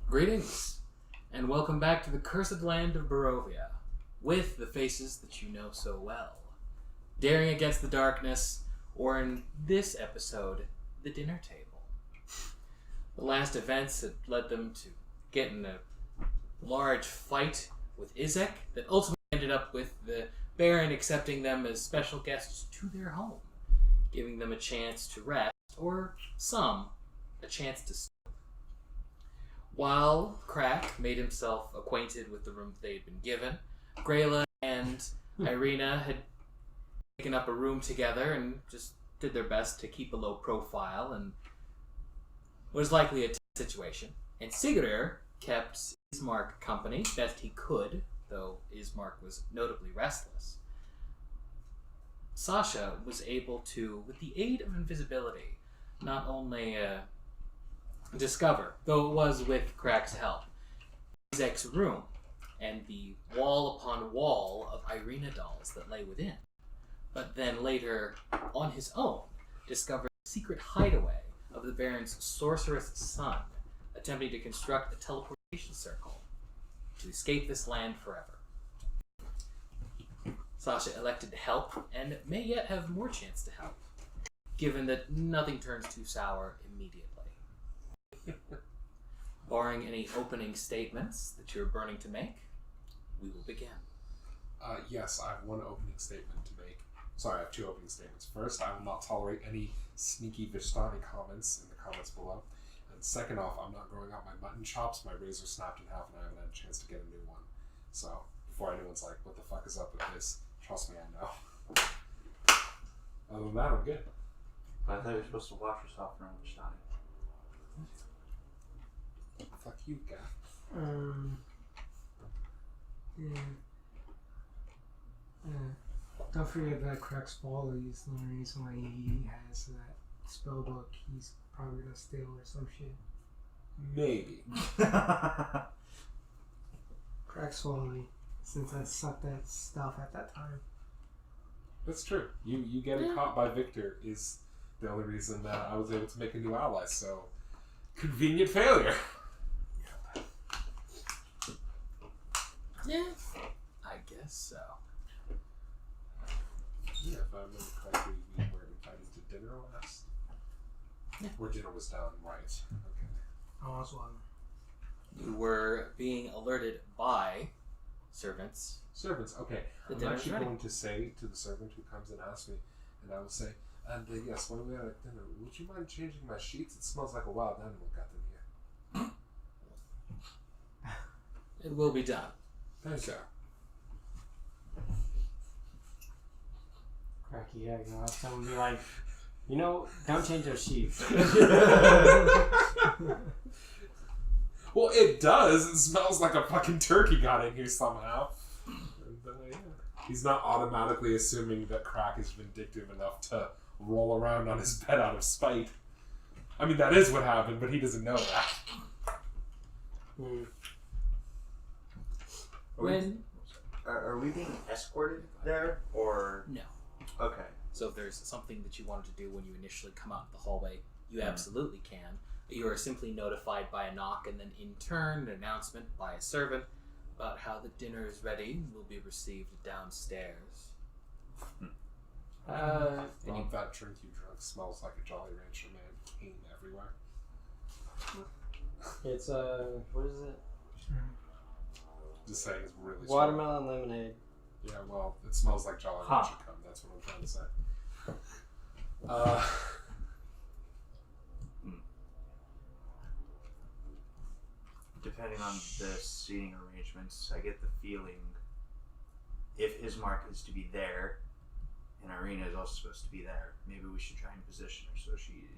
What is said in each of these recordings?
Greetings, and welcome back to the cursed land of Barovia, with the faces that you know so well. Daring against the darkness, or in this episode, the dinner table. The last events had led them to get in a large fight with Izek that ultimately ended up with the Baron accepting them as special guests to their home, giving them a chance to rest, or some, a chance to sleep. While Crack made himself acquainted with the room they had been given, Greila and Ireena had taken up a room together and just did their best to keep a low profile and was likely a tense situation. And Siguror kept Ismark company best he could, though Ismark was notably restless. Sasha was able to, with the aid of invisibility, not only discover, though it was with Crack's help, Izek's room and the wall upon wall of Ireena dolls that lay within, but then later, on his own, discovered the secret hideaway of the Baron's sorceress son, attempting to construct a teleportation circle to escape this land forever. Sasha elected to help, and may yet have more chance to help, given that nothing turns too sour immediately. Barring any opening statements that you're burning to make, we will begin. Yes, I have one opening statement to make. Sorry, I have two opening statements. First, I will not tolerate any sneaky Vistani comments in the comments below. And second off, I'm not growing out my mutton chops. My razor snapped in half and I haven't had a chance to get a new one. So, before anyone's like, what the fuck is up with this? Trust me, I know. Other than that, I'm good. I thought you were supposed to wash yourself from Vistani. Fuck you, guy. Don't forget that Crack's Fall is the only reason why he has that spell book. He's probably gonna steal or some shit. Maybe. Crack's Folly, since I sucked that stuff at that time. That's true. You getting caught by Victor is the only reason that I was able to make a new ally, so convenient failure. Yeah, I guess so. Yeah, if I remember correctly, we were invited to dinner last. Yeah. Where dinner was done, right. Okay. Oh, that's one. You were being alerted by servants. Servants, okay. The I'm dinner's actually ready. going to say to the servant who comes and asks me, and I will say, and yes, when we had at dinner, would you mind changing my sheets? It smells like a wild animal got in here. It will be done. Thank you. Cracky, yeah, you know, someone would be like, don't change those sheets. Well, it does. It smells like a fucking turkey got in here somehow. And, yeah. He's not automatically assuming that Crack is vindictive enough to roll around on his bed out of spite. I mean, that is what happened, but he doesn't know that. Are we being escorted there, or...? No. Okay. So if there's something that you wanted to do when you initially come out the hallway, you absolutely can. You are simply notified by a knock and then in turn an announcement by a servant about how the dinner is ready and will be received downstairs. Rob, that drink you drunk smells like a Jolly Rancher man. Cane everywhere. It's what is it? Just saying it's really strong. Watermelon lemonade. Yeah, well, it smells like Jolly Rancher cum. That's what I'm trying to say. Depending on the seating arrangements, I get the feeling if Ismark is to be there and Ireena is also supposed to be there, maybe we should try and position her so she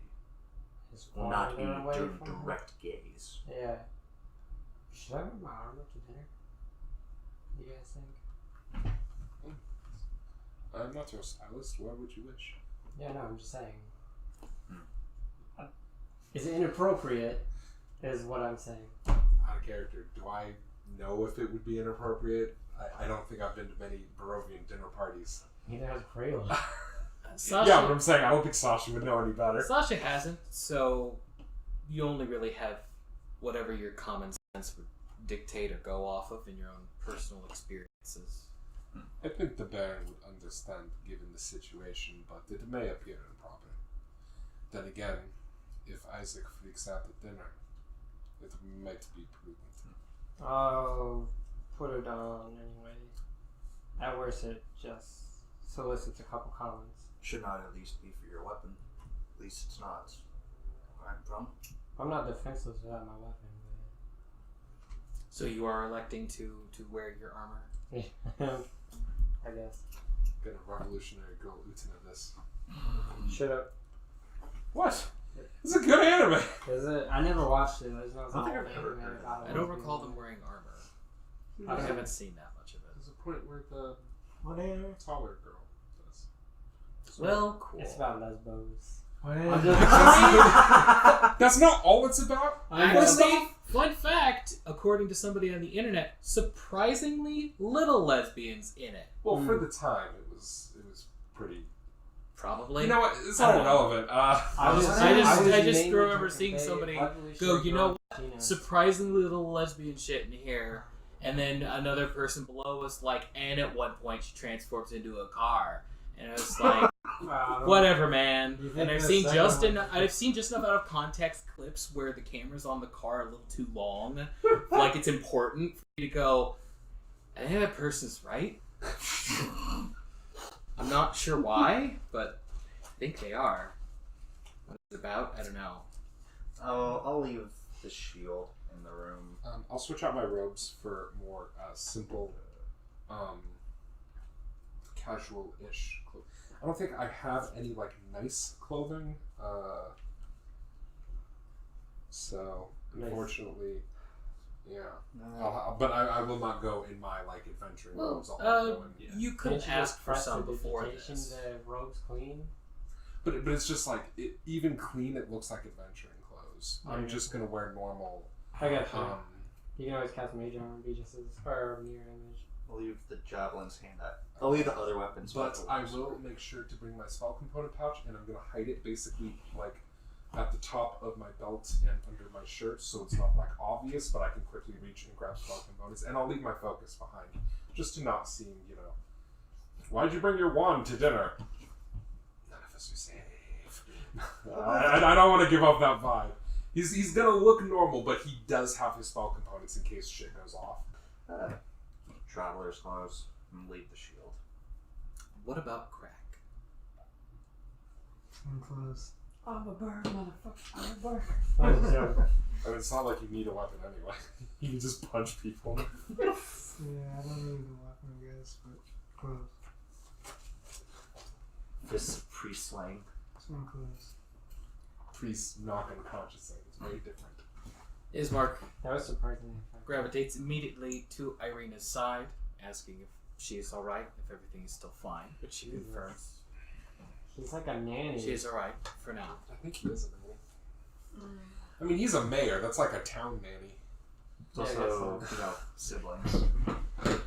will not be direct gaze. Yeah. Should I bring my armor to dinner? You guys think? I'm not your stylist. Why would you wish? Yeah, no, I'm just saying. Is it inappropriate? Is what I'm saying. Out of character. Do I know if it would be inappropriate? I don't think I've been to many Barovian dinner parties. Neither has Greila. Sasha, yeah, but I'm saying I don't think Sasha would know any better. Sasha hasn't, so you only really have whatever your common sense would dictate or go off of in your own personal experiences. I think the Baron would understand given the situation, but it may appear improper. Then again, if Izek freaks out at dinner, it might be prudent. I'll put it on anyway. At worst, it just solicits a couple comments. Should not at least be for your weapon. At least it's not where I'm from. I'm not defenseless without my weapon. So you are electing to wear your armor? But I guess. Get a revolutionary girl Utin of this. Should have. What? It's a good anime! Is it? I never watched it. There's no I don't think I've ever heard of it. I don't recall them wearing armor. I haven't seen that much of it. There's a point where the Whatever. taller girl does. Well, cool. It's about lesbos. What That's not all it's about! Actually, fun fact, according to somebody on the internet, surprisingly little lesbians in it. Well, for the time, it was pretty... Probably. You know what? It's not irrelevant. I just remember seeing somebody go, you know what? Surprisingly little lesbian shit in here. And then another person below was like, and at one point she transforms into a car. And I was like, whatever, man. And I've seen just enough out of context clips where the camera's on the car a little too long. Like it's important for you to go, I think that person's right. I'm not sure why, but I think they are. What it's about, I don't know. I'll leave the shield in the room. I'll switch out my robes for more simple, casual-ish clothes. I don't think I have any like nice clothing, so unfortunately, yeah. But I will not go in my like adventuring robes. I'll go in. You could ask for some before this. The robes clean. But it's just like even clean, it looks like adventuring clothes. I'm just gonna wear normal. I got you. You can always cast Mage Armor, be just as or mirror image. I'll leave the javelin's hand out. I'll leave the other weapons. But I will make sure to bring my spell component pouch, and I'm gonna hide it basically like at the top of my belt and under my shirt, so it's not like obvious, but I can quickly reach and grab spell components, and I'll leave my focus behind, just to not seem, why'd you bring your wand to dinner? None of us are safe. I don't want to give off that vibe. He's gonna look normal, but he does have his spell components in case shit goes off. Traveler's clothes and leave the shield. What about crack? I'm close. I'm a bird, motherfucker. I'm a bird. I mean, it's not like you need a weapon anyway. You can just punch people. Yeah, I don't need the weapon, I guess, but close. This priest slang. So I'm close. Priest not unconscious thing. It's very different. Ismark That was surprising. gravitates immediately to Ireena's side, asking if she is alright, if everything is still fine, which she confirms. He's like a nanny. She is alright for now. I think he is a nanny. I mean, he's a mayor. That's like a town nanny. It's also, siblings.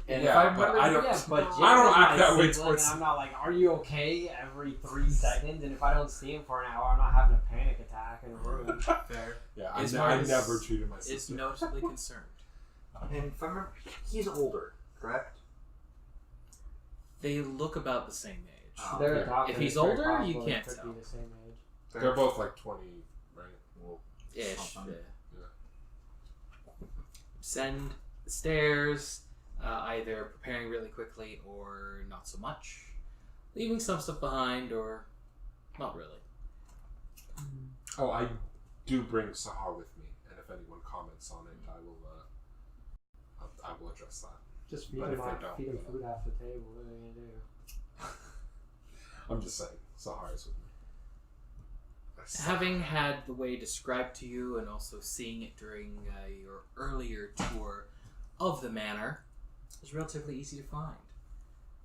And Yeah, if I but remember, I don't- but I don't Jared act is that my way sibling, towards- and I'm not like, are you okay? Every 3 seconds, and if I don't see him for an hour, I'm not having a panic attack in a room. Fair. Yeah, I Ismark never treated my is sister. noticeably concerned. And if I remember, he's older, correct? They look about the same age. They're Yeah. adopted. If he's It's very older, you possible can't they could tell. Be the same age. They're both like 20, right? Well, Ish. something. Send the stairs, either preparing really quickly or not so much. Leaving some stuff behind or not really. Oh, I do bring Sahar with me, and if anyone comments on it, I will address that. Just feed But him, if they don't, feed him then food off the table. What are they gonna do? I'm just saying, Sahar is with me. Having had the way described to you and also seeing it during your earlier tour of the manor, it's relatively easy to find.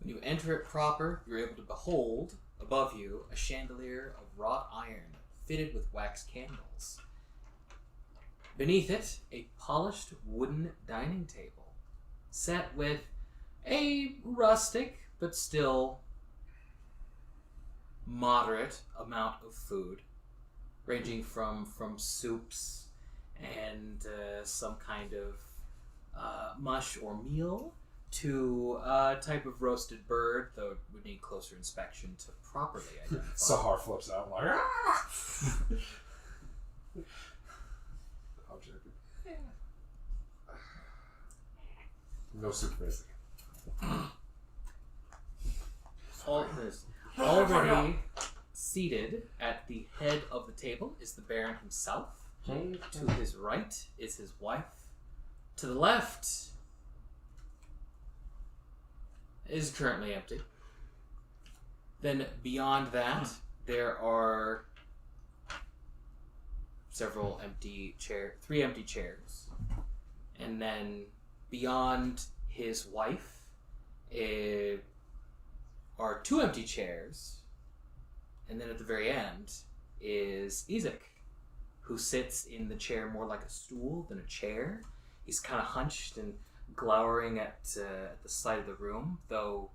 When you enter it proper, you're able to behold, above you, a chandelier of wrought iron fitted with wax candles. Beneath it, a polished wooden dining table, set with a rustic but still moderate amount of food, ranging from soups and some kind of mush or meal to a type of roasted bird, though it would need closer inspection to properly identify. Sahar flips out like, ah! Object. No soup facing. Already seated at the head of the table is the Baron himself. To his right is his wife. To the left is currently empty. Then beyond that, there are three empty chairs. And then beyond his wife are 2 empty chairs. And then at the very end is Izek, who sits in the chair more like a stool than a chair. He's kind of hunched and glowering at the side of the room, though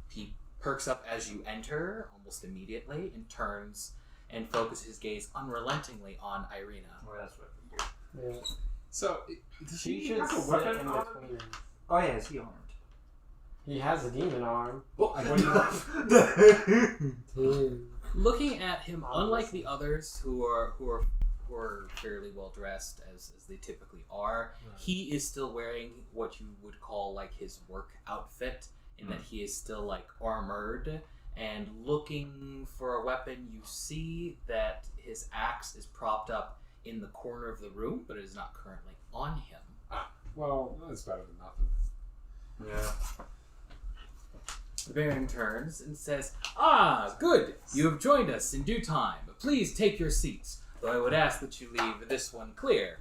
he perks up as you enter almost immediately and turns and focuses his gaze unrelentingly on Ireena. Well, that's what I figured. Yeah. So, does She he should have a sit weapon in on? between. Oh yeah, is he armed? He has a demon arm. Well, what do you Looking at him, unlike the others who are fairly well dressed as they typically are, he is still wearing what you would call like his work outfit, in that he is still like armored. And looking for a weapon, you see that his axe is propped up in the corner of the room, but it is not currently on him. Well, that's better than nothing. Yeah. The Baron turns and says, "Ah, good! You have joined us in due time. Please take your seats, though I would ask that you leave this one clear.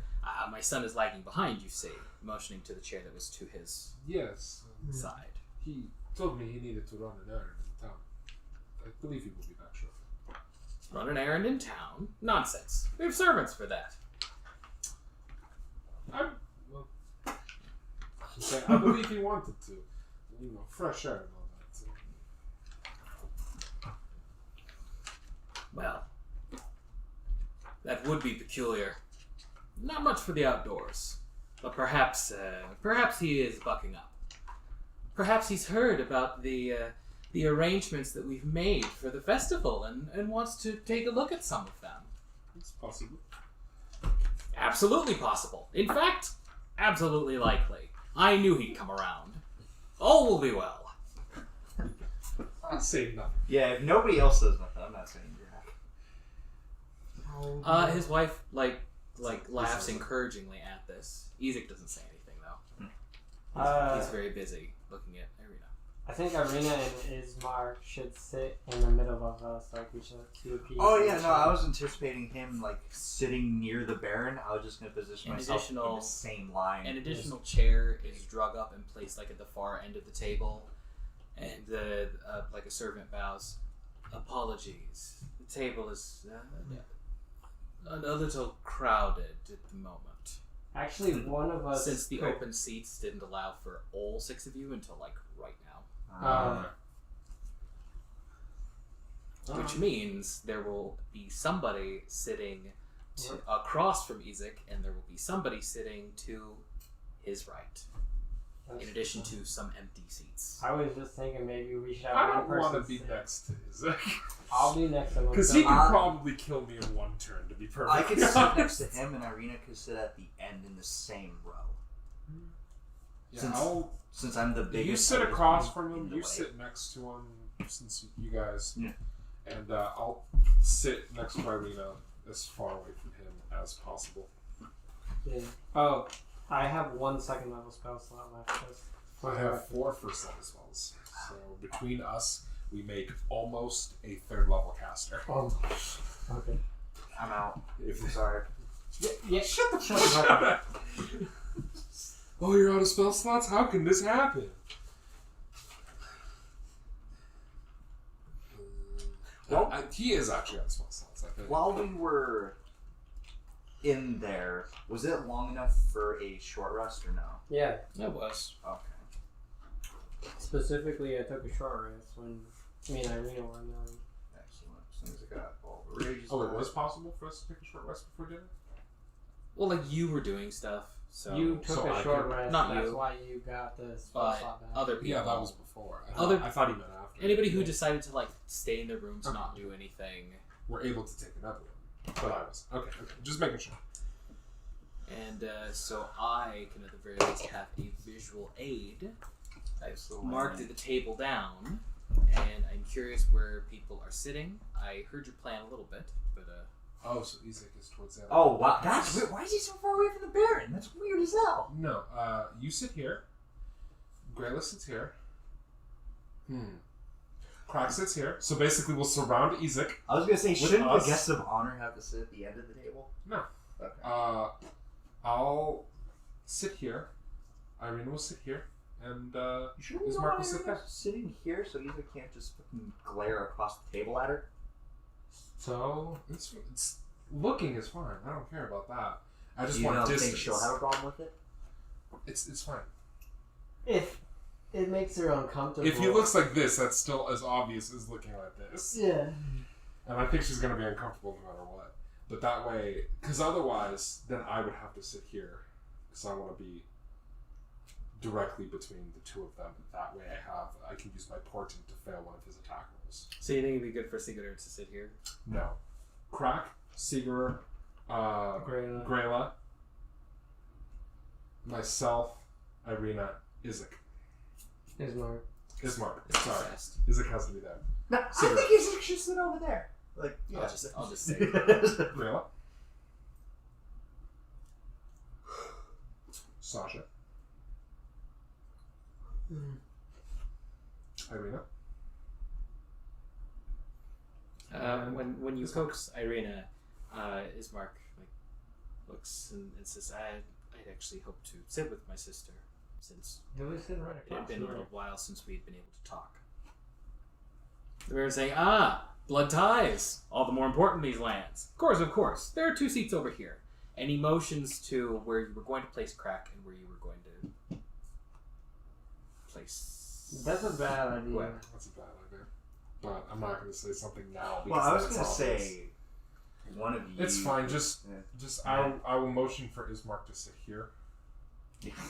My son is lagging behind, you see," motioning to the chair that was to his Yes. side. He told me he needed to run an errand in town. I believe he will be back shortly. Run an errand in town? Nonsense. We have servants for that. I believe he wanted to. You know, fresh air and all that. So. Well, that would be peculiar. Not much for the outdoors. But perhaps he is bucking up. Perhaps he's heard about the arrangements that we've made for the festival and wants to take a look at some of them. It's possible. Absolutely possible. In fact, absolutely likely. I knew he'd come around. All will be well. I say nothing. Yeah, if nobody else says nothing, I'm not saying Jack. His wife laughs encouragingly at this. Izek doesn't say anything though. He's very busy looking at Ireena. I think Ireena and Ismark should sit in the middle of us, like we should do a piece. Oh yeah, no, I was anticipating him like sitting near the Baron. I was just gonna position myself in the same line. An additional chair is drug up and placed like at the far end of the table, and like a servant bows. Apologies. The table is a little crowded at the moment. Actually, one of us. Since the could- open seats didn't allow for all 6 of you until like right now. Which means there will be somebody sitting across from Izek, and there will be somebody sitting to his right, in addition to some empty seats. I was just thinking maybe we should have I one don't person want to be sit. next to Izek. I'll be next to him. Because he could probably kill me in one turn, to be perfect. I could sit next to him, and Ireena could sit at the end in the same row. Yeah, Since I'm the biggest. you sit I just across be from in him, the you way. sit next to him, since you guys. Yeah. And I'll sit next to Ireena as far away from him as possible. Yeah. Oh, I have 1 second level spell slot left. I have 4 first level spells. So between us, we make almost a 3rd level caster. Okay. I'm out. If Sorry. Yeah. Shut the fuck up. Oh, you're out of spell slots? How can this happen? Well, he is actually out of spell slots, I think. While we were in there, was it long enough for a short rest or no? Yeah. That was. Okay. Specifically, I took a short rest when me and Ireena were in the room. Excellent. As soon as I got all the rages. Oh, it was possible for us to take a short rest before dinner? Well, like, you were doing stuff, so... You took so a I short could- rest. not That's you. why you got the spell but slot back. other people. Yeah, that was before. Other- I thought he meant after. Anybody who decided to, like, stay in their rooms, Okay. not do anything. We're able to take another one. But I was. Okay. Just making sure. And so I can at the very least have a visual aid. I've marked the table down, and I'm curious where people are sitting. I heard your plan a little bit, but Oh, so Izek is towards that. Oh, wow. That's weird. Why is he so far away from the Baron? That's weird as hell. No, you sit here. Greila sits here. Crack sits here. So basically we'll surround Izek. I was going to say, shouldn't us? the guests of honor have to sit at the end of the table? No. Okay. I'll sit here. Ireena will sit here. And Shouldn't is we Mark want sit there? sitting here so Izek can't just fucking glare across the table at her? So, it's looking is fine. I don't care about that. I just You want don't distance. think she'll have a problem with it? It's fine. If it makes her uncomfortable. If he looks like this, that's still as obvious as looking like this. Yeah. And I think she's going to be uncomfortable no matter what. But that way, because otherwise, then I would have to sit here. Because I want to be directly between the two of them. That way I can use my portent to fail one of his attack rolls. so you think it'd be good for Siguror to sit here? No. Crack, Siguror, Greila, myself, Ireena, Izek. Ismark. Sorry. Fast. Izek has to be there. No, Sigurd. I think Izek should sit over there. Like, yeah. I'll just say. Greila. Sasha. Ireena. When you coax Ireena, Ismark looks and says, I'd actually hoped to sit with my sister, since Do we sit right it had across been a from little her? while since we'd been able to talk. The Baron saying, blood ties, all the more important in these lands. Of course. There are 2 seats over here. And he motions to where you were going to place Crack and where you were going to place... That's a bad idea. Well, That's a bad idea. But I'm not going to say something now. Well, I was that's going to obvious. say, one of you... It's fine. Just Yeah. I will motion for Ismark to sit here.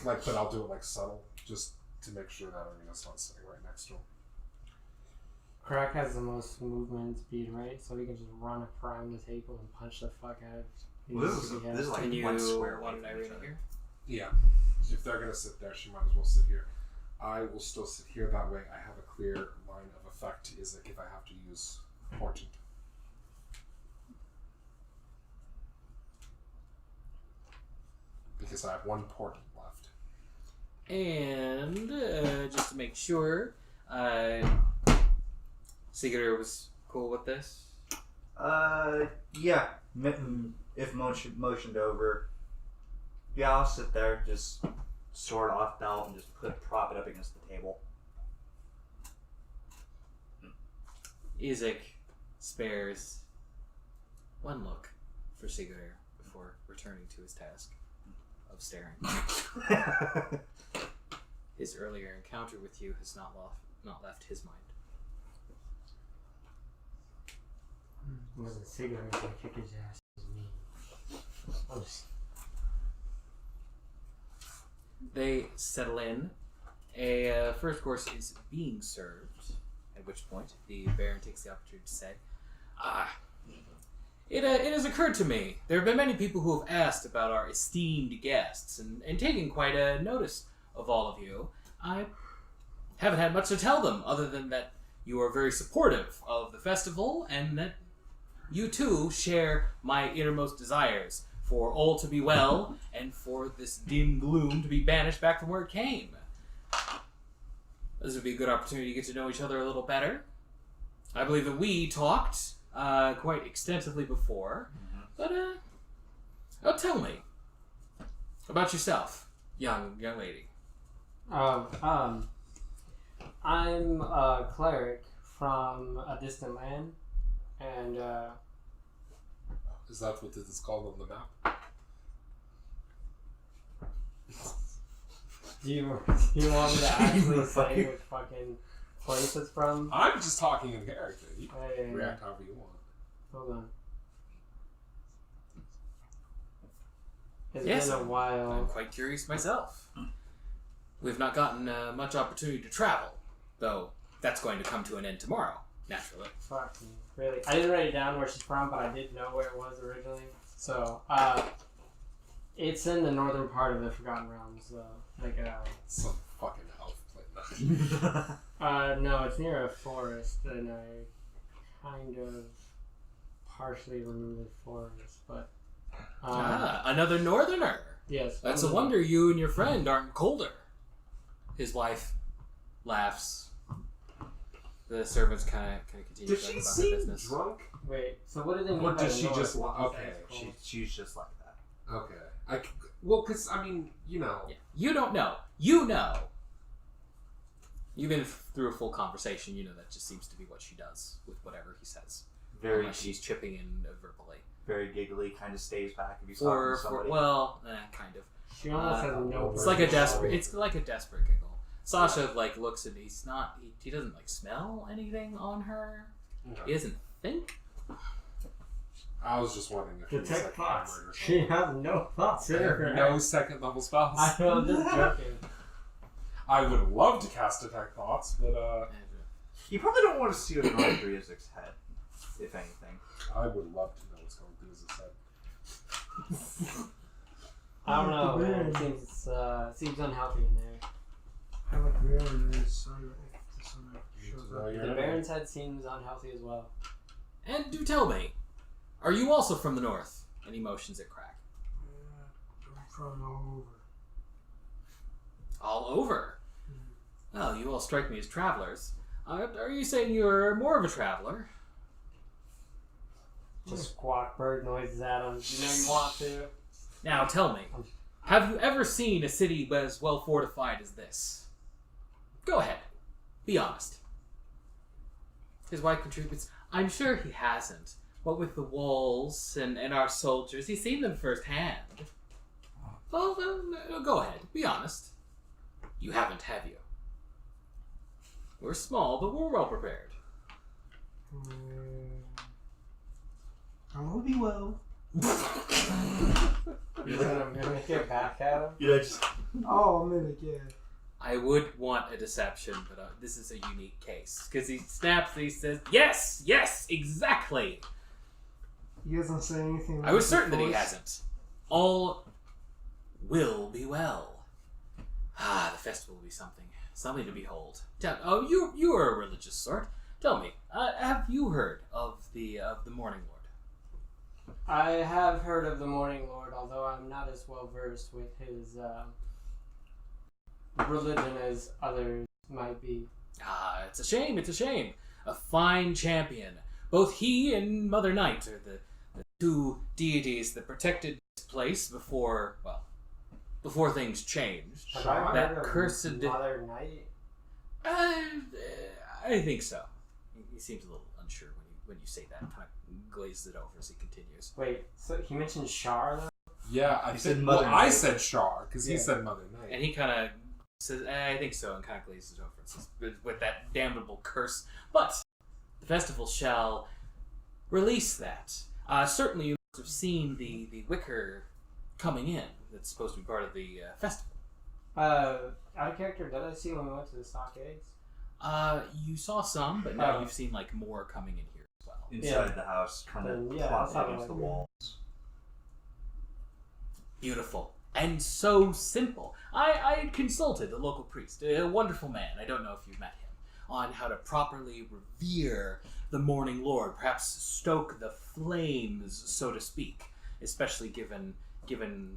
But I'll do it subtle, just to make sure that Ireena's not sitting right next to him. Crack has the most movement speed, right? So he can just run around the table and punch the fuck out of Well, this is like Can you one square want away from each Ireena other. here? Yeah. If they're gonna sit there, she might as well sit here. I will still sit here. That way, I have a clear line of effect to Izek if I have to use portent. Because I have 1 portent left. And just to make sure, Siguror was cool with this. Yeah. If motioned over, yeah, I'll sit there, just sword off belt and just prop it up against the table. Izek spares 1 look for Siguror before returning to his task of staring. His earlier encounter with you has not left his mind. It wasn't Sigurd gonna kick his ass. It was me. Oh, They settle in. A first course is being served, at which point the Baron takes the opportunity to say, it has occurred to me, there have been many people who have asked about our esteemed guests and taken quite a notice of all of you. I haven't had much to tell them, other than that you are very supportive of the festival, and that you too share my innermost desires for all to be well, and for this dim gloom to be banished back from where it came. This would be a good opportunity to get to know each other a little better. I believe that we talked quite extensively before, but tell me about yourself, young lady. I'm a cleric from a distant land, and Is that what it is called on the map? do you want me to actually say which fucking place it's from? I'm just talking in character. You can Hey, react however you want. hold on. It's Yes, been a I'm while. quite curious myself. We've not gotten much opportunity to travel, though that's going to come to an end tomorrow, naturally. Fuck me. Really. I didn't write it down where she's from, but I did know where it was originally. So, it's in the northern part of the Forgotten Realms, like, Some fucking elf playing. no, it's near a forest, and I kind of partially removed the forest, but, Another northerner. yes. That's a wonder you and your friend aren't colder. His wife laughs. The servants kind of continue Did talking she about her seem business. drunk? Wait, so what did they mean What by does the she north? just What want? was that Okay. called? She's just like that. Okay. Well, because, I mean, you know. Yeah. You don't know. You know. You've been through a full conversation. You know that just seems to be what she does with whatever he says. Very, Unless she's chipping in verbally. very giggly. Kind of stays back if he's talking to somebody. Kind of. She almost has no It's like a personality. desperate. It's like a desperate giggle. Sasha looks and he's not. He doesn't smell anything on her. He doesn't think. I was just wondering if he was Detect like thoughts. hammered or She something. has no thoughts in her. No second level spells. I know, I'm just joking. I would love to cast Detect Thoughts, but You probably don't want to see what's going through Izek's head, if anything. I would love to know what's going through his head. I don't know, man. It seems unhealthy in there. I have a Baron there, so if the sun shows up. The Baron's head seems unhealthy as well. And do tell me, are you also from the north? And he motions at Crack. I'm from all over. All over? Well, you all strike me as travelers. Are you saying you're more of a traveler? Just squawk bird noises at him. You know you want to. Now tell me, have you ever seen a city as well fortified as this? Go ahead. Be honest. His wife contributes. I'm sure he hasn't. What with the walls and our soldiers, he's seen them firsthand. Well, go ahead. Be honest. You haven't, have you? We're small, but we're well prepared. I will be well. You're gonna get back at him? Yeah, just Oh, I'm in it, yeah. I would want a deception, but this is a unique case. Because he snaps and he says, yes, exactly. He doesn't say anything. I was certain that he before. hasn't. All will be well. The festival will be something to behold. You are a religious sort. Tell me, have you heard of the Morning Lord? I have heard of the Morning Lord, although I'm not as well versed with his religion as others might be. It's a shame. A fine champion. Both he and Mother Night are the two deities that protected this place before things changed. Have I That heard of cursed- Mother Night? I think so. He seems a little unsure when you say that. Kind of glazes it over as he continues. Wait, so he mentioned Shar though? Yeah, I He said said Mother Mother I Night. said Shar, because he Yeah. said Mother Night. And he kind of says, I think so, and kind of glazes it over and says, with that damnable curse. But the festival shall release that. Certainly you must have seen the wicker coming in. That's supposed to be part of the festival. Out of character, did I see when we went to the stockades? You saw some, but now you've seen more coming in here as well. inside the house, kind of Yeah, plopped that's against the like- wall. Beautiful. And so simple. I consulted a local priest, a wonderful man, I don't know if you've met him, on how to properly revere the Morning Lord, perhaps stoke the flames, so to speak, especially given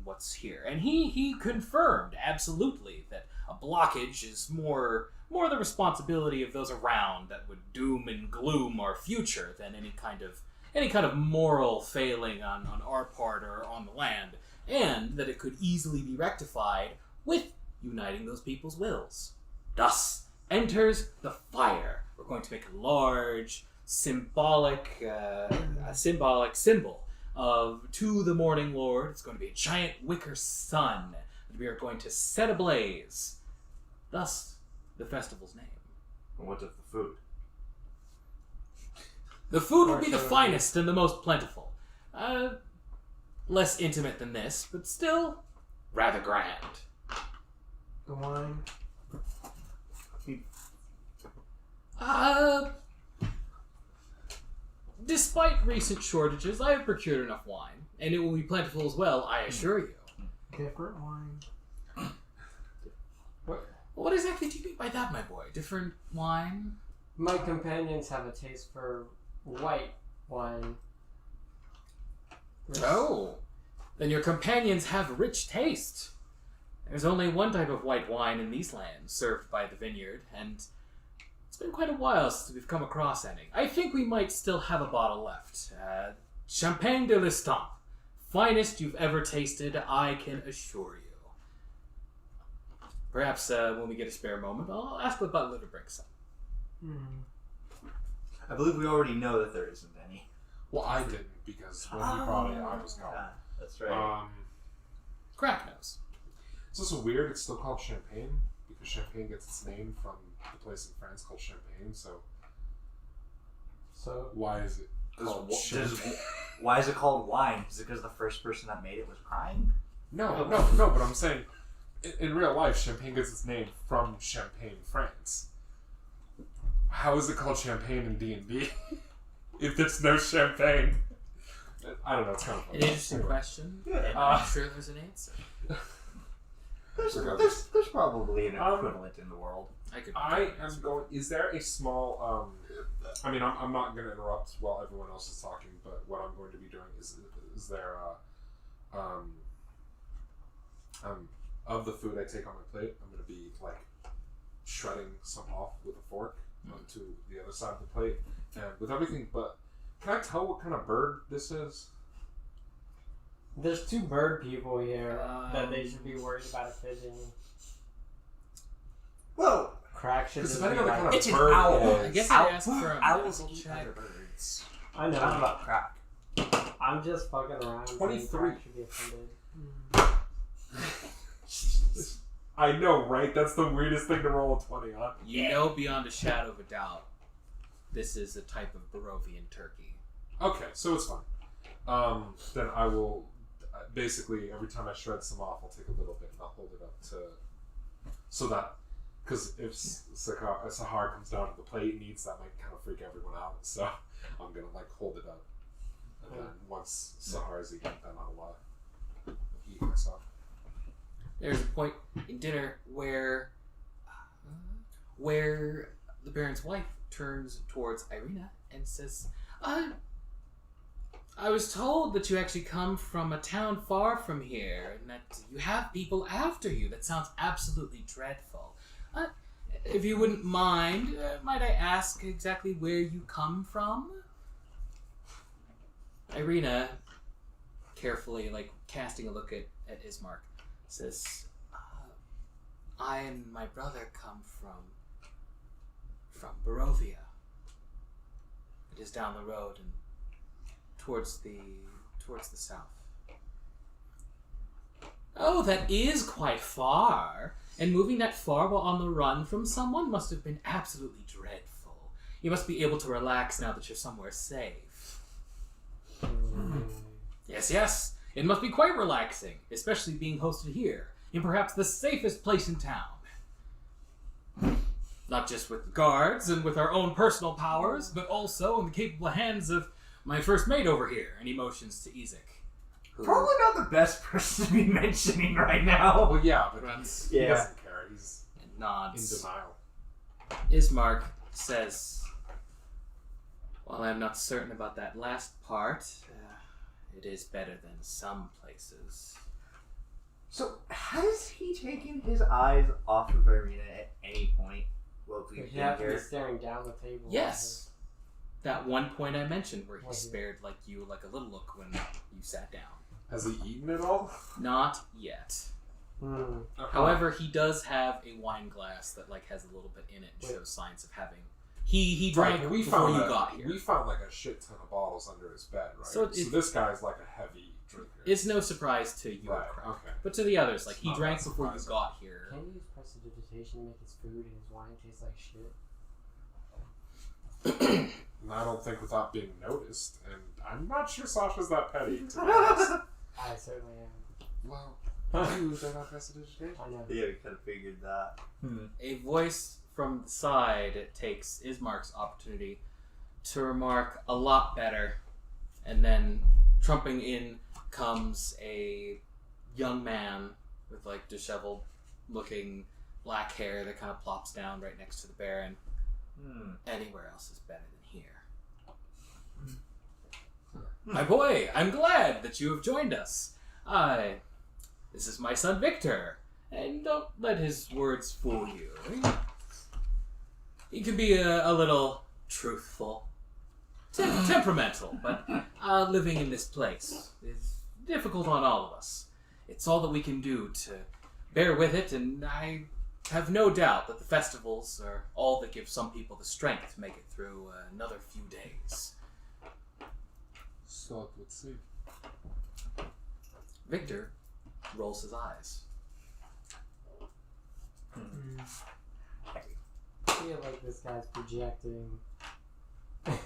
what's here. And he confirmed absolutely that a blockage is more the responsibility of those around that would doom and gloom our future than any kind of moral failing on our part or on the land, and that it could easily be rectified with uniting those people's wills. Thus enters the fire. We're going to make a large symbolic symbol of to the Morning Lord. It's going to be a giant wicker sun that we are going to set ablaze. Thus, the festival's name. And what of the food? The food will be the finest and the most plentiful. less intimate than this, but still rather grand. The wine. Despite recent shortages, I have procured enough wine, and it will be plentiful as well, I assure you. Different wine. What exactly do you mean by that, my boy? Different wine? My companions have a taste for white wine. Oh, then your companions have rich taste. There's only one type of white wine in these lands, served by the vineyard, and it's been quite a while since we've come across any. I think we might still have a bottle left. Champagne de l'Estampes. Finest you've ever tasted, I can assure you. Perhaps when we get a spare moment, I'll ask the butler to bring some. I believe we already know that there isn't any. Well, I didn't, because when he brought it, I was gone. Yeah, that's right. Crack nose. It's also weird, it's still called Champagne, because Champagne gets its name from the place in France called Champagne, so why is it called Champagne? Why is it called wine? Is it because the first person that made it was crying? No, but I'm saying, in real life, Champagne gets its name from Champagne, France. How is it called Champagne in D&D if there's no champagne? I don't know, it's kind of funny. An interesting question, and I'm sure there's an answer. There's probably an equivalent in the world. I am going. Is there a small? I mean, I'm not going to interrupt while everyone else is talking. But what I'm going to be doing is there of the food I take on my plate, I'm going to be like shredding some off with a fork onto the other side of the plate, and with everything. But can I tell what kind of bird this is? There's 2 bird people here that they should be worried about a pigeon. Well, Crack should just be depending on the like, kind of it's an bird owl. it I is. guess I'd ask for a owls medical eat check. other birds. I know. Talk about crack. I'm just fucking around. saying 23. Crack should be offended. I know, right? That's the weirdest thing to roll a 20 on. You know beyond a shadow of a doubt, this is a type of Barovian turkey. Okay, so it's fine. Then I will basically every time I shred some off, I'll take a little bit and I'll hold it up to so that because if Sahar comes down to the plate and eats, that might kind of freak everyone out. So I'm gonna like hold it up, and then once Sahar's eaten, then I'll eat myself. There's a point in dinner where the Baron's wife turns towards Ireena and says, I was told that you actually come from a town far from here, and that you have people after you. That sounds absolutely dreadful. If you wouldn't mind, might I ask exactly where you come from? Ireena, carefully, like, casting a look at Ismark, says, I and my brother come from Barovia. It is down the road and towards the south. Oh, that is quite far. And moving that far while on the run from someone must have been absolutely dreadful. You must be able to relax now that you're somewhere safe. Yes. It must be quite relaxing, especially being hosted here, in perhaps the safest place in town. Not just with guards and with our own personal powers, but also in the capable hands of my first mate over here. And he motions to Izek. Probably not the best person to be mentioning right now. Well, yeah, but he Yeah. doesn't care. He's And nods. in denial. Ismark says, while I'm not certain about that last part, it is better than some places. So, has he taken his eyes off of Ireena at any point while we've You been have to be here? staring down the table. Yes. That one point I mentioned where he Was he? spared you like a little look when you sat down. Has he eaten it all? Not yet. Hmm. However, he does have a wine glass that has a little bit in it and shows signs of having. He drank Right, before you got here. We found like a shit ton of bottles under his bed, right? So So this guy's like a heavy drinker. It's no surprise to you, right. Craig. Okay. But to the others, he not drank that before you surprising. got here. Can you use prestidigitation to make his food and his wine taste like shit? And I don't think without being noticed, and I'm not sure Sasha's that petty, to be honest. I certainly am. Well, you don't have vested education. I know. Yeah, we kind of figured that. A voice from the side takes Ismark's opportunity to remark a lot better, and then trumping in comes a young man with like disheveled looking black hair that kind of plops down right next to the Baron. Anywhere else is better than here. My boy, I'm glad that you have joined us. This is my son Victor, and don't let his words fool you. He can be a little truthful, temperamental, but living in this place is difficult on all of us. It's all that we can do to bear with it, and I have no doubt that the festivals are all that give some people the strength to make it through another few days. So it would seem. Victor rolls his eyes. I feel like this guy's projecting,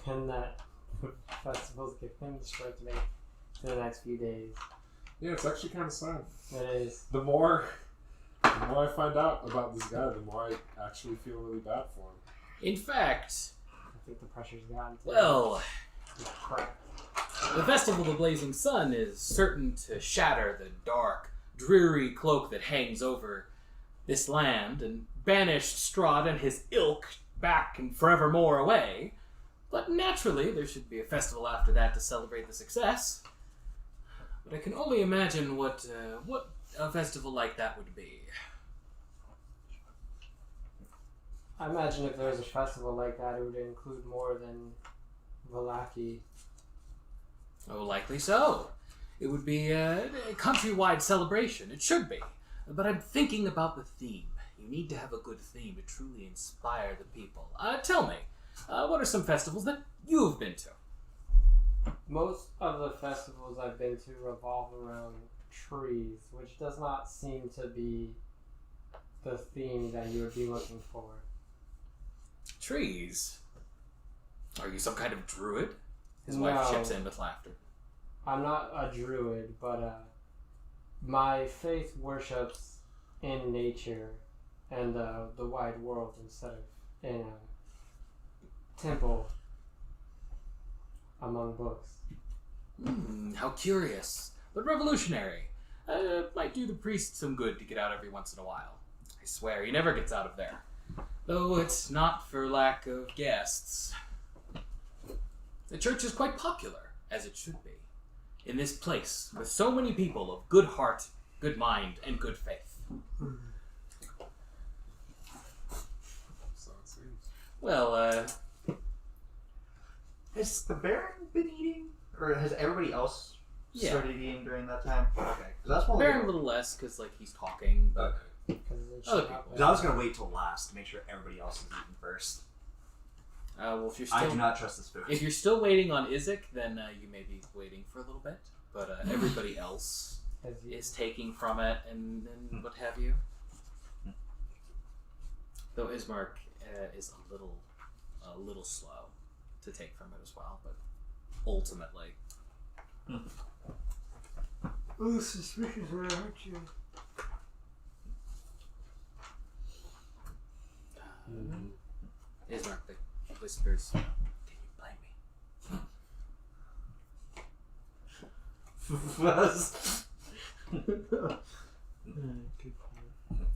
and that festivals give him the strength to make it to the next few days. Yeah, it's actually kind of sad. It is. The more I find out about this guy, the more I actually feel really bad for him. In fact, I think the pressure's gotten to well, crap. the Festival of the Blazing Sun is certain to shatter the dark, dreary cloak that hangs over this land and banish Strahd and his ilk back and forevermore away. But naturally, there should be a festival after that to celebrate the success. But I can only imagine what a festival like that would be. I imagine if there was a festival like that, it would include more than Valaki. Oh, likely so. It would be a countrywide celebration. It should be. But I'm thinking about the theme. You need to have a good theme to truly inspire the people. Tell me, what are some festivals that you've been to? Most of the festivals I've been to revolve around trees, which does not seem to be the theme that you would be looking for. Trees? Are you some kind of druid? His wife chips in with laughter. I'm not a druid, but my faith worships in nature and the wide world instead of in a temple among books. How curious, but revolutionary. Might do the priest some good to get out every once in a while. I swear, he never gets out of there. Though it's not for lack of guests. The church is quite popular, as it should be, in this place, with so many people of good heart, good mind, and good faith. So it seems. Well, Has the Baron been eating? Or has everybody else Yeah. started eating during that time? Okay. 'Cause that's one Baron a little less, because, he's talking, but... Okay. Other people. Because I was going to wait till last to make sure everybody else is eating first. Well, if you're I still... do not trust this food. If you're still waiting on Izek, then you may be waiting for a little bit. But everybody else is taking from it and what have you. Though Ismark is a little slow to take from it as well, but ultimately. Oh, suspicious when I hurt you. Ismark whispers, "Can you blame me?"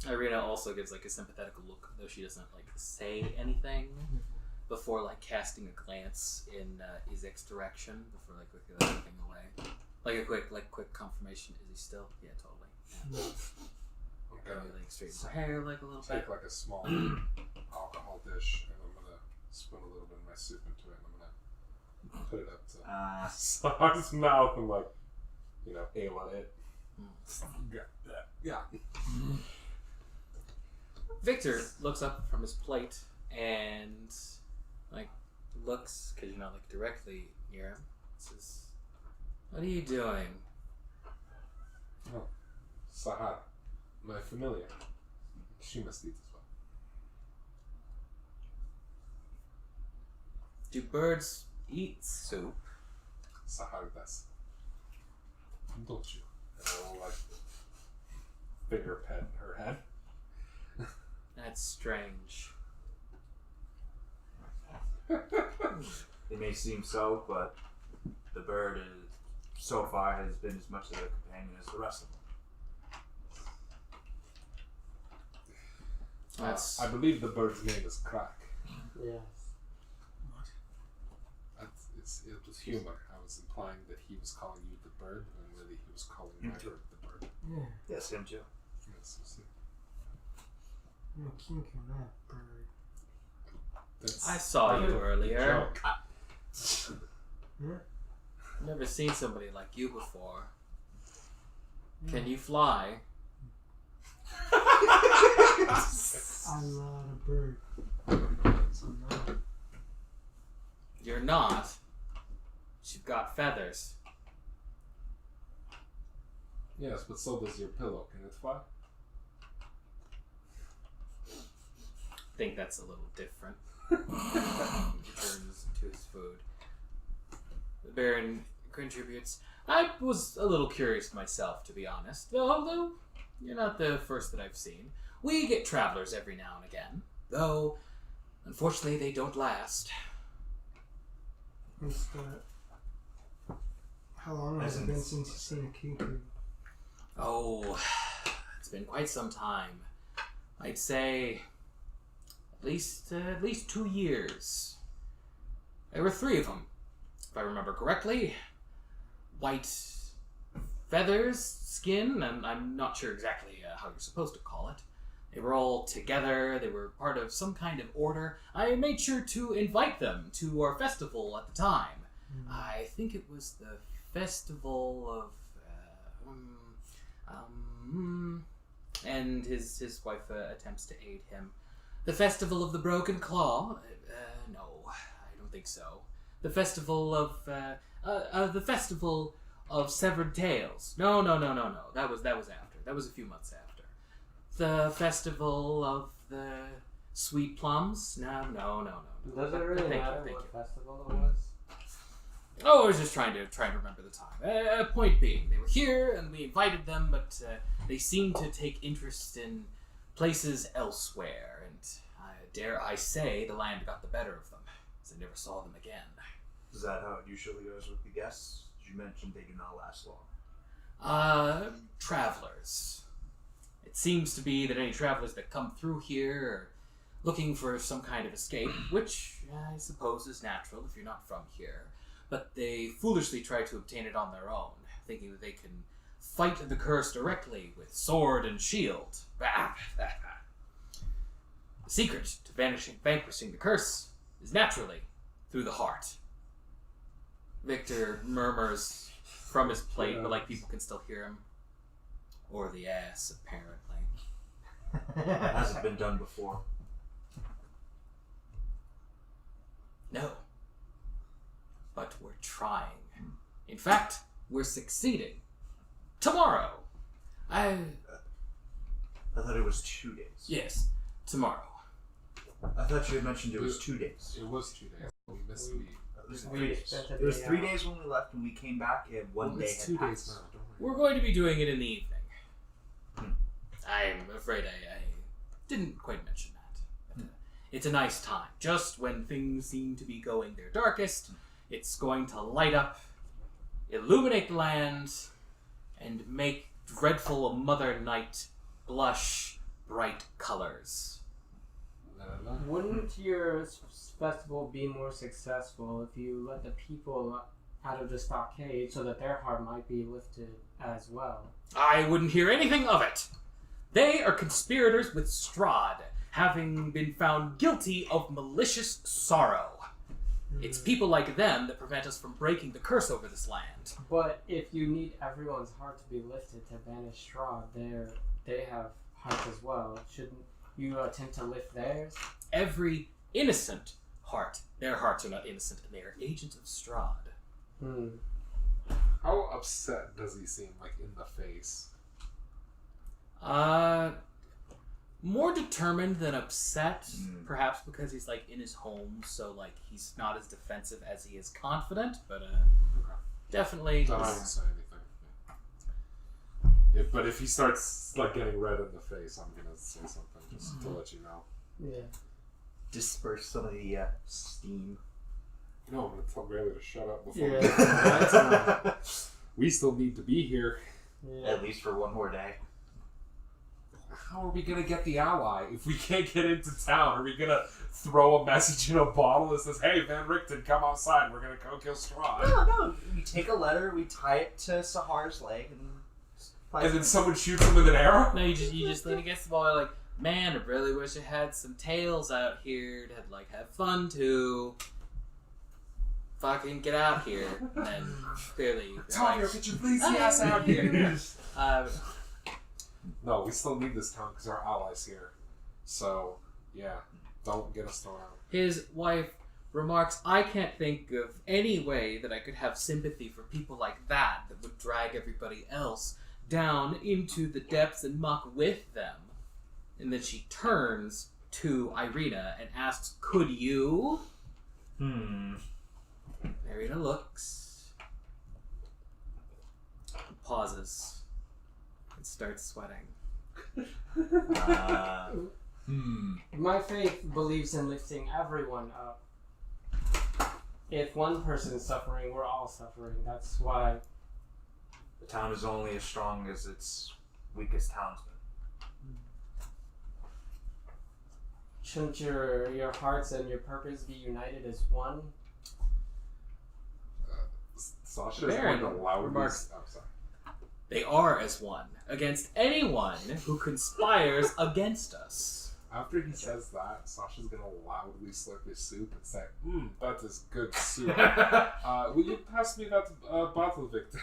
Ireena also gives a sympathetic look, though she doesn't say anything before casting a glance in Izek's direction before looking away. A quick confirmation. Is he still? Yeah, totally. Okay. Straighten her hair a little bit. Take a small alcohol dish, and I'm gonna spoon a little bit of my soup into it, and I'm gonna put it up to Sar's mouth and ale on it. Yeah. Victor looks up from his plate and looks, because you're not directly near him. Says, "What are you doing?" Oh, Sahar, my familiar. She must eat as well. Do birds eat soup? Sahar does. Don't you? And I will finger pet her head. That's strange. It may seem so, but the bird so far has been as much of a companion as the rest of them. I believe the bird's name is Crack. Yes. It was humor. I was implying that he was calling you the bird, when really he was calling my bird the bird. Yeah. Yes, him too. Yes, you see. No kink in that bird. I saw you earlier. Joke. Never seen somebody like you before. Can you fly? I'm not a bird. So no. You're not. You've got feathers. Yes, but so does your pillow. Can it fly? Think that's a little different. He returns to his food. The Baron contributes. I was a little curious myself, to be honest. Although you're not the first that I've seen. We get travelers every now and again. Though, unfortunately, they don't last. What's that? How long has it been since you've seen a kinku? Oh, it's been quite some time. I'd say at least 2 years. There were 3 of them, if I remember correctly. White feathers, skin, and I'm not sure exactly how you're supposed to call it. They were all together. They were part of some kind of order. I made sure to invite them to our festival at the time. I think it was the festival of and his wife attempts to aid him. The Festival of the Broken Claw? No, I don't think so. The Festival of Severed Tails. No. That was after. That was a few months after. The Festival of the Sweet Plums? No. Does it really matter what festival it was? Oh, I was just trying to remember the time. Point being, they were here and we invited them, but they seemed to take interest in places elsewhere, and dare I say, the land got the better of them, as I never saw them again. Is that how it usually goes with the guests? You mentioned they do not last long. Travelers. It seems to be that any travelers that come through here are looking for some kind of escape, which I suppose is natural if you're not from here. But they foolishly try to obtain it on their own, thinking that they can fight the curse directly with sword and shield. The secret to vanquishing the curse is naturally through the heart. Victor murmurs from his plate, but like people can still hear him. Or the ass, apparently. Has it been done before? No. But we're trying. In fact, we're succeeding. Tomorrow. I thought it was 2 days. Yes, tomorrow. I thought you had mentioned it was 2 days. It was 2 days. We missed the... It was 3 days. It was 3 days when we left, and we came back, and one day it's had 2 days passed. now, don't worry. We're going to be doing it in the evening. I'm afraid I didn't quite mention that. But, it's a nice time. Just when things seem to be going their darkest, it's going to light up, illuminate the land, and make dreadful Mother Night blush bright colors. Wouldn't your festival be more successful if you let the people out of the stockade so that their heart might be lifted as well? I wouldn't hear anything of it. They are conspirators with Strahd, having been found guilty of malicious sorrow. It's people like them that prevent us from breaking the curse over this land. But if you need everyone's heart to be lifted to banish Strahd, they have hearts as well. Shouldn't you attempt to lift theirs? Every innocent heart. Their hearts are not innocent, and they are agents of Strahd. How upset does he seem, like, in the face? More determined than upset, perhaps because he's, like, in his home, so, like, he's not as defensive as he is confident, but, definitely... I don't say anything. But if he starts like getting red in the face, I'm gonna say something just to let you know. Yeah. Disperse some of the steam. No, I'm gonna tell Greila to shut up before. Yeah. We still need to be here. Yeah. At least for one more day. How are we gonna get the ally if we can't get into town? Are we gonna throw a message in a bottle that says, "Hey, Van Richten, come outside. We're gonna go kill Strahd"? No. We take a letter, we tie it to Sahar's leg, And then someone shoots him with an arrow? No, you just lean against the wall. You're like, man, I really wish I had some tails out here to like have fun to. Fucking get out here. And then clearly, Talia, could you please get us out here? No, we still need this town because our allies here. So, yeah, don't get us thrown out. His wife remarks, I can't think of any way that I could have sympathy for people like that would drag everybody else down into the depths and muck with them. And then she turns to Ireena and asks, could you? Ireena looks, pauses, and starts sweating. My faith believes in lifting everyone up. If one person is suffering, we're all suffering. That's why. The town is only as strong as its weakest townsman. Shouldn't your hearts and your purpose be united as one? Sasha Baron is going to loudly... remarks- I'm sorry. They are as one, against anyone who conspires against us. After he says that, Sasha's going to loudly slurp his soup and say, that is good soup. Will you pass me that bottle, Victor?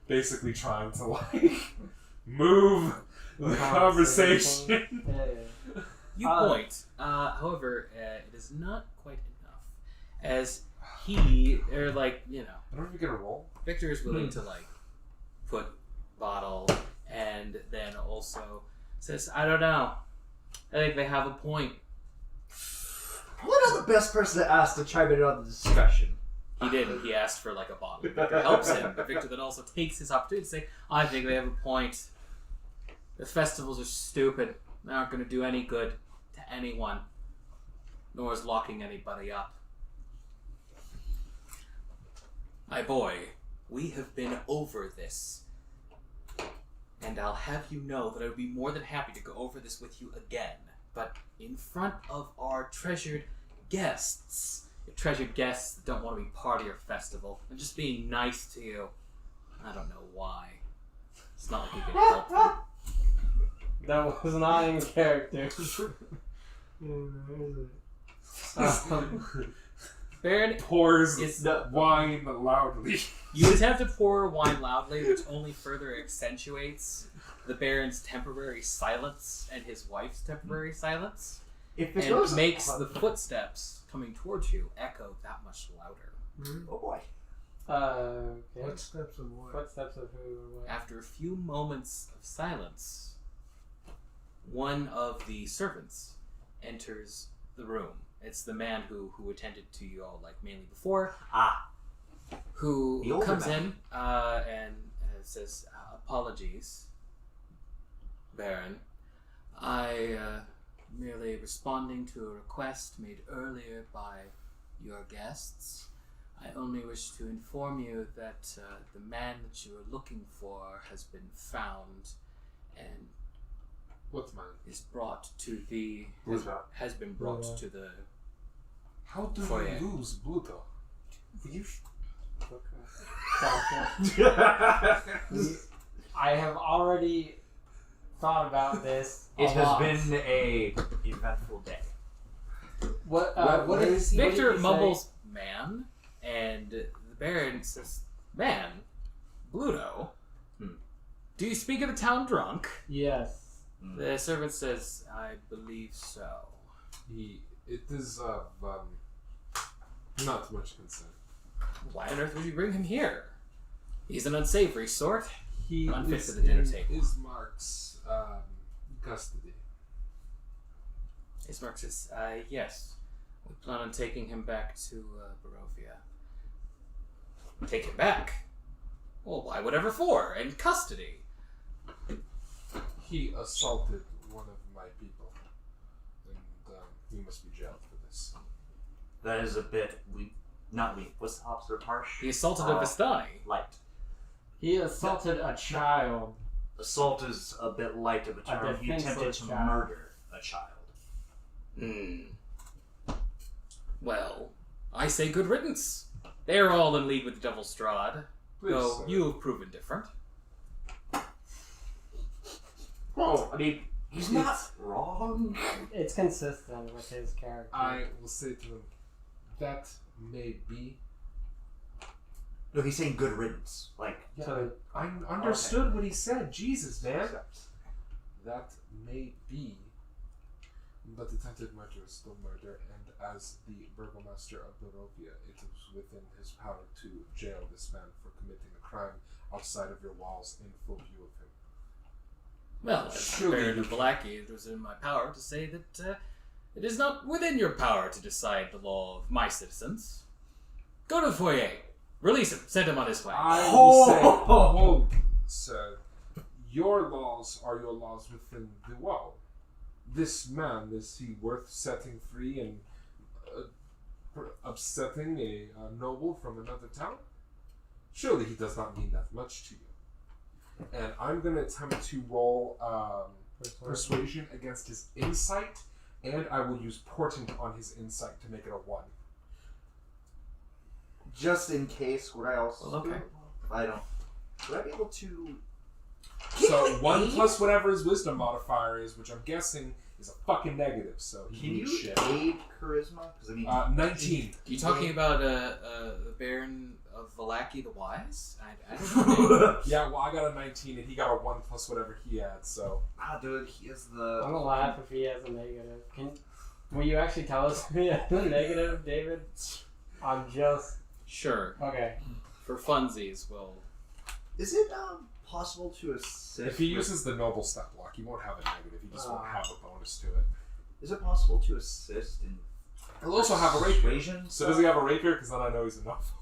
Basically trying to, move the conversation. Yeah. You point. However, it is not quite enough. As he, I don't know if you're going to roll. Victor is willing to, put bottle and then also says, I don't know. I think they have a point. What are the best person to ask to chime in on the discussion? He didn't. He asked for, a bottle. Victor helps him, but Victor then also takes his opportunity to say, I think they have a point. The festivals are stupid. They aren't going to do any good to anyone. Nor is locking anybody up. My boy, we have been over this. And I'll have you know that I would be more than happy to go over this with you again. But in front of our treasured guests. Treasured guests that don't want to be part of your festival. I'm just being nice to you. I don't know why. It's not like you can help them. That was not in character. Baron Pours is wine loudly. You attempt to pour wine loudly, which only further accentuates the Baron's temporary silence and his wife's temporary silence, If it and goes makes the footsteps coming towards you echo that much louder. Oh boy. Okay. Footsteps of what? Footsteps of who or what? After a few moments of silence, one of the servants enters the room. It's the man who attended to you all mainly before. The Who older comes man. in and says, apologies, Baron. I merely responding to a request made earlier by your guests. I only wish to inform you that the man that you are looking for has been found and What's mine? is brought to the has been brought to the How do Foyer. you lose Bluto? I have already thought about this. It a has lot. been a eventful day. What What did is he- Victor say? mumbles man, and the Baron says, man, Bluto, do you speak of the town drunk? Yes. The servant says, I believe so. It is not much concern. Why on earth would you bring him here? He's an unsavory sort. He Unfit is for the dinner in table. Ismark's custody. Ismark says, yes. We plan on taking him back to Barovia. Take him back? Well, why, whatever for? In custody? He assaulted one of my people, and he must be jailed for this. That is a bit weak. Not weak. What's the opposite of harsh? He assaulted a Vistani. Light. He assaulted a child. Assault is a bit light of a term. He attempted defenseless to child. murder a child. Well, I say good riddance. They are all in league with the Devil Strahd, Please, though sir. you have proven different. Well, I mean, he's not wrong. It's consistent with his character. I will say to him, that may be. No, he's saying good riddance. Like, Yeah, So- I understood what he said. Jesus, man. That may be. But attempted murder is still murder, and as the burgomaster of Barovia, it is within his power to jail this man for committing a crime outside of your walls in full view of him. Well, as Surely Baron you of Valaki, it was in my power to say that it is not within your power to decide the law of my citizens. Go to the foyer. Release him. Send him on his way. I will say, hold, sir. Your laws are your laws within the wall. This man, is he worth setting free and upsetting a noble from another town? Surely he does not mean that much to you. And I'm going to attempt to roll persuasion against his insight, and I will use portent on his insight to make it a 1. just in case, would I also? Well, okay. I don't. Would I be able to? So 1 plus whatever his wisdom modifier is, which I'm guessing is a fucking negative. So he Can you needs shit. aid charisma? Because I mean, 19. You talking about the Baron of Valaki the Wise? I don't know. Yeah, well, I got a 19 and he got a 1 plus whatever he had. So dude, he is I'm the. gonna laugh if he has a negative. Will you actually tell us if he has a negative, David? I'm just Sure. okay. For funsies, we'll... Is it possible to assist? if he with- uses the noble stat block, he won't have a negative. He just won't Ah. have a bonus to it. Is it possible to assist in? He'll also have a rapier. persuasion So does he have a rapier? Because then I know he's enough.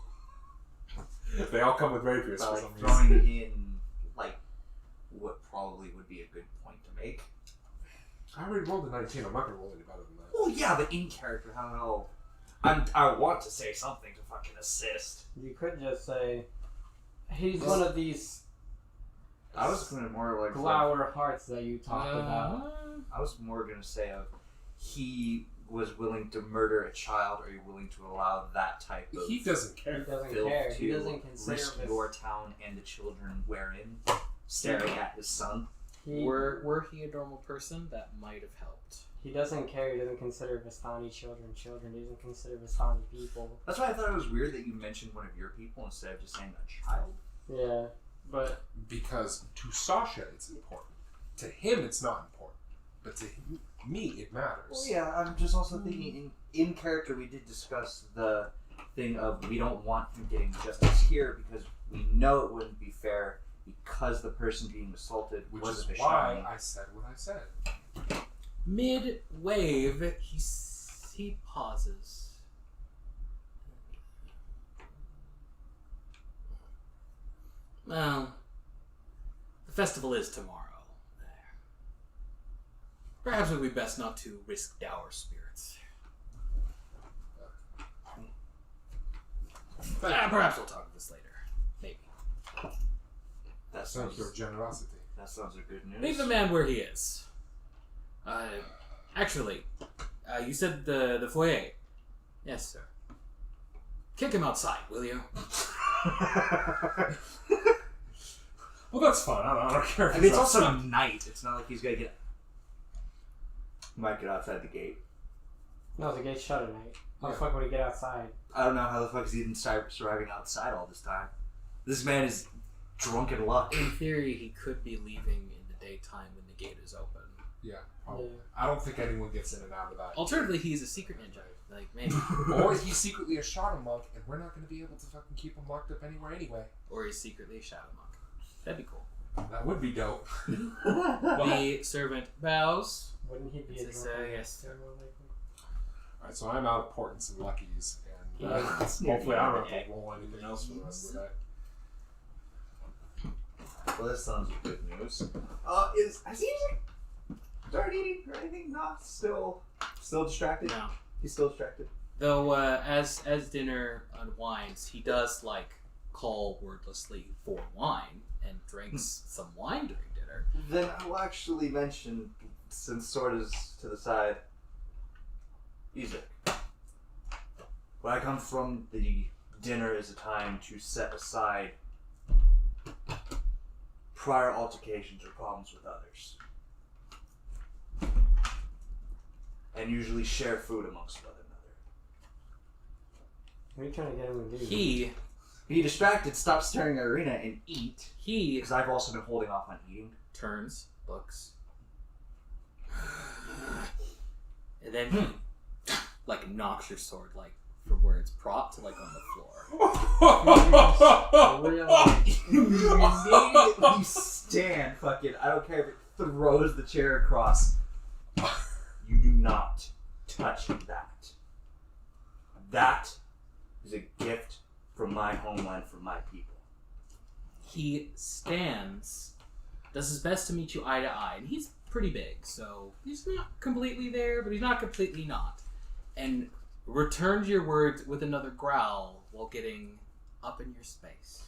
They all come with rapiers for Like some reason. throwing in like what probably would be a good point to make. I already rolled a 19. I'm not going to roll any better than that. Well, yeah, but in character, I don't know. I want to say something to fucking assist. You could just say he's one of these I was going to more like flower hearts that you talked about. I was more going to say of he was willing to murder a child. Are you willing to allow that type of He doesn't He care. doesn't filth care. to He doesn't consider risk this. your town and the children wherein staring at his son? Were he a normal person, that might have helped. He doesn't care. He doesn't consider Vistani children children. He doesn't consider Vistani people. That's why I thought it was weird that you mentioned one of your people instead of just saying a child. Yeah, but Because to Sasha, it's important. To him, it's not important. But to me, it matters. Well, yeah, I'm just also thinking in character we did discuss the thing of we don't want him getting justice here because we know it wouldn't be fair because the person being assaulted Which was is a why Vishani. I said what I said. Mid-wave, he pauses. Well, the festival is tomorrow. Perhaps it would be best not to risk dour spirits. Perhaps we'll talk about this later. Maybe. That Thank sounds your generosity. that sounds like good news. Leave the man where he is. Actually, you said the foyer. Yes, sir. Kick him outside, will you? Well, that's fine. I don't care if I mean, it's he's also outside. night. It's not like he's gonna get. He might get outside the gate. no, the gate's shut at night. How the Yeah. fuck would he get outside? I don't know how the fuck he's even surviving outside all this time. This man is drunken luck. In theory, he could be leaving in the daytime when the gate is open. Yeah, probably. Yeah. I don't think anyone gets in and out of that. Alternatively, he's a secret ninja. Like, maybe. Or he's secretly a shadow monk, and we're not going to be able to fucking keep him locked up anywhere anyway. Or he's secretly a shadow monk. That'd be cool. That would be dope. The servant bows. Wouldn't he be a It's, drunk? yes. Alright, so I'm out of portents and luckies, and Yeah. hopefully I don't have to roll anything else for the rest of the day. Well, this sounds like good news. Has he started eating or anything? Not still distracted. No. He's still distracted. Though, as dinner unwinds, he does call wordlessly for wine and drinks some wine during dinner. Then I will actually mention, since Sword is to the side, Izek. Where I come from, the dinner is a time to set aside prior altercations or problems with others. And usually share food amongst one another. What are you trying to get him to do? He Be distracted, stop staring at Ireena, and eat. He Because I've also been holding off on eating. turns, looks, and then he knocks your sword from where it's propped to on the floor. You immediately stand fucking, I don't care if it throws the chair across. You do not touch that. That is a gift from my homeland, from my people. He stands, does his best to meet you eye to eye, and he's pretty big, so he's not completely there, but he's not completely not. And returns your words with another growl while getting up in your space.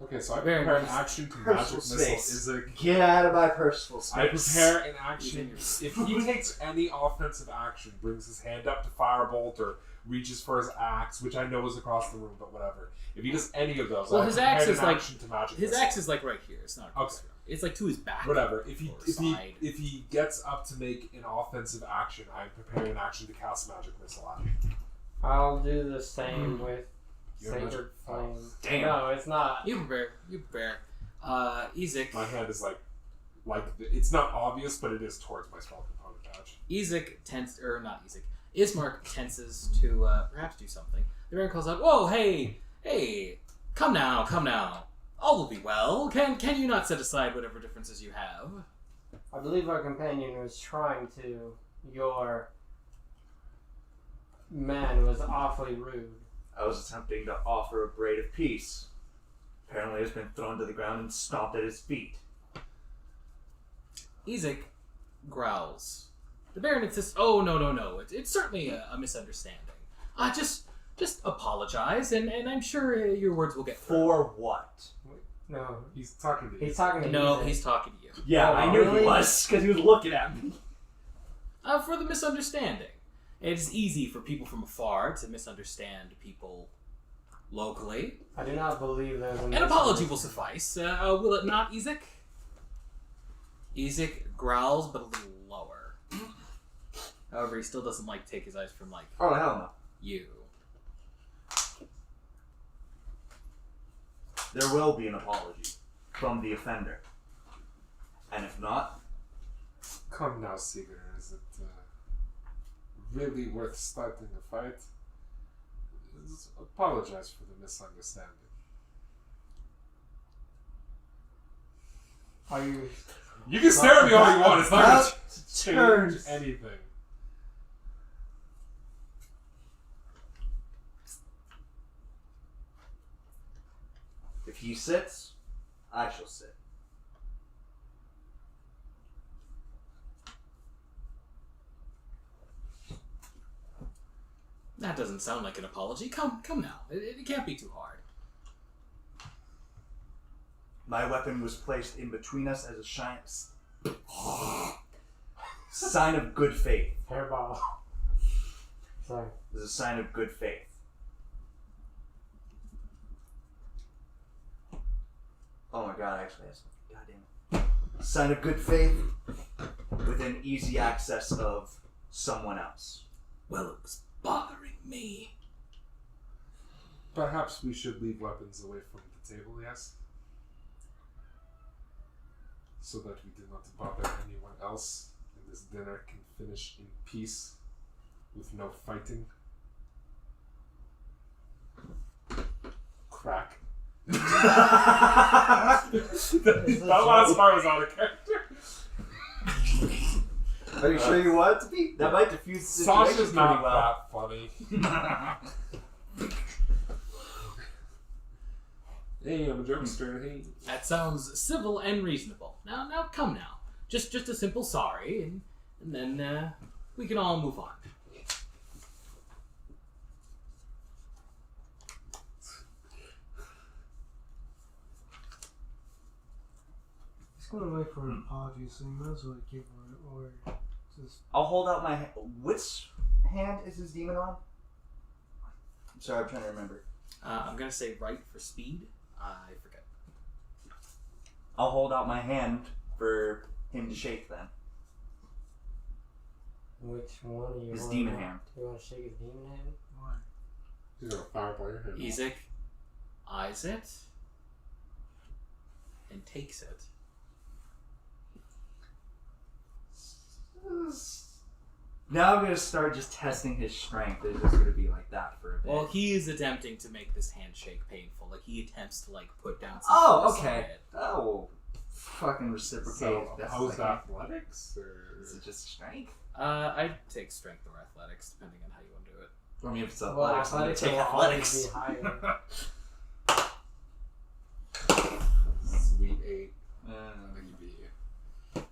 Okay, so I Very prepare an nice. action to Personal magic missile. space. Izek. Get out of my personal space. I prepare an action. Even If he takes any offensive action, brings his hand up to firebolt or reaches for his axe, which I know is across the room, but whatever. If he does any of those, Well, I his prepare axe an is action to magic His missile. axe is right here. It's not across the room. It's to his back. Whatever. If or side. he gets up to make an offensive action, I prepare an action to cast magic missile at him. I'll do the same with Your Sacred magic- Flame. Damn. No, it's not. You prepare. Izek. My hand is it's not obvious, but it is towards my spell component badge. Ismark tenses to perhaps do something. The Baron calls out, "Whoa, hey, come now. All will be well. Can you not set aside whatever differences you have?" I believe our companion was trying to. Your man was awfully rude. I was attempting to offer a braid of peace. Apparently it's been thrown to the ground and stomped at his feet. Izek growls. The Baron insists, "Oh, no. It's certainly a misunderstanding. Just apologize, and I'm sure your words will get through." For what? No, He's talking to you. he's talking to No, Izek. he's talking to you. Yeah, Oh, I knew really? he was, because he was looking at me. For the misunderstanding. It is easy for people from afar to misunderstand people locally. I do not believe there's An apology will suffice. Will it not, Izek? Izek growls, but a little lower. However, he still doesn't take his eyes from Oh, hell no. you. There will be an apology from the offender. And if not, Come now, Siguror. Is it really worth starting a fight? Apologize for the misunderstanding. Are you? You can stare at me all you want. It's not going to change turns. anything. if he sits, I shall sit. That doesn't sound like an apology. Come now. It can't be too hard. My weapon was placed in between us as a sign of good faith. Hairball. Sorry. As a sign of good faith. Oh my god, I actually have something. Goddamn. Sign of good faith within easy access of someone else. Well, it was bothering me. Perhaps we should leave weapons away from the table, yes? So that we do not bother anyone else, and this dinner can finish in peace with no fighting. Crack. that last part was out of character. Are you sure you want it to be? That might diffuse the situation Sasha's pretty not well. that funny. Hey, I'm a jokester. Hey. That sounds civil and reasonable. Now, come now. Just a simple sorry, and then we can all move on. He's gonna wait for an apology, so you might as well give one or just. I'll hold out my which hand is his demon on? I'm sorry, I'm trying to remember. I'm gonna say right for speed. I forget. I'll hold out my hand for him to shake then. Which one are you? His want? demon hand. You want to shake his demon hand? Why? He's got a fireball in your hand. Izek eyes it and takes it. Now I'm gonna start just testing his strength. It's just gonna be like that for a bit. Well, he is attempting to make this handshake painful. Like, he attempts to, like, put down some oh, force on okay. it. That will fucking reciprocate. So, That's opposed like- athletics? Or... Is it just strength? I'd take strength or athletics, depending on how you want to do it. I mean, if it's Well, athletics, I'm gonna take will athletics. always be higher. Sweet 8. Maybe.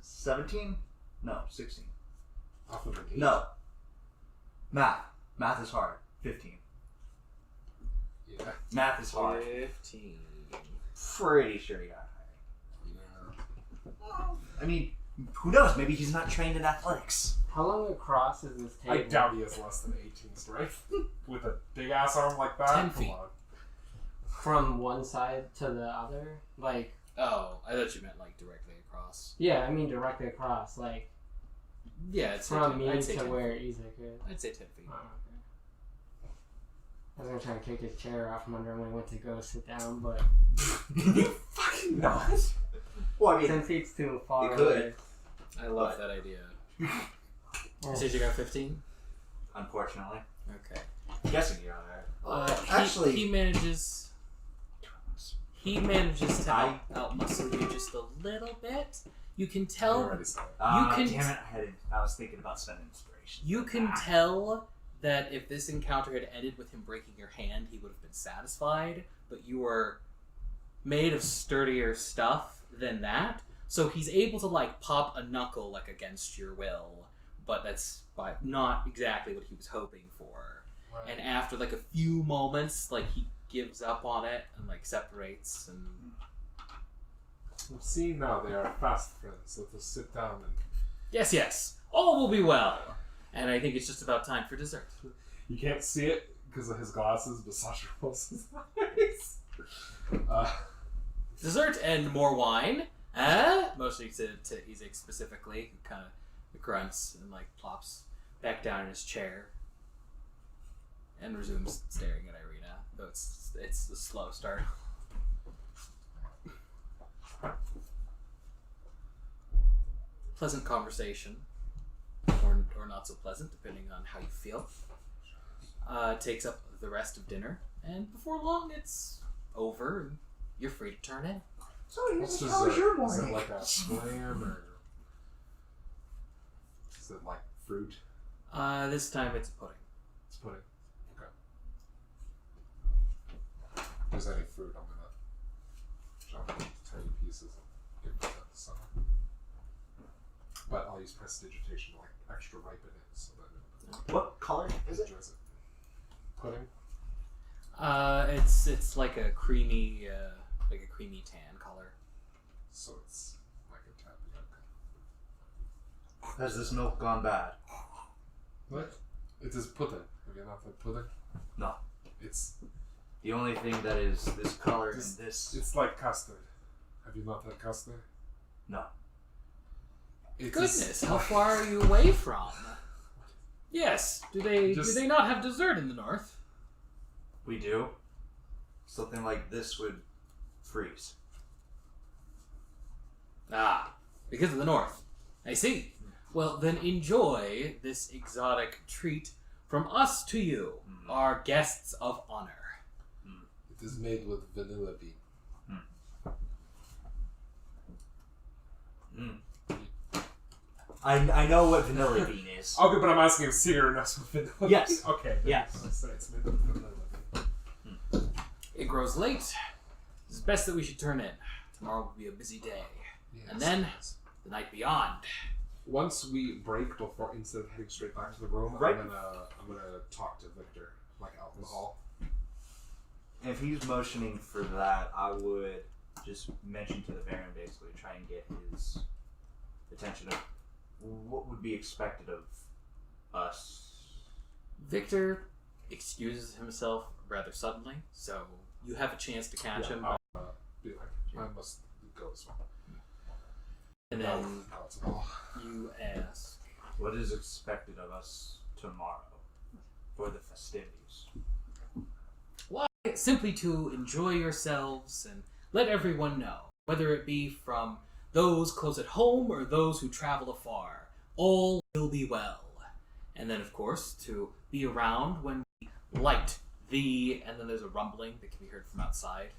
17? No, 16. Off of an 8. No. Math is hard. 15. Yeah. Math is hard. 15. Pretty sure he got higher. Yeah. I mean, who knows? Maybe he's not trained in athletics. How long across is this table? I doubt he has less than 18 strength. With a big ass arm like that. 10 Come feet. on. From one side to the other? Like, Oh, I thought you meant, like, directly across. yeah, I mean directly across. Like, Yeah, I'd say from 10, me I'd say to 10 where feet. Ezek is. I'd say 10 feet. Oh, okay. I was gonna try to kick his chair off from under him when I went to go sit down, but You fucking not. Well, I mean, 10 feet's too far. You could. away. I love that idea. Oh. Says you got 15? unfortunately. Okay. I'm guessing you got there. Actually, he manages to outmuscle you just a little bit. You can I tell. already said it. can Damn it, I was thinking about spending inspiration. You can tell that if this encounter had ended with him breaking your hand, he would have been satisfied. But you are made of sturdier stuff than that, so he's able to like pop a knuckle like against your will. But that's not exactly what he was hoping for. Right. And after like a few moments, like he gives up on it and like separates and. I'm seeing now they are fast friends, so they'll sit down and... Yes, all will be well. And I think it's just about time for dessert. You can't see it because of his glasses, but Sasha rolls his eyes. Dessert and more wine. Mostly to Izek specifically, who kind of grunts and like plops back down in his chair and resumes staring at Ireena, though it's a slow start. Pleasant conversation, or not so pleasant, depending on how you feel. Takes up the rest of dinner, and before long it's over, and you're free to turn in. So, What's how was your Is it morning? like a slam or... Is it like fruit? This time it's a pudding. It's pudding. Okay. If there's any fruit, I'm gonna chop it into tiny pieces and give it to someone. But I'll use prestidigitation to like extra ripen it so that What color is it? enjoys it. Pudding? It's like a creamy tan color. So it's like a tapioca. Has this milk gone bad? What? It is pudding. Have you not had pudding? No. It's The only thing that is this color and this. it's like custard. Have you not had custard? No. It Goodness, is- how far are you away from? Yes. Do they Just- not have dessert in the north? We do. Something like this would freeze. Ah, because of the north. I see. Well, then enjoy this exotic treat from us to you, our guests of honor. It is made with vanilla bean. I know what vanilla bean is. Okay, but I'm asking if Siguror knows what vanilla Yes. bean. Okay. then Yes. let's say it's made with vanilla bean. It grows late. It's best that we should turn in. Tomorrow will be a busy day. Yes. And then, the night beyond. Once we break before, instead of heading straight back to the room, Right. I'm gonna talk to Victor, like out in the hall. And if he's motioning for that, I would just mention to the Baron, basically, try and get his attention of what would be expected of us. Victor excuses himself rather suddenly, so you have a chance to catch him. I'll be like, I must go as well. And then Out to the hall. you ask, What is expected of us tomorrow for the festivities? simply to enjoy yourselves and let everyone know, whether it be from those close at home or those who travel afar, all will be well. And then, of course, to be around when we light the, and then there's a rumbling that can be heard from outside.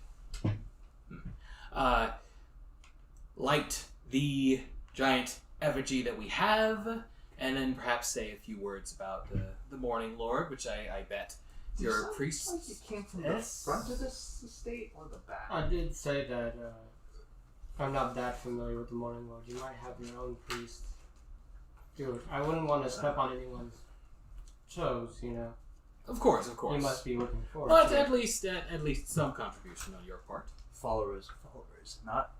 Light the giant effigy that we have, and then perhaps say a few words about the Morning Lord, which I bet your priest. Like you came from the front of this estate or the back? I did say that I'm not that familiar with the Morning Lord. You might have your own priest do it. I wouldn't want to step on anyone's toes, you know. Of course. You must be looking forward But to at least some contribution on your part. Followers, not.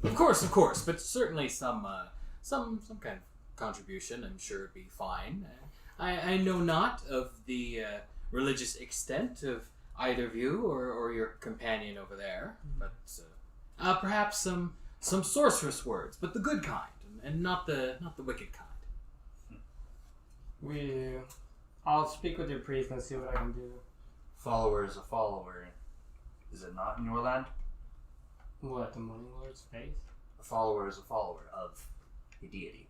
Of course, but certainly some kind of contribution. I'm sure it'd be fine. I know not of the religious extent of either of you or your companion over there, but perhaps some sorceress words, but the good kind, and not the wicked kind. I'll speak with your priest and see what I can do. Follower is a follower. Is it not in your land? What, the Morning Lord's faith? A follower is a follower of a deity.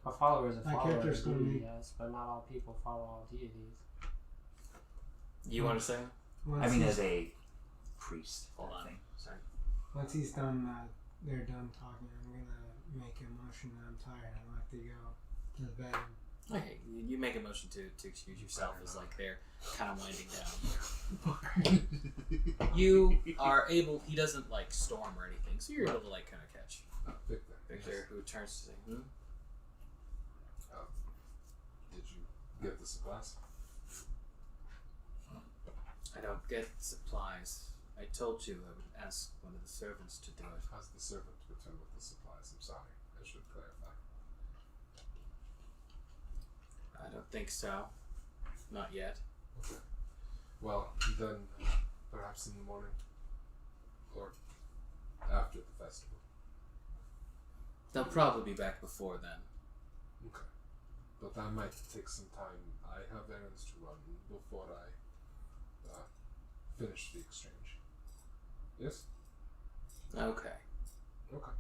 A follower is a My follower of a character's gonna deity, be- yes, but not all people follow all deities. You want to say? I mean, as a priest. Hold on. Thing. Sorry. Once he's done, they're done talking. I'm gonna make a motion that I'm tired. I'd like to go to the bed. Okay, you make a motion to excuse yourself as like they're kind of winding down. You are able. He doesn't like storm or anything, so you're able to like kind of catch Victor. Victor, who turns to say, Did you get the supplies? I don't get supplies. I told you I would ask one of the servants to do it. Has the servant returned with the supplies? I'm sorry. I should clarify. I don't think so. Not yet. Okay. Well, then perhaps in the morning or after the festival. They'll probably be back before then. Okay. But that might take some time. I have errands to run before I finish the exchange. Yes? Okay. Okay.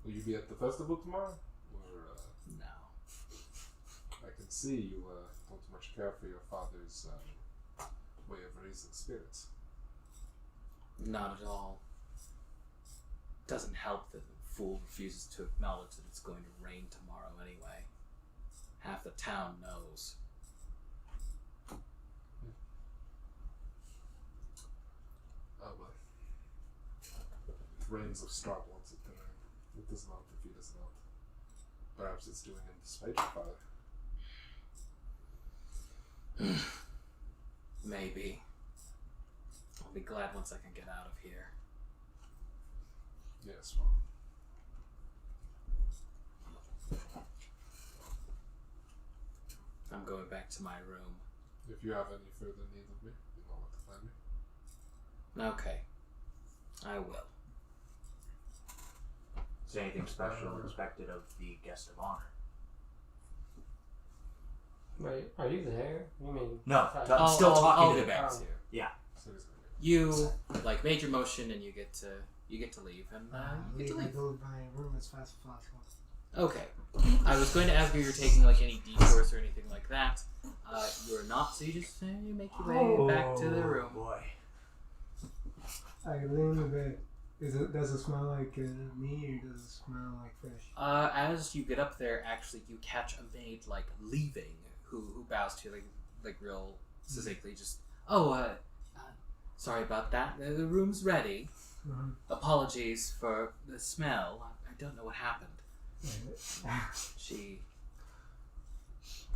Will you be at the festival tomorrow? Or, No. I can see you don't much care for your father's way of raising spirits. Not at all. Doesn't help that the fool refuses to acknowledge that it's going to rain tomorrow anyway. Half the town knows. Oh well. It rains of Strahd wants it to rain. It does not if he does not. Perhaps it's doing it despite your father. Maybe. I'll be glad once I can get out of here. Yes, well. I'm going back to my room. If you have any further need of me, you know where to find me. Okay. I will. Is there anything special expected of the guest of honor? Wait, are you there? You mean... No, Sorry. I'm still talking I'll to get the back Oh. to you. So he's gonna You like made your motion and you get to leave and you get to I leave. go to my room as fast as possible. Okay. I was going to ask if you're taking like any detours or anything like that. You're not, so you just you make your way back to the room. Boy. I lean a bit. Does it smell like meat or does it smell like fish? As you get up there, actually, you catch a maid like leaving, who bows to you like real succinctly. Just Sorry about that. The room's ready. Mhm. Apologies for the smell. I don't know what happened. She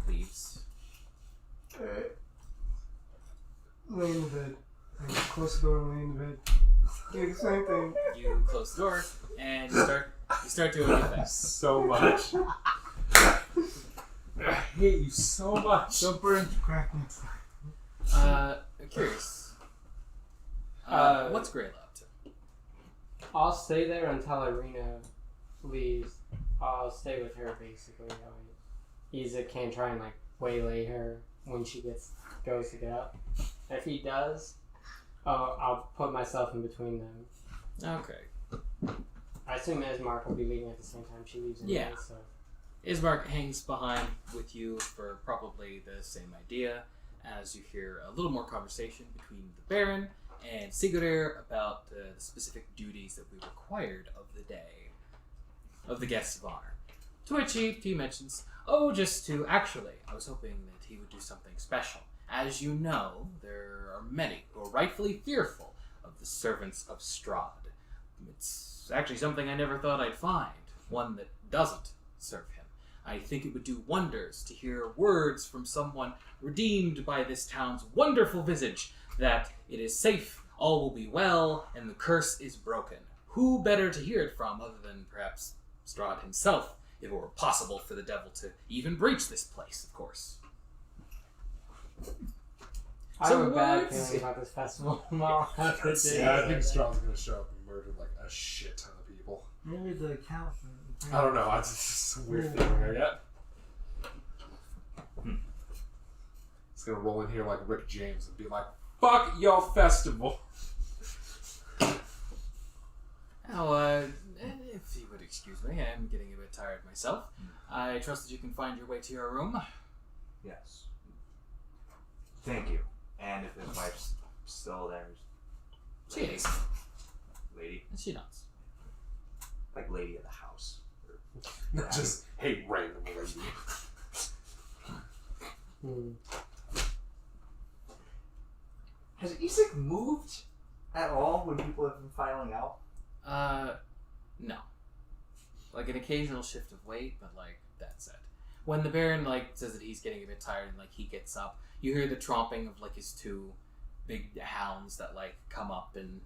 leaves. Lay in the bed. I close the door and lay in the bed. Yeah, the same thing. You close the door and you start doing your thing. So much. I hate you so much. Don't burn the crack next time. I'm curious. What's Greila up to? I'll stay there until Ireena leaves. I'll stay with her basically. Izek can try and like waylay her when she goes to get up. If he does, I'll put myself in between them. Okay. I assume Ismark will be leaving at the same time she leaves anyway, Yeah. so. Ismark hangs behind with you for probably the same idea, as you hear a little more conversation between the Baron and Siguror about the specific duties that we required of the day, of the guests of honor. To which he mentions, I was hoping that he would do something special. As you know, there are many who are rightfully fearful of the servants of Strahd. It's actually something I never thought I'd find, one that doesn't serve him. I think it would do wonders to hear words from someone redeemed by this town's wonderful visage, that it is safe, all will be well, and the curse is broken. Who better to hear it from other than perhaps Strahd himself, if it were possible for the devil to even breach this place, of course. I So have a bad words- feeling about this festival tomorrow. Yeah, I think Strahd's gonna show up and murder like a shit ton of people. Maybe the account. I don't know. It's just a weird feeling I get. It's gonna roll in here like Rick James and be like, "Fuck your festival." Now, if you would excuse me, I am getting a bit tired myself. I trust that you can find your way to your room. Yes. Thank you. And if his wife's still there, She is. lady, And she nods. like lady of the house. Not just hey random lady. Has Izek moved at all when people have been filing out? No. Like an occasional shift of weight, but like, that's it. When the Baron, like, says that he's getting a bit tired and, like, he gets up, you hear the tromping of, like, his two big hounds that, like, come up and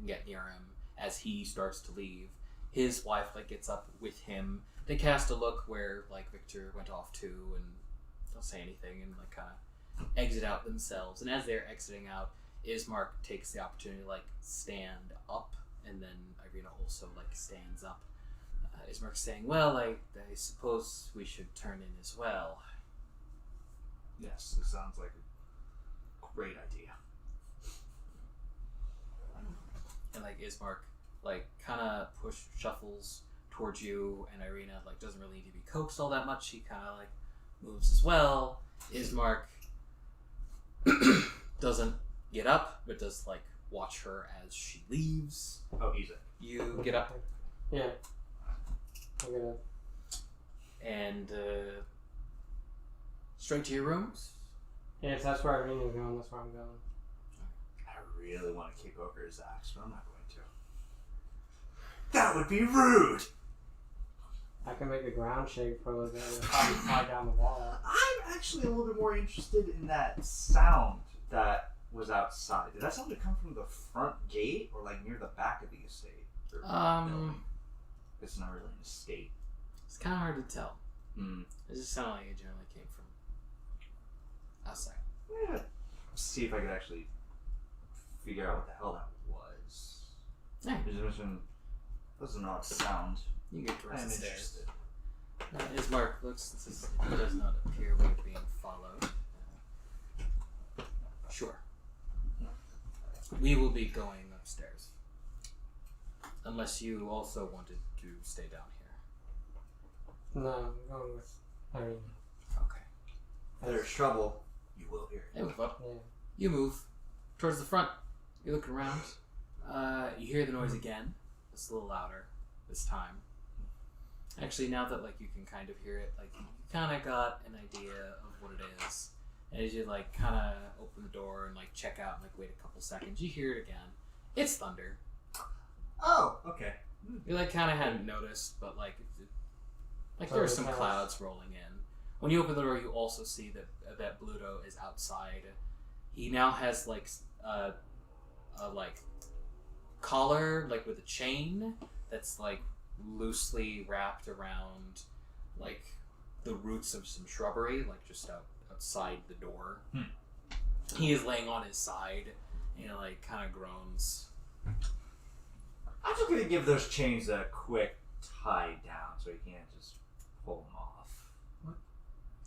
get near him as he starts to leave. His wife, like, gets up with him. They cast a look where, like, Victor went off too, and don't say anything, and, like, kind of exit out themselves. And as they're exiting out, Ismark takes the opportunity to, like, stand up, and then Ireena also, like, stands up. Ismark's saying, well, I suppose we should turn in as well. Yes, this sounds like a great idea. And, like, Ismark, like, kind of shuffles towards you, and Ireena, like, doesn't really need to be coaxed all that much. He kind of, like, moves as well. Ismark doesn't get up, but does, like, watch her as she leaves. Oh, Izek. You get up Yeah. I'm gonna. and straight to your rooms. Yeah, if that's where Ireena's going, that's where I'm going. I really want to kick over his axe, but I'm not going to. That would be rude! I can make the ground shake for a little bit and probably fly down the wall. I'm actually a little bit more interested in that sound that was outside. Did that sound to come from the front gate or like near the back of the estate? Or building? It's not really an estate. It's kind of hard to tell. Hmm. It just sounded like it generally came from outside. Yeah. See if I could actually figure out what the hell that was. Yeah. That was an odd sound. You get towards I'm the stairs. interested. Ismark looks and says, it does not appear we are being followed. Sure. We will be going upstairs. Unless you also wanted to stay down here. No, I'm going with Irene. Okay. If there's trouble, you will hear They it. move up. Yeah. You move towards the front. You look around. You hear the noise again. It's a little louder this time. Actually, now that like you can kind of hear it, like you kind of got an idea of what it is. And as you like kind of open the door and like check out and like wait a couple seconds, you hear it again. It's thunder. Oh, okay. You like kind of hadn't noticed, but like So there's it some has- clouds rolling in. When you open the door, you also see that Bluto is outside. He now has like a like collar like with a chain that's like loosely wrapped around like the roots of some shrubbery, like just outside the door. He is laying on his side and like kind of groans. I'm just gonna give those chains a quick tie down so he can't just pull them off.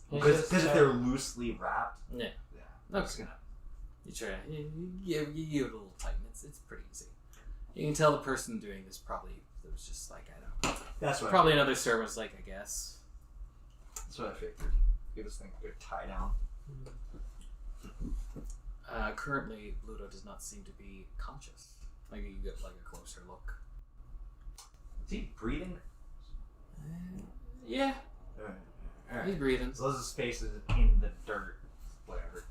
Because if they're loosely wrapped. Yeah. Yeah. I'm just Okay. gonna. You try. You give it a little tighten. It's pretty easy. You can tell the person doing this probably it was just like I don't know. That's what. Probably another servant's like I guess. That's what I figured. Give this thing a good tie down. Currently, Bluto does not seem to be conscious. Like you get like a closer look. Is he breathing? Yeah, Alright. he's breathing. As long as his face is in the dirt, whatever.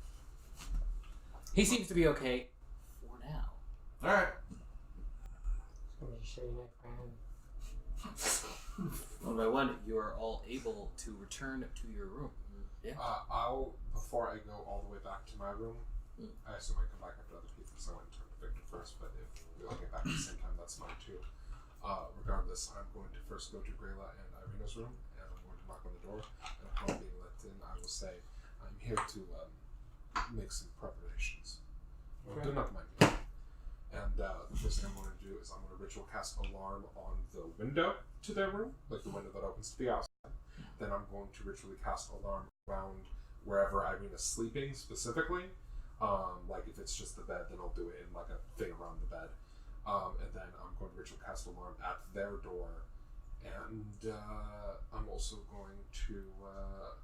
He seems to be okay for now. Alright. It's gonna be a shitty night for him. One by one, you are all able to return to your room. Yeah. I'll before I go all the way back to my room. I assume I come back after other people, so I went to Victor first. But if we all get back at the same time, that's fine too. Regardless, I'm going to first go to Greila and Ireena's room, and I'm going to knock on the door. And upon being let in, I will say, "I'm here to make some preparations. Well, do not mind me." And the first thing I'm going to do is I'm going to ritual cast alarm on the window to their room, like the window that opens to the outside. Then I'm going to ritually cast alarm around wherever Ireena's sleeping specifically. Like if it's just the bed, then I'll do it in like a thing around the bed. And then I'm going to ritual cast alarm at their door. And I'm also going to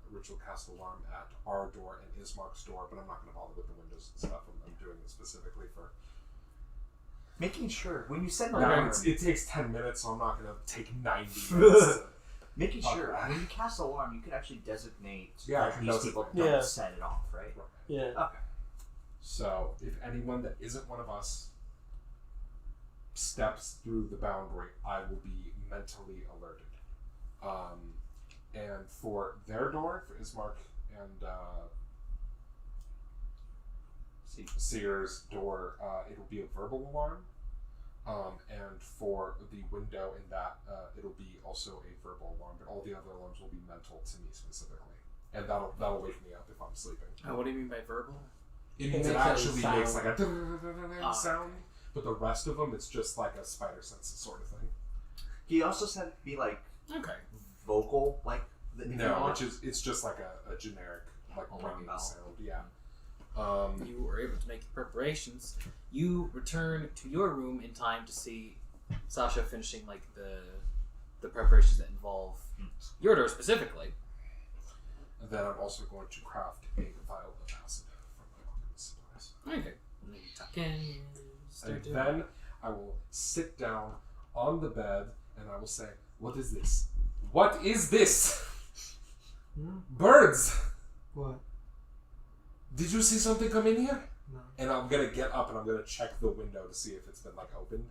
ritual cast alarm at our door and Ismark's door, but I'm not going to bother with the windows and stuff. I'm doing it specifically for... Making sure, when you set an Now, alarm, it takes 10 minutes, so I'm not going to take 90 minutes to... making sure, Okay. when you cast alarm, you can actually designate Yeah, I that can these designate. people don't Yeah. set it off, right? Yeah. Okay. So, if anyone that isn't one of us steps through the boundary, I will be mentally alerted. And for their door, for Ismark and Siguror's door, it'll be a verbal alarm. And for the window in that, it'll be also a verbal alarm, but all the other alarms will be mental to me specifically. And that'll wake me up if I'm sleeping. What do you mean by verbal? It means It it makes a actually sound. makes like a sound, but the rest of them, it's just like a spider sense sort of thing. He also said it'd be like Okay. vocal, like if you No, want. it's just like a generic like Alarm ringing bell. sound. Yeah. You were able to make your preparations. You return to your room in time to see Sasha finishing like the preparations that involve your door specifically. And then I'm also going to craft a vial of acid from my alchemist supplies. Okay. And then you tuck in. Start And doing then I will sit down on the bed and I will say, "What is this? What is this? Birds! What? Did you see something come in here?" No. And I'm gonna get up and I'm gonna check the window to see if it's been like opened.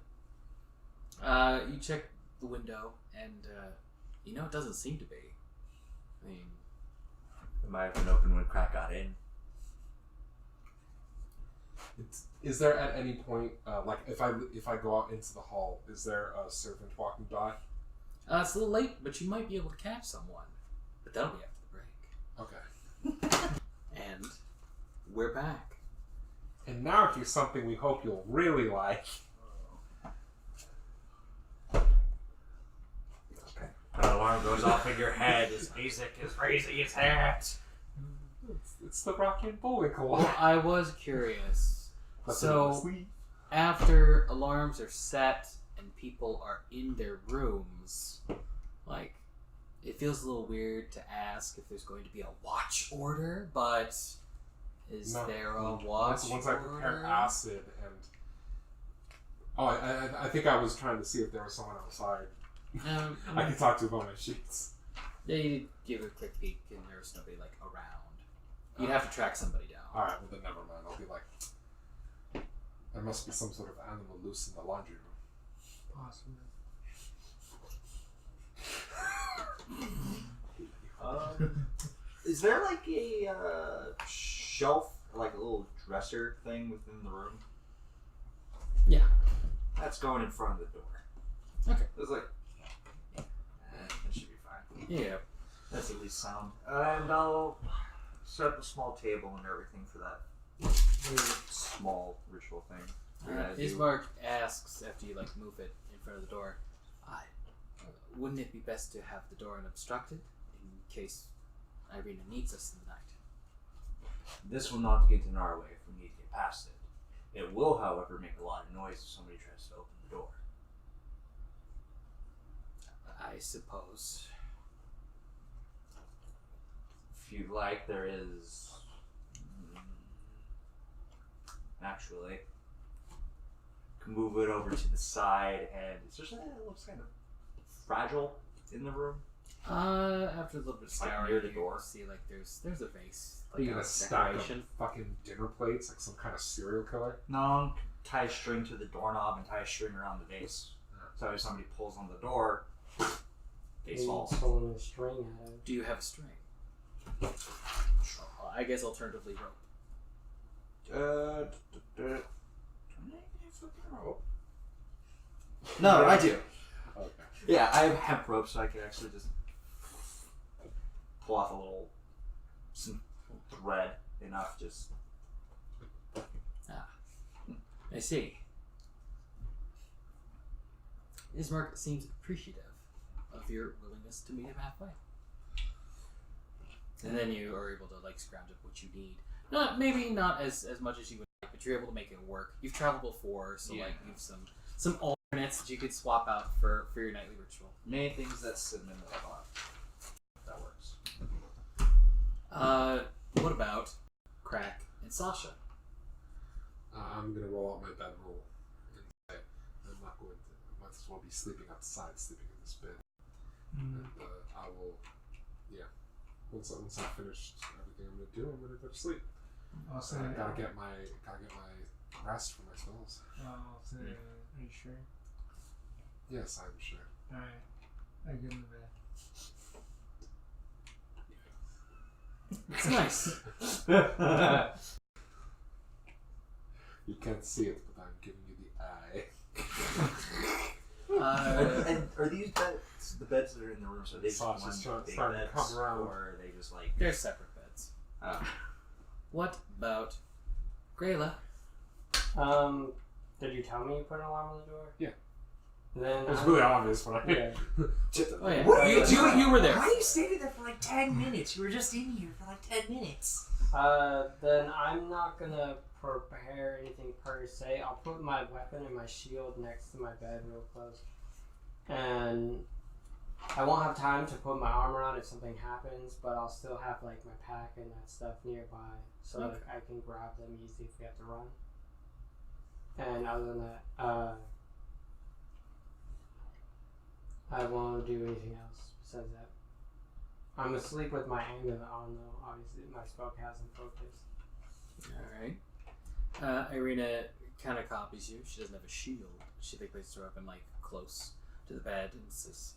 You check the window, and it doesn't seem to be. I mean, It might have been open when Crack got in. Is there at any point, like if I go out into the hall, is there a servant walking by? it's a little late, but you might be able to catch someone. But that'll be after the break. Okay. And we're back. And now here's something we hope you'll really like. Okay. The alarm goes off in your head as Izek is raising his hat. It's the Rocky and Bullwinkle. Well, I was curious. That's So- in the sleeve. After alarms are set and people are in their rooms, like, it feels a little weird to ask if there's going to be a watch order, but is No. there a watch Once order? I prepare acid and... Oh, I think I was trying to see if there was someone outside. I could talk to about my sheets. They give a quick peek and there was nobody, like, around. You'd have to track somebody down. Alright, well then never mind. I'll be like, there must be some sort of animal loose in the laundry room. Possibly. Is there like a shelf, like a little dresser thing within the room? Yeah. That's going in front of the door. Okay. It's like, that should be fine. Yeah. That's at least sound. And I'll set up a small table and everything for that small ritual thing. Ismark asks after you move it in front of the door. Wouldn't it be best to have the door unobstructed in case Ireena needs us in the night? This will not get in our way if we need to get past it. It will, however, make a lot of noise if somebody tries to open the door. I suppose. If you'd like, there is... Actually, can move it over to the side, and it's just it looks kind of fragile in the room. After a little bit of scouring, near the door. see there's a vase. Are you a gonna stack up decoration. fucking dinner plates like some kind of serial killer? No, tie a string to the doorknob and tie a string around the vase. So if somebody pulls on the door, vase falls. Pulling the string out of. Do you have a string? I guess alternatively rope. No, I do. Okay. Yeah, I have hemp rope, so I can actually just pull off some thread enough. Just I see. Ismark seems appreciative of your willingness to meet him halfway. And then you are able to scrounge up what you need. Maybe not as much as you would like, but you're able to make it work. You've traveled before, so you've some alternates that you could swap out for your nightly ritual. many things that cinnamon that I bought. That works. What about Crack and Sasha? I'm gonna roll out my bedroll inside. I'm not going to. I might as well be sleeping outside, sleeping in this bed. And I will, once I finish everything I'm gonna do, I'm gonna go to sleep. Also, I gotta get my rest for my spells. Are you sure? Yes, I'm sure. Alright. I get in the bed. It's nice. You can't see it, but I'm giving you the eye. And are these beds, the beds that are in the room, so they just one Sauce is big starting to beds, come around. or are they just They're separate beds. What about Greila? Did you tell me you put an alarm on the door? Yeah. Then It was really obvious when I. Yeah. Oh yeah, What are you doing? you were there. Why are you staying there for 10 minutes? You were just in here for 10 minutes. Then I'm not gonna prepare anything per se. I'll put my weapon and my shield next to my bed real close. And I won't have time to put my armor on if something happens, but I'll still have my pack and that stuff nearby so Okay. I can grab them easily if we have to run. And other than that, I won't do anything else besides that. I'm asleep with my amulet on though, obviously my spell hasn't focused. Alright. Ireena kind of copies you. She doesn't have a shield. She places her weapon close to the bed and says,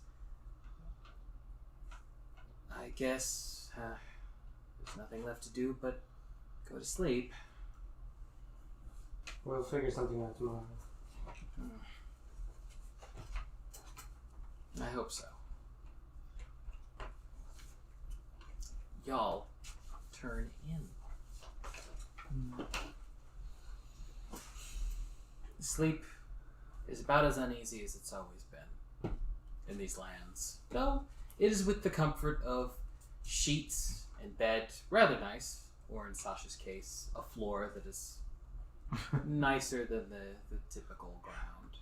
I guess there's nothing left to do but go to sleep. We'll figure something out tomorrow. I hope so. Y'all turn in. Sleep is about as uneasy as it's always been in these lands. Though it is with the comfort of sheets and bed, rather nice, or in Sasha's case, a floor that is nicer than the typical ground.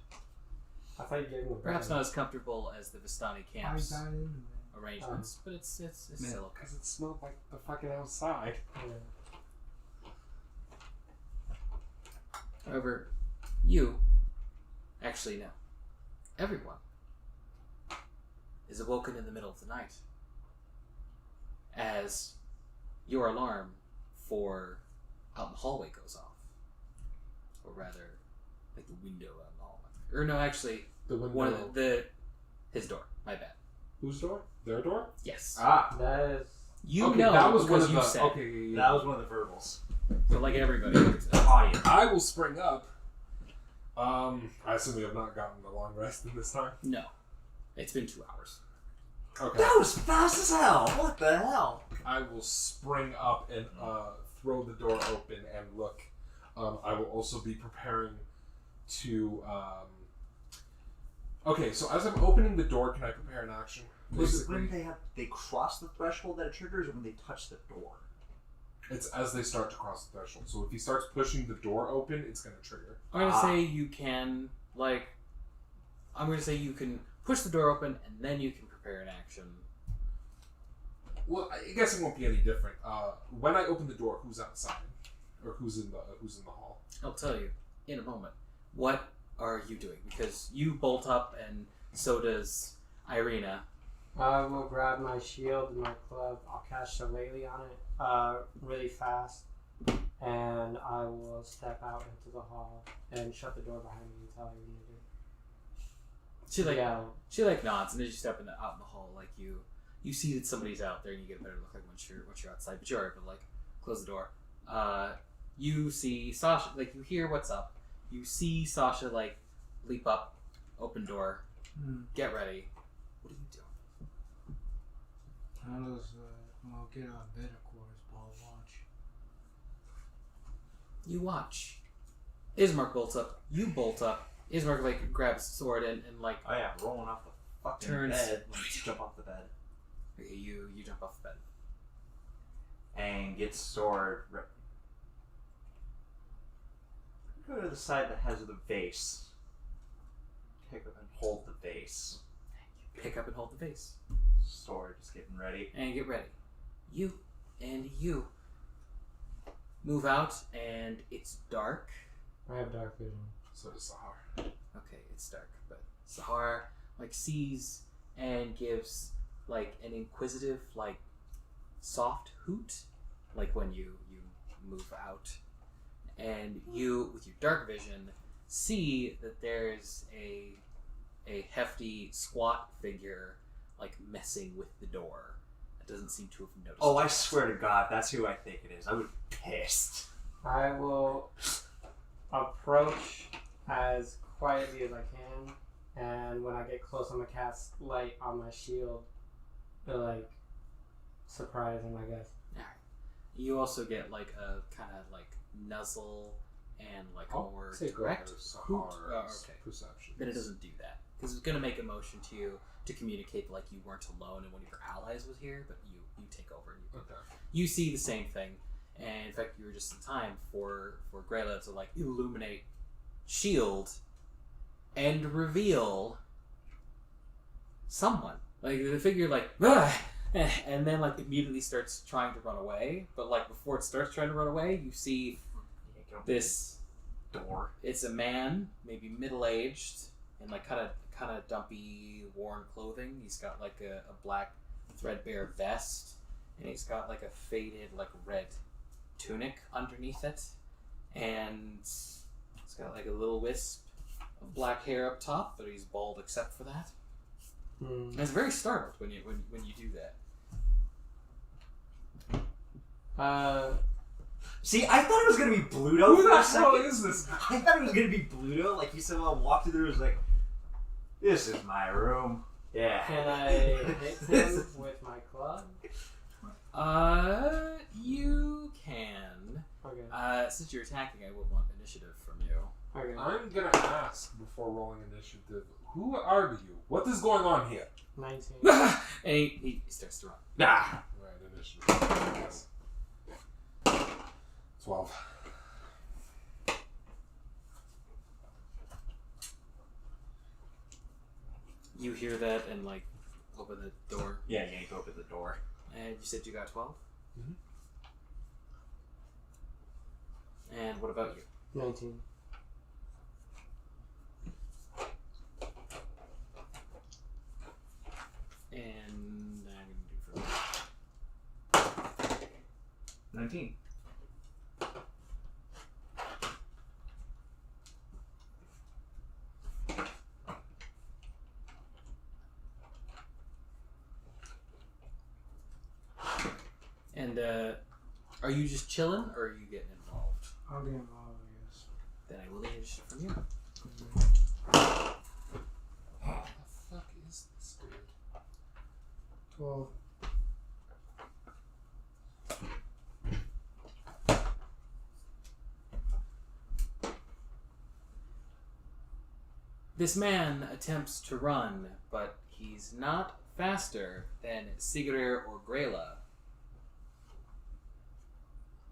I thought you gave me a Perhaps bed. not as comfortable as the Vistani camps I got in the bed. arrangements, but it's still okay. Because it smelled like the fucking outside. Yeah. However, you actually know. Everyone is awoken in the middle of the night as your alarm before out in the hallway goes off. Or rather, like the window out in the hallway. Or no, actually, The window. one of his door. My bad. Whose door? Their door? Yes. That is. You okay, know that was one because of you the. said. Okay, yeah. That was one of the verbals. So like everybody hears it. Audio. I will spring up. I assume we have not gotten a long rest in this time. No. It's been 2 hours. Okay. That was fast as hell. What the hell? I will spring up and throw the door open and look. I will also be preparing to. Okay, so as I'm opening the door, can I prepare an action? Was it when they cross the threshold that it triggers, or when they touch the door? It's as they start to cross the threshold. So if he starts pushing the door open, it's going to trigger. I'm gonna say you can push the door open and then you can prepare an action. Well, I guess it won't be any different. When I open the door, who's outside, or who's in the hall? I'll tell you in a moment. What are you doing? Because you bolt up and so does Ireena. I will grab my shield and my club. I'll cast Shillelagh on it really fast. And I will step out into the hall and shut the door behind me until I need it. She nods, and as you step out in the hall, like you see that somebody's out there, and you get a better look like once you're outside. But you're able to close the door. You see Sasha, you hear what's up. You see Sasha leap up, open door, get ready. What are you doing? I'll get on better quarters, but I'll watch. You watch. Ismark bolts up. You bolt up. Ismark grabs his sword and Oh yeah, rolling off the fucking turns. bed. Jump off the bed. Okay, you jump off the bed. And gets sword. Go to the side that has the vase. Pick up and hold the vase. Pick up and hold the vase. Sword just getting ready. And get ready. You move out, and it's dark. I have dark vision. So does Sahar. Okay, it's dark, but Sahar sees and gives an inquisitive soft hoot, when you move out, and you with your dark vision see that there's a hefty squat figure messing with the door. That doesn't seem to have noticed. Oh, I swear to God, that's who I think it is. I would be pissed. I will approach as quietly as I can, and when I get close, I'm gonna cast light on my shield to surprise him, I guess. Alright. You also get a kind of nuzzle and a more direct hoot. Oh, okay. Perception. Then it doesn't do that because it's gonna make a motion to you to communicate you weren't alone and one of your allies was here, but you take over and you see the same thing. And in fact, you were just in time for Greila to illuminate shield and reveal someone. The figure "Ugh!" and then immediately starts trying to run away. But before it starts trying to run away, you see this door. It's a man, maybe middle-aged, in kind of dumpy, worn clothing. He's got a black threadbare vest, and he's got a faded red tunic underneath it, and he's got a little wisp of black hair up top, but he's bald except for that. And it's very startled when you do that. See, I thought it was gonna be Bluto. Who for the a second. hell is this? I thought it was gonna be Bluto. You said, "Well, walk through there." It was this is my room. Yeah. Can I hit him with my club? You can. Okay. Since you're attacking, I would want initiative from you. Okay. I'm gonna ask before rolling initiative. Who are you? What is going on here? 19. And he starts to run. Ah. Right, initiative. Yes. 12. You hear that and open the door. Yeah, you yank open the door. And you said you got 12? Mhm. And what about you? 19. And I'm going to do for 19. And are you just chilling, or are you getting involved? I'll get involved, I guess. Then I will need initiative from you. What the fuck is this, dude? 12. This man attempts to run, but he's not faster than Siguror or Greila.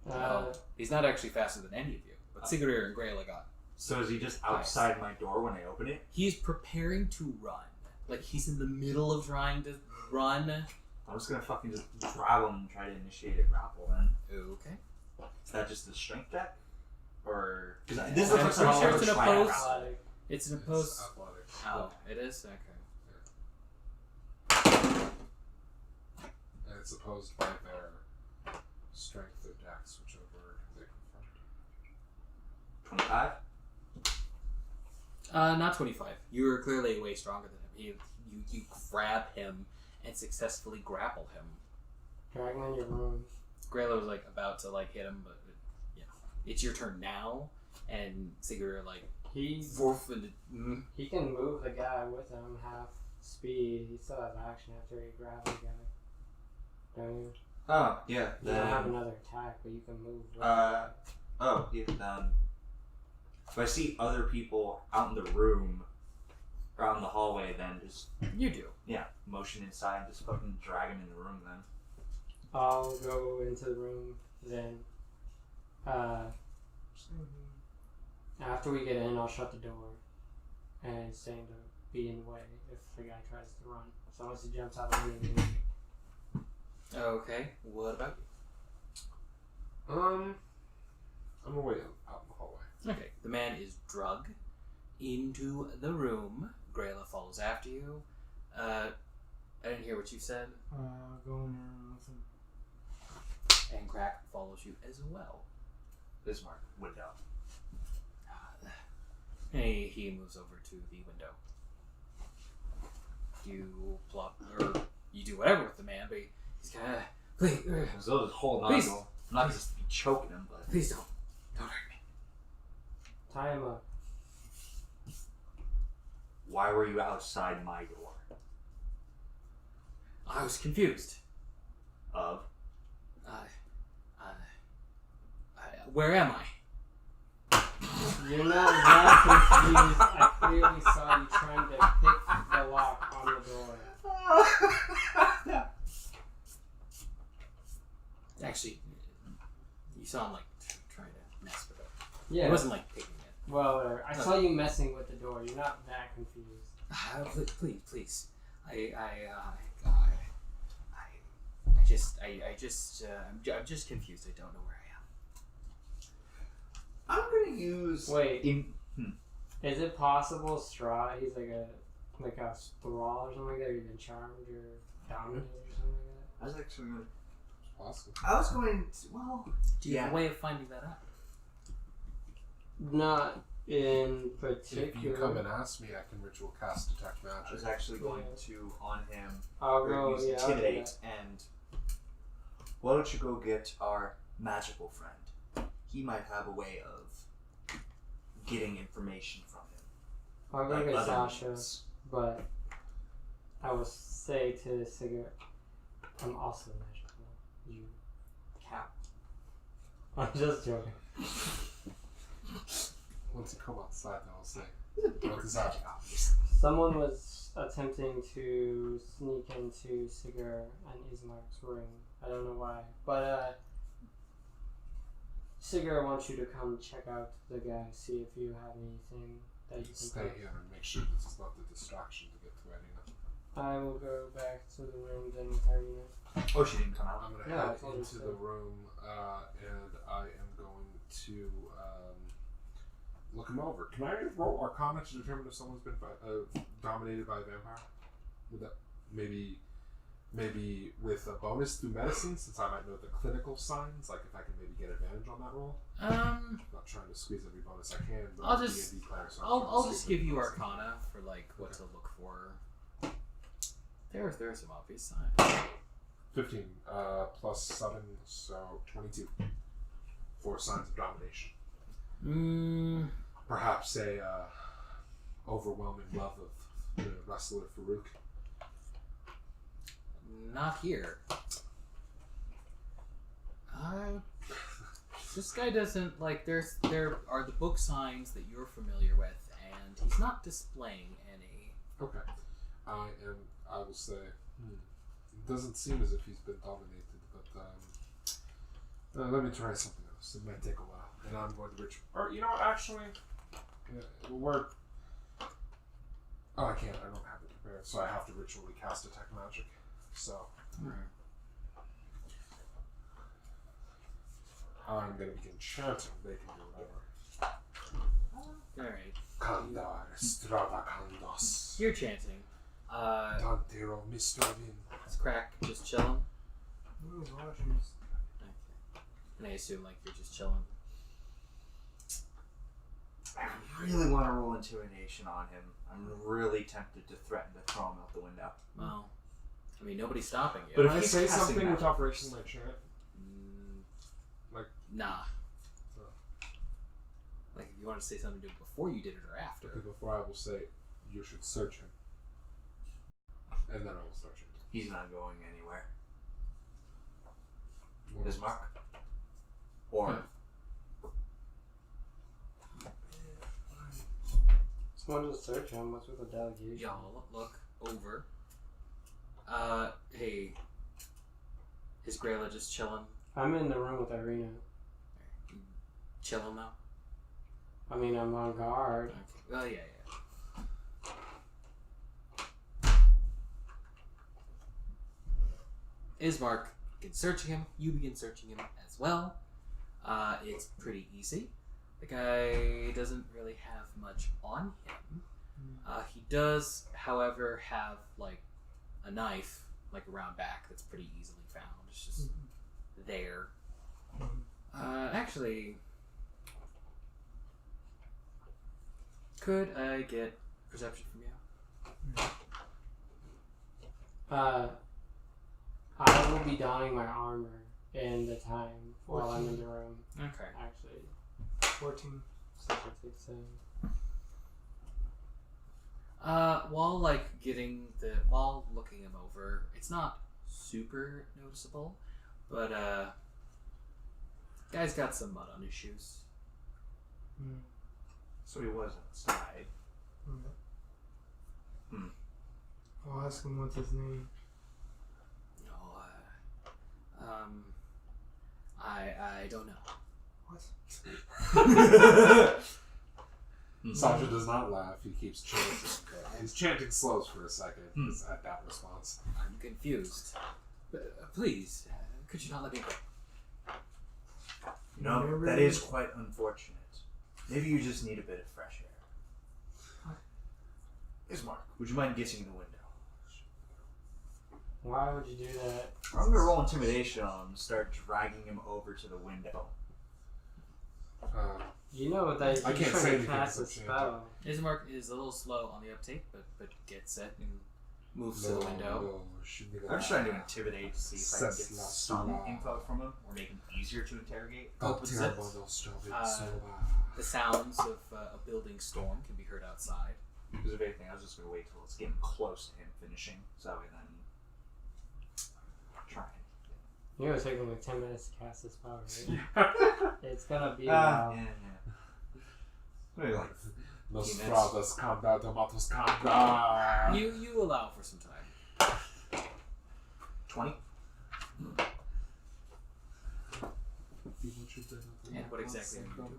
No, he's not actually faster than any of you, but Siguror and Greila got. So is he just outside my door when I open it? He's preparing to run. Like, he's in the middle of trying to run. I'm just gonna fucking just grab him and try to initiate a grapple then. Okay. Is that just a strength check? Or... Cause I'm this is the first time pretty I've sure ever it's an tried a opposed- grapple. It's an opposed... It's athletics. Oh, it is? Okay. And it's opposed by their strength or dex, whichever they confront. 25? Not 25. You are clearly way stronger than him. You grab him and successfully grapple him. Drag him in your room. Greila was like about to like hit him, but it's your turn now, and Siguror like He can move the guy with him half speed. He still has action after he grabs the guy. Don't you? Oh, yeah. You don't have another attack, but you can move with Oh, yeah, if I see other people out in the room, or out in the hallway, then just, you do. motion inside and just fucking drag him in the room then. I'll go into the room then. After we get in, I'll shut the door and stand to be in the way if the guy tries to run. So unless he jumps out of the window. Okay. What about I'm gonna wait out in the hallway. you? Okay. The man is drug into the room. Greila follows after you. I didn't hear what you said. Go in there with him. And Crack follows you as well. Bismarck, window. He moves over to the window. You plop, or you do whatever with the man, but he's kind of, please, So just holding on Please. to him. I'm not just choking him, but... please don't hurt me. Tie him up. Why were you outside my door? I was confused. Of? Where am I? You're not that confused. I clearly saw you trying to pick the lock on the door. Actually, you saw him like trying to mess with it. Yeah. It wasn't like picking it. Well, whatever. I saw you messing with the door. You're not that confused. Please. I'm just confused. I don't know where I am. I'm gonna use... Wait. Is it possible Strahd, he's like a thrall or something like that, or he's been charmed or dominated or something like that? I was actually going to... It's possible. I was going to... Well... Do you have a way of finding that out? Not in particular. If you come and ask me, I can ritual cast detect I magic. was actually going to, on him, I'll go, use yeah, I'll do Intimidate, that. and... Why don't you go get our magical friend? He might have a way of getting information from him. I'll go Like get other Sasha, means. but I will say to Sigurd, I'm also magical. You cow. I'm just joking. Once you come outside, then I'll say, what is that? Someone was attempting to sneak into Sigurd and Ismark's room. I don't know why. But Sigurd wants you to come check out the guy, see if you have anything that you can Stay tell. here and make sure this is not the distraction to get to Ireena. I will go back to the room then with Ireena. Oh, she didn't come out. I'm going to Yeah, I head told you into so. the room and I am going to look him over. Can I roll Arcana to determine if someone's been dominated by a vampire? Would that maybe with a bonus through medicine, since I might know the clinical signs, like if I can maybe get advantage on that roll? I'm not trying to squeeze every bonus I can, but I'll I'm a just- D&D player, so I'm I'll trying to just squeeze give you every bonus. Arcana for like what Okay. to look for. There are some obvious signs. 15 plus 7, so 22 for signs of domination. Perhaps a overwhelming love of the wrestler Farouk. Not here. This guy doesn't like. There are the book signs that you're familiar with, and he's not displaying any. Okay. I will say, it doesn't seem as if he's been dominated, but let me try something else. It might take a while, and I'm going to ritual. Or you know what? Actually, it'll work. Oh, I can't. I don't have it prepared, so I have to ritually cast detect magic. So. I'm going to begin chanting. They can do whatever. Alright. Kandar Stravakandos. You're chanting. Tantero Mistrovin. It's Crack just chilling. Ooh, Rogers. Okay. And I assume like you're just chilling. I really want to roll intimidation on him. I'm really tempted to threaten to throw him out the window. Well, I mean, nobody's stopping you. But if I he's say casting something magic without first. breaking my chant, Nah. So. Like, if you want to say something to him before you did it or after. okay, before I will say, you should search him. And then I will search him. He's not going anywhere. What Is else? Mark? Or Someone just search him. What's with the delegation? Y'all look over. Hey. Is Greila just chilling? I'm in the room with Ireena. Chilling now? I mean, I'm on guard. Okay. Well, yeah. Ismark begins searching him. You begin searching him as well. It's pretty easy. The guy doesn't really have much on him. He does, however, have like a knife, like around back, that's pretty easily found. It's just there. Actually, could I get perception from you? I will be donning my armor in the time while I'm in the room. Okay. Actually, 14. such a takes While looking him over, it's not super noticeable, but guy's got some mud on his shoes. so he was outside. I'll ask him what's his name. No, I don't know. What? Sasha does not laugh. He keeps chanting. His chanting slows for a second at that response. I'm confused. Please, could you not let me go? No, that is quite unfortunate. Maybe you just need a bit of fresh air. Ismark, would you mind getting in the window? Why would you do that? I'm gonna roll intimidation on him and start dragging him over to the window. You know that I he's can't say trying to anything cast a because I'm spell. Ismark is a little slow on the uptake, but gets it and moves to the window. I'm just trying to intimidate to see if I can get some info from him or make him easier to interrogate. Opens it. The sounds of a building storm can be heard outside. Because if anything, I was just gonna wait till it's getting close to him finishing, so that way then try. You're gonna take him like 10 minutes to cast this spell, right? It's gonna be Yeah. Maybe like Nostradas Kanda, Tomatos Kanda. You allow for some time. 20. And what exactly are you doing?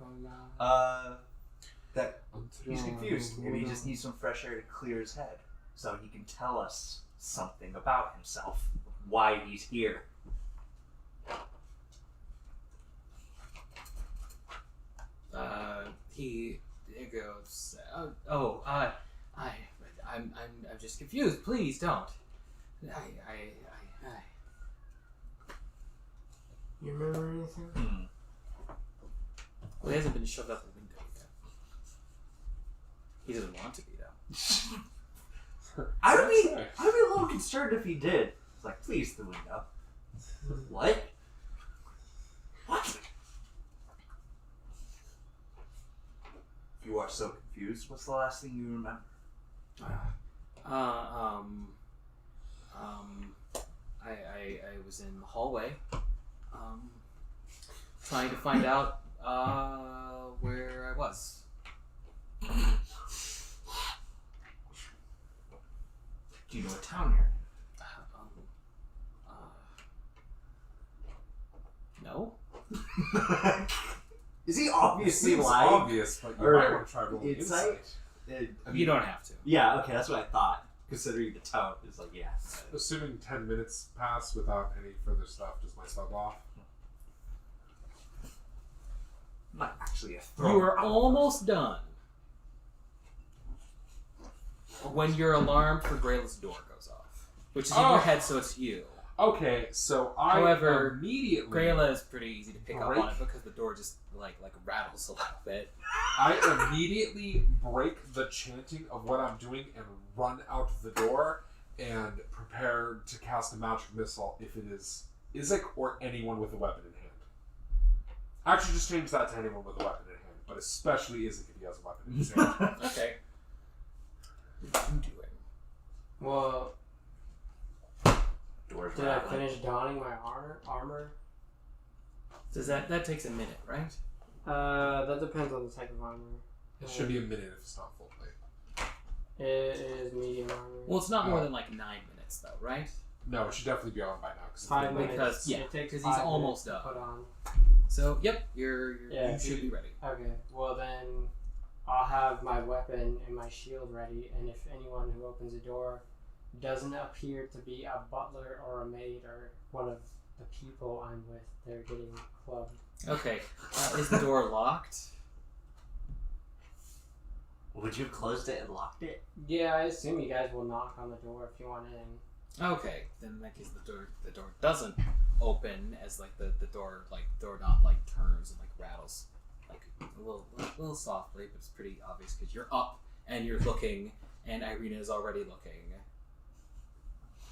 That he's confused. Maybe he just needs some fresh air to clear his head, so he can tell us something about himself, why he's here. He goes, I'm just confused. Please don't. You remember anything? Well, he hasn't been shoved out the window yet. He doesn't want to be though. I'd be a little concerned if he did. It's like, please, the window. What? What? You are so confused. What's the last thing you remember? I was in the hallway, trying to find out, where I was. Do you know what town you're in? No? Is he It obviously seems lying? obvious, but you Or might want to try rolling insight? insight. You don't have to. Yeah, okay, that's what I thought. Considering the tone is like, yeah. Assuming 10 minutes pass without any further stuff, does my spell go off? Not actually a throw. You are almost done when your alarm for Graila's door goes off, which is in your head, so it's you. Okay, so I However, immediately... Greila is pretty easy to pick up Break? on it because the door just like rattles a little bit. I immediately break the chanting of what I'm doing and run out the door and prepare to cast a magic missile if it is Izek or anyone with a weapon in hand. Actually, just change that to anyone with a weapon in hand, but especially Izek if he has a weapon in his hand. Okay. What are you doing? Well, Doors did I rattling. finish donning my armor? Does that takes a minute, right? That depends on the type of armor. It should be a minute if it's not full plate. It is medium armor. Well, it's not more than like 9 minutes, though, right? No, it should definitely be on by now. Cause 5 minutes. Because- yeah, it takes 'cause 5 he's almost minutes to done. put on. So, yep, you Yeah, should be ready. Okay, well then, I'll have my weapon and my shield ready, and if anyone who opens the door doesn't appear to be a butler or a maid or one of the people I'm with, they're getting clubbed. Okay, is the door locked? Would you have closed it and locked it? Yeah, I assume you guys will knock on the door if you want in. Okay, then in that case the door doesn't open as like the doorknob like turns and like rattles like a little softly, but it's pretty obvious because you're up and you're looking and Ireena is already looking.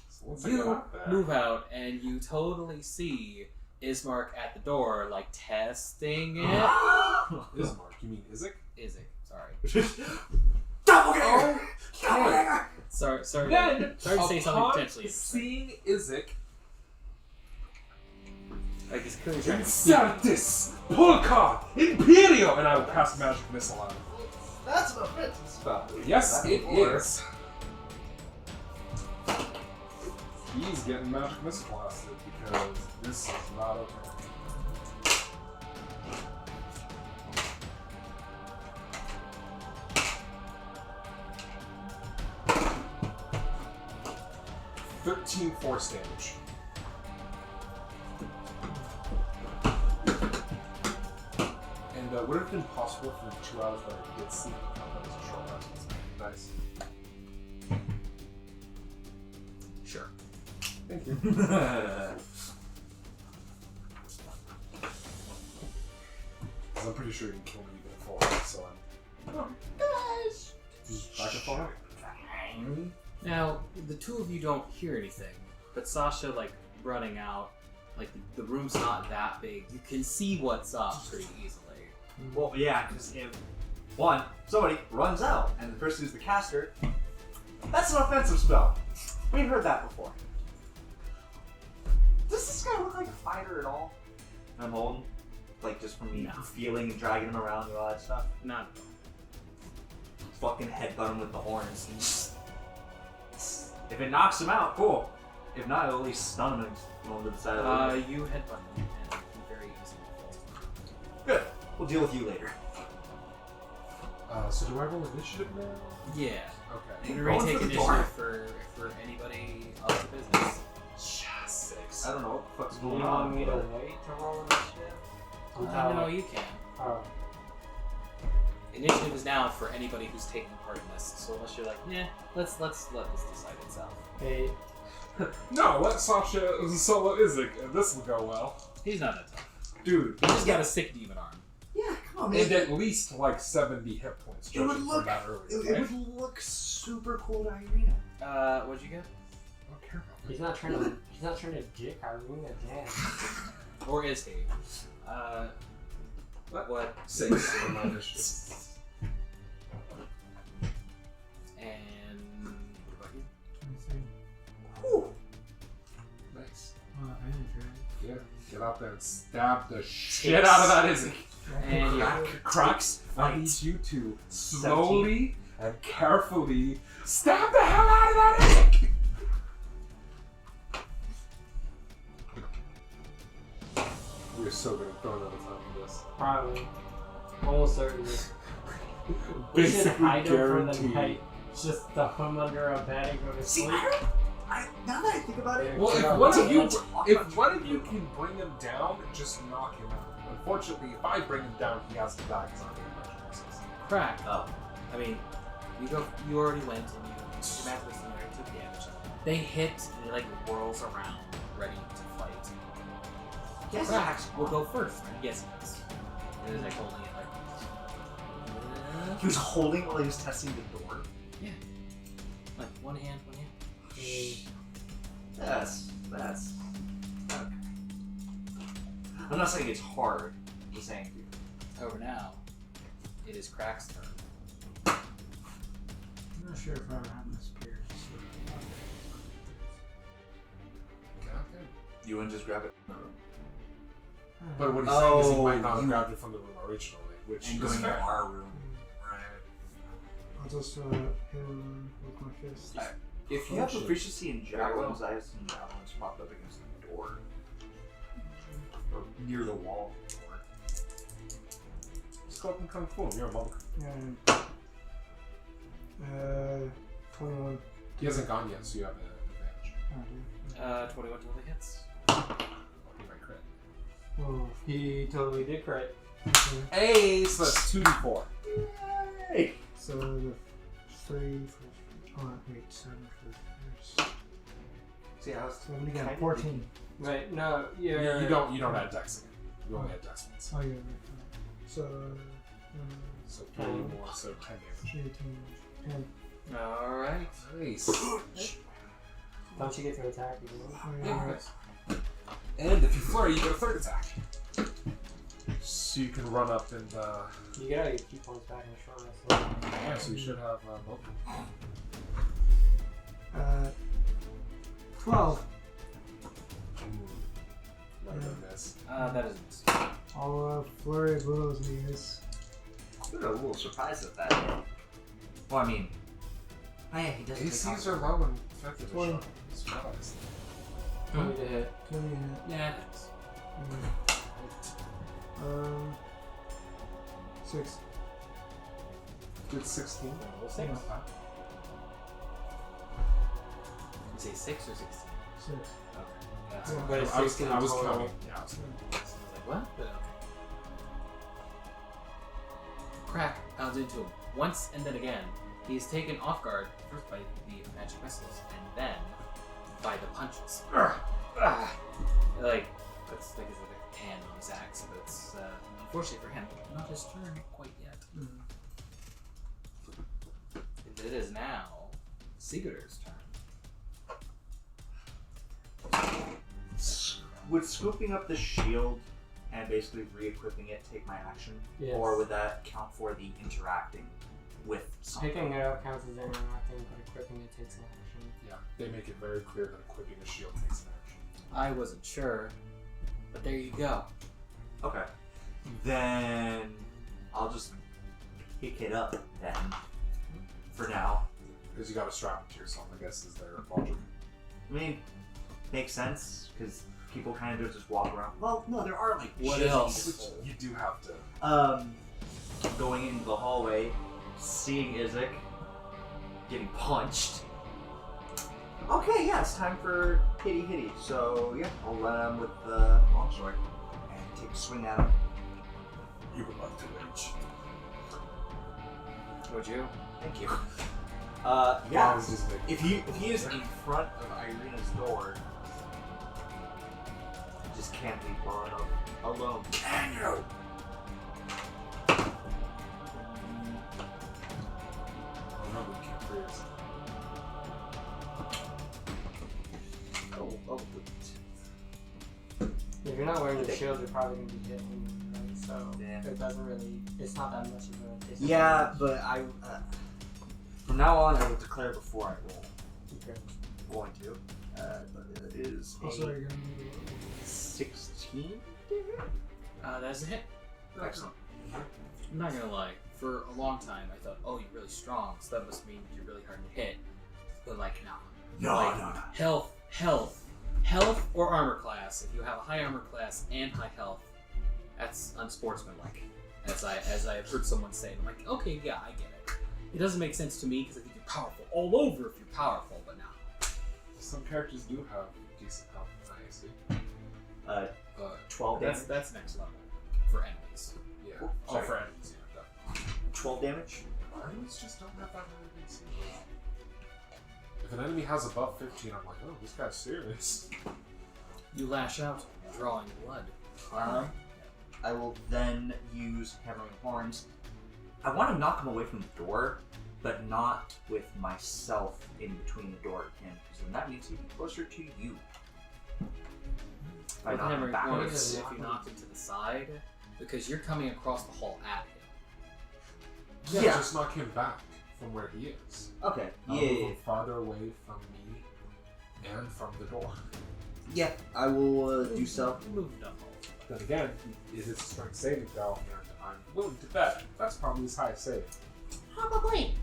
So once I get You out there, move out and you totally see Ismark at the door like testing it. Ismark, you mean Izek? Izek, sorry. Doppelganger! Okay. Doppelganger! Sorry Then, to say something upon potentially interesting. seeing Izek, Like he's clearly trying to Incertis, Polka, Imperio, and I will cast magic missile on him. That's an offensive spell. Yes, That it before. is. He's getting magic missile blasted because this is not okay. "13 force damage. And would it have been possible for the 2 hours that I did sleep to count that as a short rest? Nice. Sure. Thank you. I'm pretty sure you can kill me even at full health, so I'm back at full health. Now, the two of you don't hear anything, but Sasha, like, running out, like, the room's not that big. You can see what's up pretty easily. Well, yeah, because if somebody runs out, and the person who's the caster, that's an offensive spell. We've heard that before. Does this guy look like a fighter at all? I'm holding, like just from me No. feeling and dragging him around and all that stuff. Not Fucking headbutt him with the horns. And just... If it knocks him out, cool. If not, it'll at least stun him and roll him to the side of the room. you headbutt him, and he very easily falls. Good. We'll deal with you later. So do I roll initiative now? Yeah. Okay. You can Rolling retake for the initiative door. for anybody of the business. Just 6. I don't know what the fuck's Do you going want on. me to but- wait to roll initiative? No, you can. Oh. Initiative is now for anybody who's taking part in this. So unless you're like, yeah, let's let this decide itself. 8. No, let Sasha solo Izek, and this will go well. He's not that tough. Dude, He's just got a sick demon arm. yeah, come on, man. And at least like 70 hit points, It would judging look- from that earlier. It would look super cool to Ireena. What'd you get? care about that. He's not trying to dick Ireena down. Or is he? What? 6 on my initiative. And what about you? 23. Nice. Advantage, right? Yeah. Get out there and stab the shit out of that Izek. And you Crux, I need you to slowly and carefully stab the hell out of that Izek. We're so good at throwing out a time for this. Probably. Almost certainly. We should Basically hide him for the guaranteed. night. Just stuff him under a bed and go to See, sleep. now that I think about it, Well, Yeah. if one of you, Let's talk if about one of you can bring him down, just knock him out. Unfortunately, if I bring him down, he has to die because I'm getting emergencies. crack. Oh, I mean, you already went and you dramatically similar took damage. They hit and it like whirls around, ready to fight. yes, Crack will go first. Yes, he does. It is like holding it like. he was holding while he was testing the door. Like one hand. That's okay. I'm not saying it's hard. I'm just saying. However, now it is Crack's turn. I'm not sure if I ever have my spear. Okay. You wouldn't just grab it But what he's saying is he might not have you- grabbed it from the room originally, which and is going to fair. our room, right? I'll just hit him with my fist. If you have proficiency in javelins, I have some javelins popped up against the door. Or near the wall of the door. Just go up and come cool. You're a monk. Yeah. 21. He hasn't gone yet, so you have an advantage. 21 totally hits. Lucky my crit. Oh, He totally did crit. okay. Hey, so that's 2d4. Yay! So the 3 for. Oh, wait, 7 for. See, I was 7 again. Kind of 14. Wait, no, You don't add dex again. You only add dex once. Oh, yeah, right. So. So 3 more, so 10 damage. 18. 10. Alright. Nice. Don't you get to attack again? Oh, yeah, right. And if you flurry, you get a third attack. So you can run up and You get all your key points back in a short rest. yeah, so you should have both. 12. Might have miss. That is a miss. I'll flurry of blows me is. I'm a little surprised at that. Well, I mean, oh yeah, he doesn't. ACs are low in 5th edition. 20. I'm surprised. 20 to hit. 20 hit. Yeah. 6. Did 16? Roll 6. Yeah. You say 6 or 16? 6. Okay. That's Yeah. But it's I was 16 counting. total. Yeah, I was I was like, what? But okay. Crack pounds into him once and then again. He's taken off guard first by the magic missiles and then by the punches. Like puts like his hand on his axe, but it's unfortunately for him not his turn quite yet. And it is now Sigurd's turn. Would scooping up the shield and basically re-equipping it take my action? Yes. Or would that count for the interacting with something? Picking it up counts as interacting, but equipping it takes an action. Yeah, they make it very clear that equipping a shield takes an action. I wasn't sure, but there you go. Okay. Then I'll just pick it up then. For now. Because you gotta strap it to yourself, I guess, is their logic. I mean, makes sense, because people kind of just walk around. Well, no, there are like What shields else? you Which can hold. you do have to. Going into the hallway, seeing Izek getting punched. Okay, yeah, it's time for hitty. So yeah, I'll run him with the longsword and take a swing at him. You would like to rage. Would you? Thank you. I Yeah. was just making. If he is in front of Ireena's door, it just can't be brought up alone. Can you? Remember, we can't freeze. If you're not wearing your shield, you're probably gonna be hit anyway, right? So Yeah. it doesn't really. It's not that much of a disadvantage. Yeah, but I. From now on, I will declare before I roll. Okay. Going to. But it is Also, a you're gonna need 16. That's a hit. Excellent. I'm not gonna lie. For a long time, I thought, oh, you're really strong, so that must mean you're really hard to hit. But like, no. Like, health or armor class. If you have a high armor class and high health, that's unsportsmanlike. As I have heard someone say, I'm like, okay, yeah, I get it. It doesn't make sense to me because I think you're powerful all over if you're powerful, but no. Some characters do have decent health in IAC. 12 damage. That's next level for enemies. Yeah. Oh, Oh, sorry. for enemies, yeah, definitely. 12 damage. Enemies just don't have that many AC. If an enemy has above 15, I'm like, oh, this guy's serious. You lash out, drawing blood. I will then use Hammering Horns. I want to knock him away from the door, but not with myself in between the door and him, because then that means he'd be closer to you. If I With knock him hammering backwards. points, if you knocked him to the side, because you're coming across the hall at him. Yeah, Yeah. just knock him back from where he is. Okay. I'll Yeah. move him farther away from me and from the door. Yeah, I will do so. Moved up hall. Then again, it is a strength saving throw, and I'm willing to bet that's probably his highest save. Probably.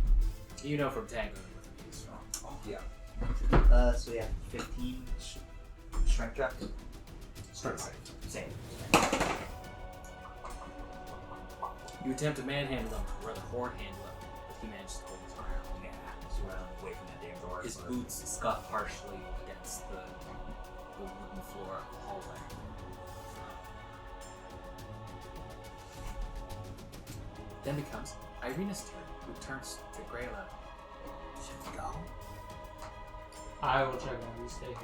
You know from Tango with him he's strong. Oh, yeah. So yeah, 15 strength check. Strength save. Same. You attempt to manhandle him, or the horde handle him, but he manages to hold his ground. Yeah, so I'm away from that damn door. His but- boots scuff harshly against the wooden floor of the hallway. Then becomes Ireena's turn, who turns to Greila. Should we go? I will check out. You stay here.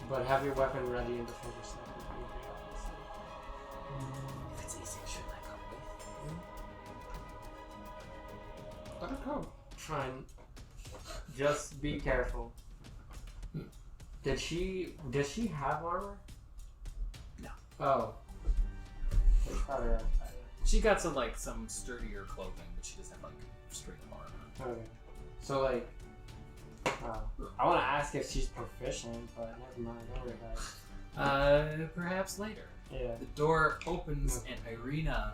But have your weapon ready and defend yourself. If it's easy, should I come with you? Let her go. Fine. Just be careful. Does she have armor? No. Oh. They thought her. She got some sturdier clothing, but she doesn't have straight up armor. Okay. So like, I want to ask if she's proficient, but never mind. Don't worry about it. Perhaps later. Yeah. The door opens and Ireena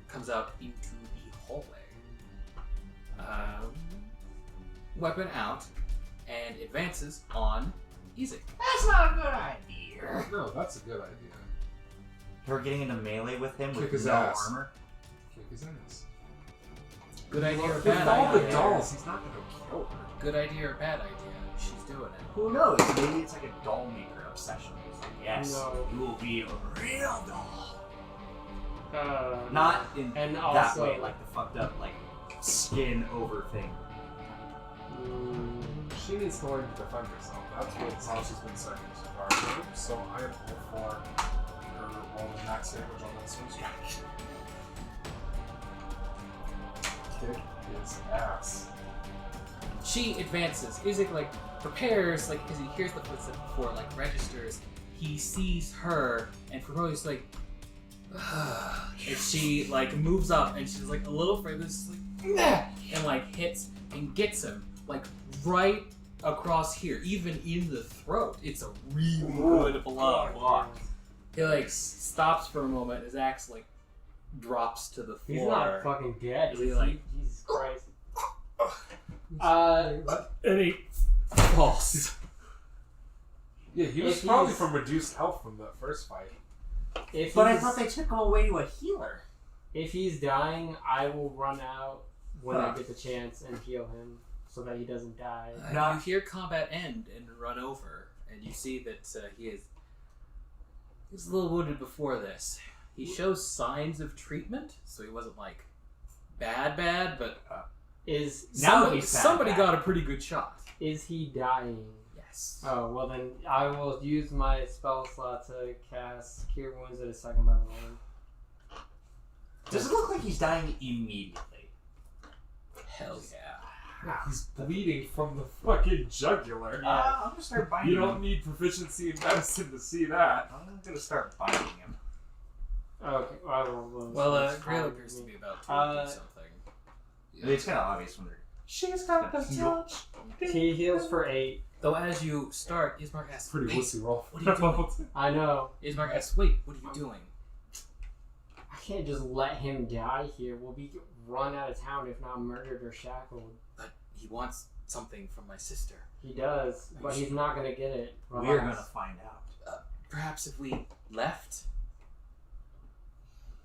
comes out into the hallway. Weapon out and advances on Izek. That's not a good idea. No, that's a good idea. We're getting into melee with him Kick with his no ass. armor. Kick his ass. Good idea or With bad all the idea? dolls, he's not gonna kill her. Good idea or bad idea? She's doing it. Who knows? Maybe it's like a doll maker obsession. It's like, yes, No. you will be a real doll. Not Not in and that also way, like the fucked up, like skin over thing. She needs to learn to defend herself. That's what Sasha's been saying so far. So I am all for her rolling max damage on that swing strike. Kick his ass. She advances. Izek prepares, as he hears the footsteps before, registers. He sees her, and for a moment he's like, and she moves up, and she's a little afraid. This and hits and gets him right across here, even in the throat. It's a really good blow. He stops for a moment. His axe drops to the floor. he's not fucking dead. Is he, is he? Jesus Christ. And he falls. Yeah, he was If probably he's- from reduced health from that first fight. If But I he's- thought they took him away to a healer. If he's dying, I will run out when I Huh. get the chance and heal him so that he doesn't die. You hear combat end and run over, and you see that he was a little wounded before this. He shows signs of treatment, so he wasn't bad, but Is Now he's bad, somebody bad. got a pretty good shot. is he dying? Yes. Oh well, then I will use my spell slot to cast Cure Wounds at a second level. Does it look like he's dying immediately? Hell yeah. He's bleeding from the fucking jugular. I'm gonna start biting You him. don't need proficiency in medicine to see that. I'm gonna start biting him. Okay. Well, Greila appears to be about to do something. It's kind of obvious when they're. She's got the touch. He heals for 8. Though as you start, Ismark asks, Pretty "Wait, wussy roll. what are you doing?" I know. Ismark asks, "Wait, what are you doing?" I can't just let him die here. We'll be run out of town if not murdered or shackled. But he wants something from my sister. He does, but he's not gonna get it. We're gonna find out. Perhaps if we left?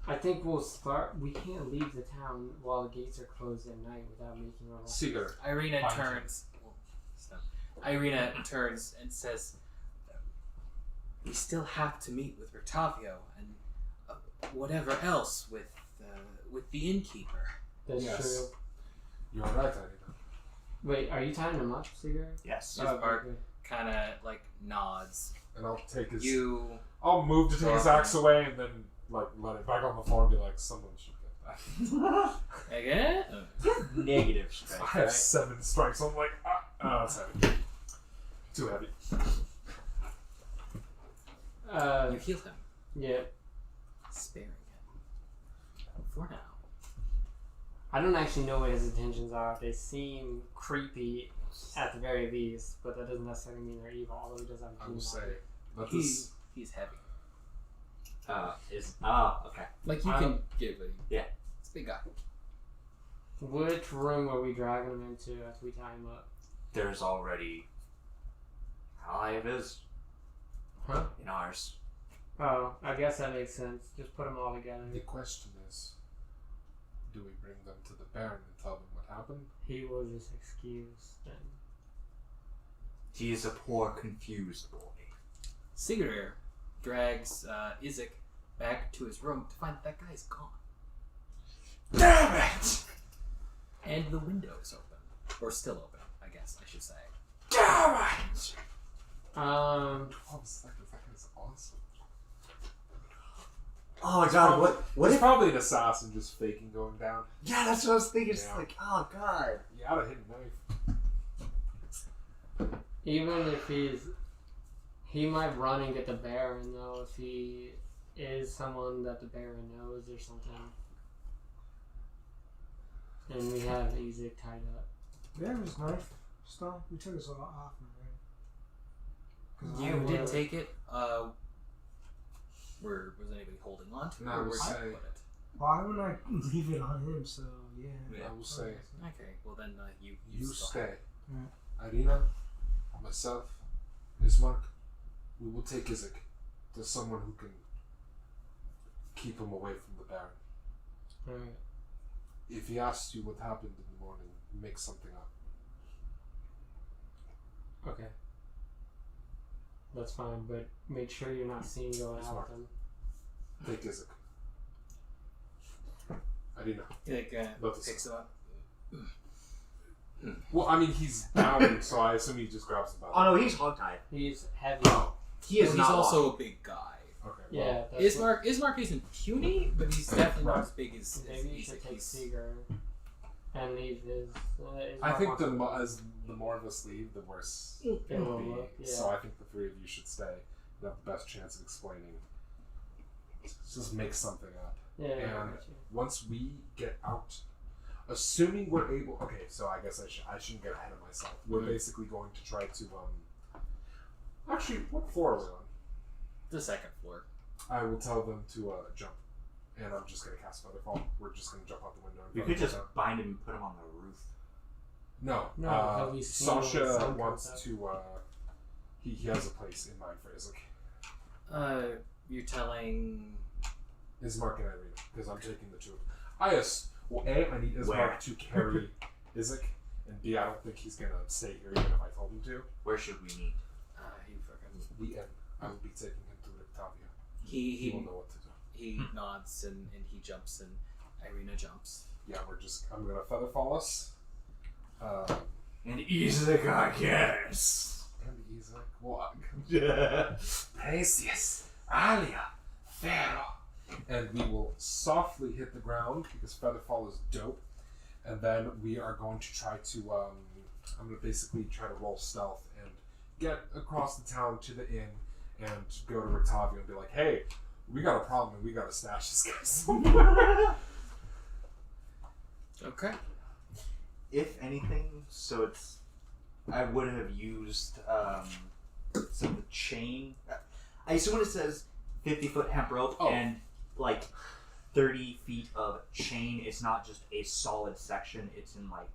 I think we'll start. We can't leave the town while the gates are closed at night without making a roll. Siguror. Ireena Fine. turns. Well, stop. Ireena turns and says, "We still have to meet with Rictavio and whatever else with the innkeeper." That's Yes. true. You're right, Ireena. Wait, are you tying him up, Sigurd? Yes. Yes. Mark. Kind of like nods. And I'll take his. You. I'll move to take his Oh. axe away and then like let it back on the floor and be like, someone should get that. Again? Negative I strength. have Right? 7 strikes. So I'm like, that's heavy. Too heavy. You heal him, Yeah. sparing him. For now. I don't actually know what his intentions are. They seem creepy at the very least, but that doesn't necessarily mean they're evil, although he does have a I will demon. say, let this. He's heavy. Okay. Like you can give it. Yeah. It's a big guy. Which room are we dragging him into after we tie him up? There's already. How high of his? Huh? In ours. Oh, I guess that makes sense. Just put them all together. The question is, do we bring them to the Baron and tell them what happened? He will just excuse them. He is a poor, confused boy. Siguror drags Izek back to his room to find that guy's gone. Damn it! And the window is open. Or still open, I guess I should say. Damn it! 12 seconds. That guy's awesome. Oh my god, what He's if... probably an assassin just faking going down. Yeah, that's what I was thinking. It's Yeah. like, oh god. You had a hidden knife. Even if he might run and get the Baron though, if he is someone that the Baron knows or something. And we have Izek tied up. There's knife still. We took his all off him, right? 'Cause You I- did take it. Was anybody holding on to it? No, or I where would did you say- put it? Why wouldn't I leave it on him? So yeah. I will say, Okay, well then you you still stay. Right. Ireena, myself, Ismark, we will take Izek to someone who can keep him away from the Baron. Alright. If he asks you what happened in the morning, make something up. Okay. That's fine, but make sure you're not seen going out with him. Take Izek. Ireena. Like, Let us- picks him up. Well, I mean, he's down, so I assume he just grabs him by the Oh no, he's hogtied. He's heavy. Oh, He is Well, not he's also walking. a big guy. okay. Yeah, Well, that's what- Ismark isn't puny, but he's definitely not Right. as big as maybe you Izek. should take He's- Seeger and leave his. I think the more of us leave, the worse it It will will be. look, yeah. So I think the 3 of you should stay. You have the best chance of explaining. Just make something up. Yeah, I And got you. once we get out, assuming we're able. Okay, so I guess I shouldn't get ahead of myself. We're Mhm. basically going to try to. Actually, what floor are we on? The second floor. I will tell them to jump, and I'm just gonna cast Featherfall. We're just gonna jump out the window. And We could featherfall just down. bind him and put him on the roof. No. No, because we see when the Sasha sun wants comes to. He has a place in mind for Izek. You're telling. Ismark and Ireena, because I'm taking the 2 of them. I need Ismark Where? to carry Izek, and B, I don't think he's gonna stay here even if I told him to. Where should we meet? He fucking. The end. I will be taking him to Rictavio. He He will know what to do. he nods and he jumps and Ireena jumps. Yeah, I'm gonna Featherfall us. And Izek, I guess. And Izek. Well, Precious, Alia, Pharaoh. And we will softly hit the ground because Featherfall is dope. And then we are going to try to, I'm going to basically try to roll stealth and get across the town to the inn and go to Rictavio and be like, hey, we got a problem and we got to stash this guy somewhere. Okay. If anything, so it's... I would have used some of the chain. I assume when it says 50-foot hemp rope and like 30 feet of chain, it's not just a solid section, it's in like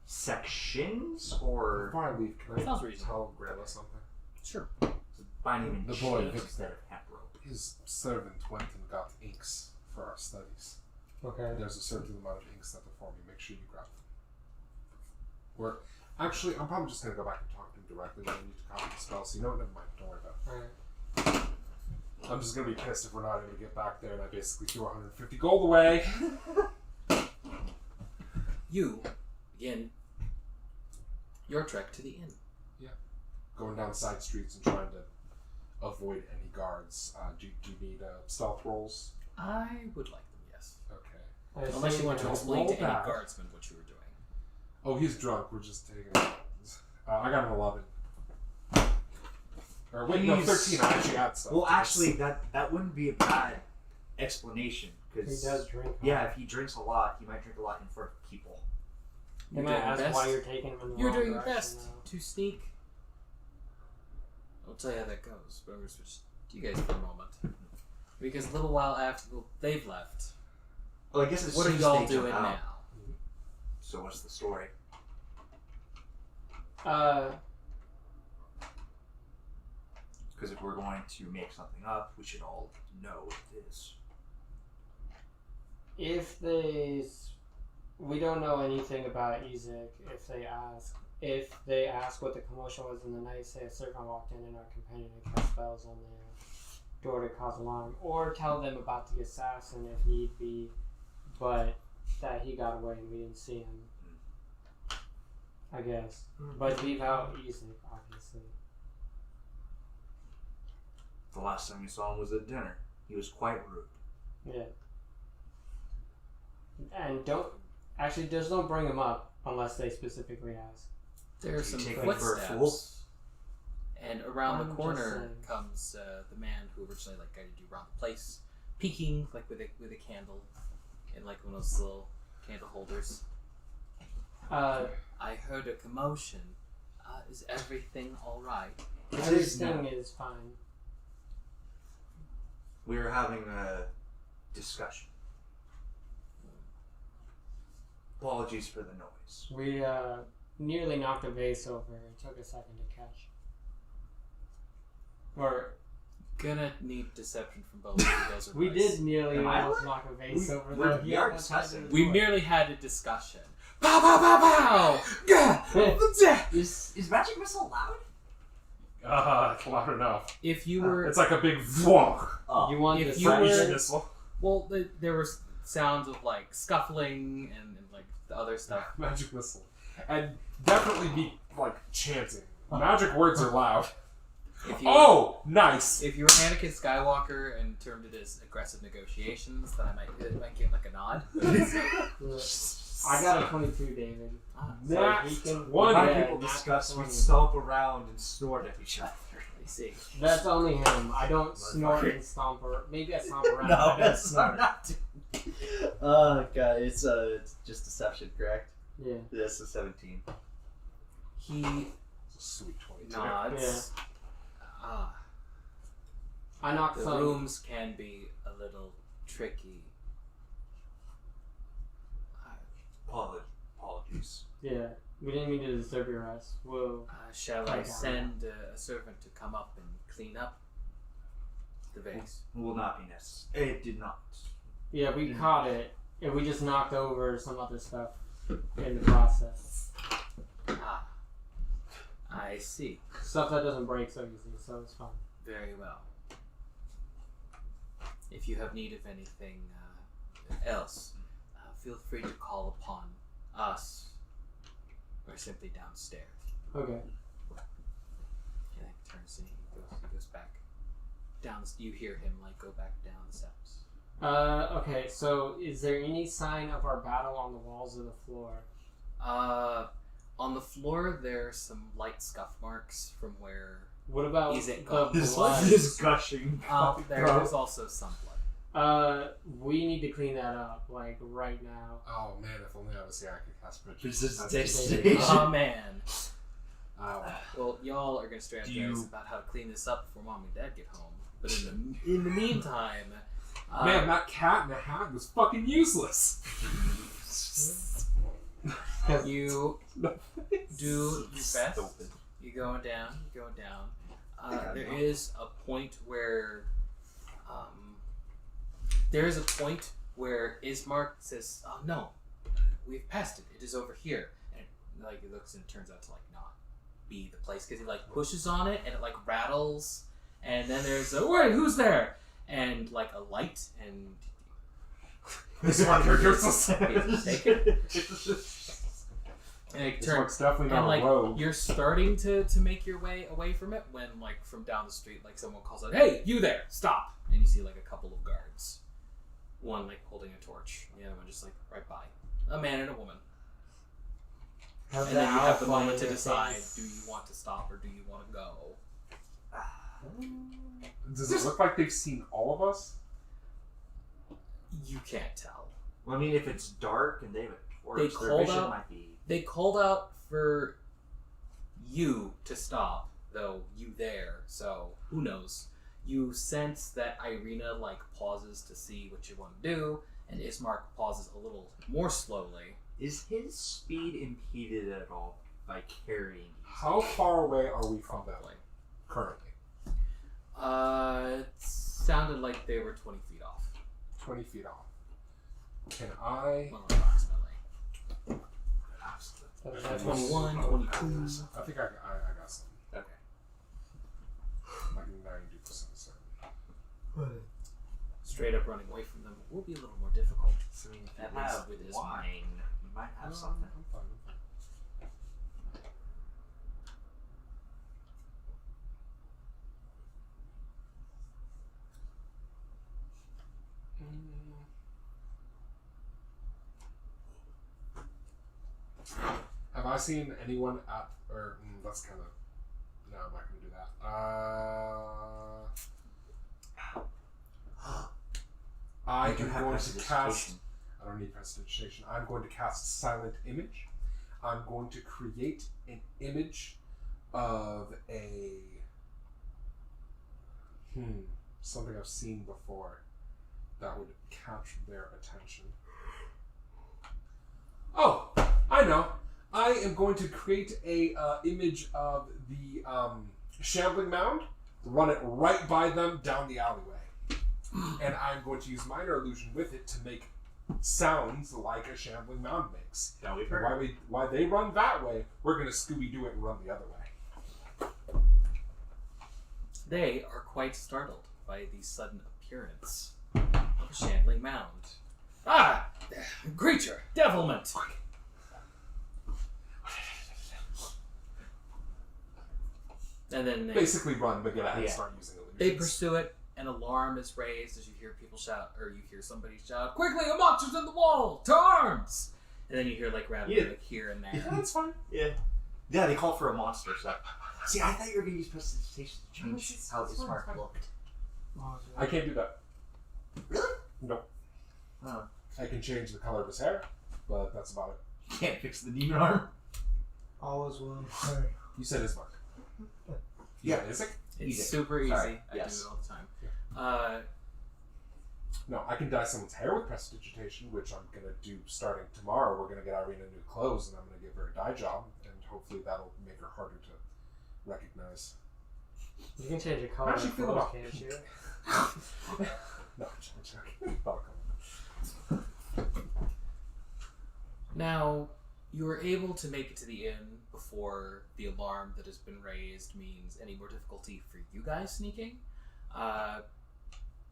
sections or... Before I leave, can I Sounds reasonable. tell Greila something? Sure. Binding The in boy, chain Victor. instead of hemp rope. His servant went and got inks for our studies. Okay. There's a certain amount of inks that before me. Make sure you grab them. Or, actually, I'm probably just going to go back and talk to him directly when I need to copy the spell. So you know what? Never mind. Don't worry about it. Alright. I'm just going to be pissed if we're not able to get back there and I basically threw 150 gold away. You begin your trek to the inn. Going down side streets and trying to avoid any guards. Do you need stealth rolls? I would like them, yes. Okay. Unless you want to explain to any that. guardsman what you were doing. Oh, he's drunk. We're just taking it. I got an 11. Or wait, no, 13. I actually had stuff. Well, actually, that wouldn't be a bad explanation. He Because does drink. yeah, if he drinks a lot, he might drink a lot in front of people. You You're might doing your ask best. why you're taking him in the You're wrong doing your direction best now. to sneak. I'll tell you how that goes, but I'm going to switch to you guys for a moment. Because a little while after they've left, Well, I guess as what are soon as y'all they jump doing out. now? So what's the story? Because if we're going to make something up, we should all know what it is. If we don't know anything about Izek. If they ask what the commotion was in the night, say a servant walked in and our companion had cast spells on their door to cause alarm, or tell them about the assassin if need be, but that he got away and we didn't see him. I guess, but leave out Izek, obviously. The last time we saw him was at dinner. He was quite rude. Yeah. And just don't bring him up unless they specifically ask. There are You some take me for a footsteps, and around I'm the just corner saying. comes the man who originally guided you around the place, peeking with a candle in one of those little candle holders. I heard a commotion. Is everything all right? Everything is fine. We were having a discussion. Apologies for the noise. We nearly knocked a vase over. It took a second to catch. Or Gonna need deception from both of you guys. we did nearly Am I almost allowed? knock a vase over. we are Yeah, discussing. We merely had a discussion. Pow pow pow pow! Gah! Is magic missile loud? It's loud enough. If you were, It's like a big vwonk. Oh. You want If the you were- French- missile. well, there were sounds of scuffling and the other stuff. Magic missile. And definitely be chanting. Magic words are loud. If you Oh, nice. If you were Anakin Skywalker and termed it as aggressive negotiations, then I might get a nod. I got a 22, David. So That's he can- one. My Yeah, people not discuss, we 20. stomp around and snort at each other. I see. That's only him. I don't snort and stomp around. Maybe I stomp around. No, but I don't that's snort. not. Oh god, it's just deception, correct? Yeah. Yes, a 17. He Sweet 22. nods. I knocked The some. rooms can be a little tricky. Apologies. Yeah. We didn't mean to disturb your rest. Whoa. Shall I send a servant to come up and clean up the vase? Will not be necessary. It did not. Yeah, we caught it, and we just knocked over some other stuff in the process. I see. Stuff that doesn't break so easily, so it's fine. Very well. If you have need of anything else, feel free to call upon us or simply downstairs. Okay. And he turns and he goes back down. You hear him go back down the steps. Okay, so is there any sign of our battle on the walls or the floor? On the floor, there's some light scuff marks from where. What about Izek the got his blood? Is gushing. There's also some blood. We need to clean that up, like, right now. Oh man, if only I was here, I could cast bridges. Prestidigitation. Oh man. Ow. Well, y'all are gonna strategize You- about how to clean this up before mom and dad get home. But in the meantime, Man, that cat in the hat was fucking useless. you do your best. Stupid. You're going down. There is a point where Ismark says, "Oh no, we've passed it. It is over here." And like it looks and it turns out to like not be the place because he like pushes on it and it like rattles. And then there's a wait, who's there? And like a light and This one you're so take it. And it This turns one's definitely and not like a rogue. you're starting to make your way away from it when like from down the street like someone calls out, "Hey, you there, stop!" And you see like a couple of guards, one like holding a torch, the other one just like right by, a man and a woman. Have And then you have the outline moment to in your decide: face. do you want to stop or do you want to go? Does it look like they've seen all of us? You can't tell. Well, I mean, if it's dark and they have a torch, They their called vision out- might be. They called out for you to stop, though you there, so who knows? You sense that Ireena like pauses to see what you want to do, and Ismark pauses a little more slowly. Is his speed impeded at all by carrying? How far away are we from them Probably. currently? It sounded like they were 20 feet off. 20 feet off. Can I... Well, approximately. That's 21, 22. I think I got something. Okay. Like 90% certain. Straight up running away from them will be a little more difficult. I mean, if At you have least with his wine, you might have something. I'm fine. Have I seen anyone at, or that's kind of, no, I'm not going to do that. I You do am have going to cast, prestidigitation. I don't need prestidigitation, I'm going to cast Silent Image. I'm going to create an image of a, something I've seen before that would catch their attention. Oh, I know. I am going to create a image of the shambling mound, run it right by them down the alleyway, and I'm going to use minor illusion with it to make sounds like a shambling mound makes. That we've And heard. why they run that way, we're going to Scooby-Doo it and run the other way. They are quite startled by the sudden appearance of a shambling mound. Ah! Creature! Devilment! And then Basically run, but get ahead and Yeah. start using illusions. they pursue it. An alarm is raised as you hear people shout, or you hear somebody shout, "Quickly, a monster's in the wall! To arms!" And then you hear like rattling Yeah. like here and there. Yeah, that's fine. Yeah. Yeah, they call for a monster, so. See, I thought you were going to use prestidigitation to change how this mark looked. I can't do that. Really? No. Oh. I can change the color of his hair, but that's about it. You can't fix the demon arm. All is well. Sorry. You said Ismark. Yeah. Izek? It's Easy. super easy. Sorry. I Yes. do it all the time. No, I can dye someone's hair with prestidigitation, which I'm going to do starting tomorrow. We're going to get Ireena new clothes, and I'm going to give her a dye job, and hopefully that'll make her harder to recognize. You can change the color How does she of feel clothes, about- can't you? No, I'm joking. That'll come. Now, you were able to make it to the inn before the alarm that has been raised means any more difficulty for you guys sneaking.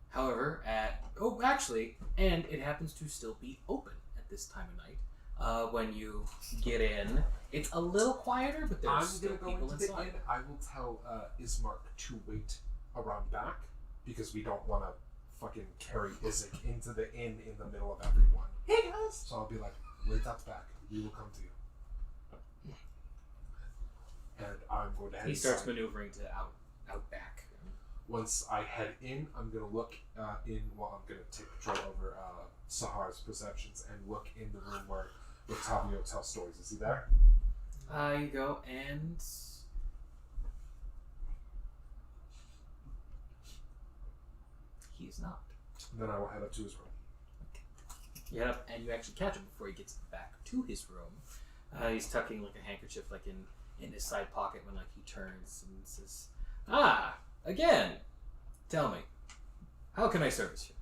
However, and it happens to still be open at this time of night. When you get in, it's a little quieter, but there's I'm still going to go people into the inside. inn. I will tell Ismark to wait around back, because we don't want to fucking carry Izek into the inn in the middle of everyone. Hey guys! So I'll be like, wait up back. We will come to you. And I'm going to head He starts inside. maneuvering to out back. Once I head in, I'm going to look in. Well, I'm going to take control over Sahar's perceptions and look in the room where Octavio tells stories. Is he there? You go, and he is not. Then I will head up to his room. You head up, and you actually catch him before he gets back to his room. He's tucking like a handkerchief like in his side pocket when like he turns and says, "Ah, again. Tell me, how can I service you?"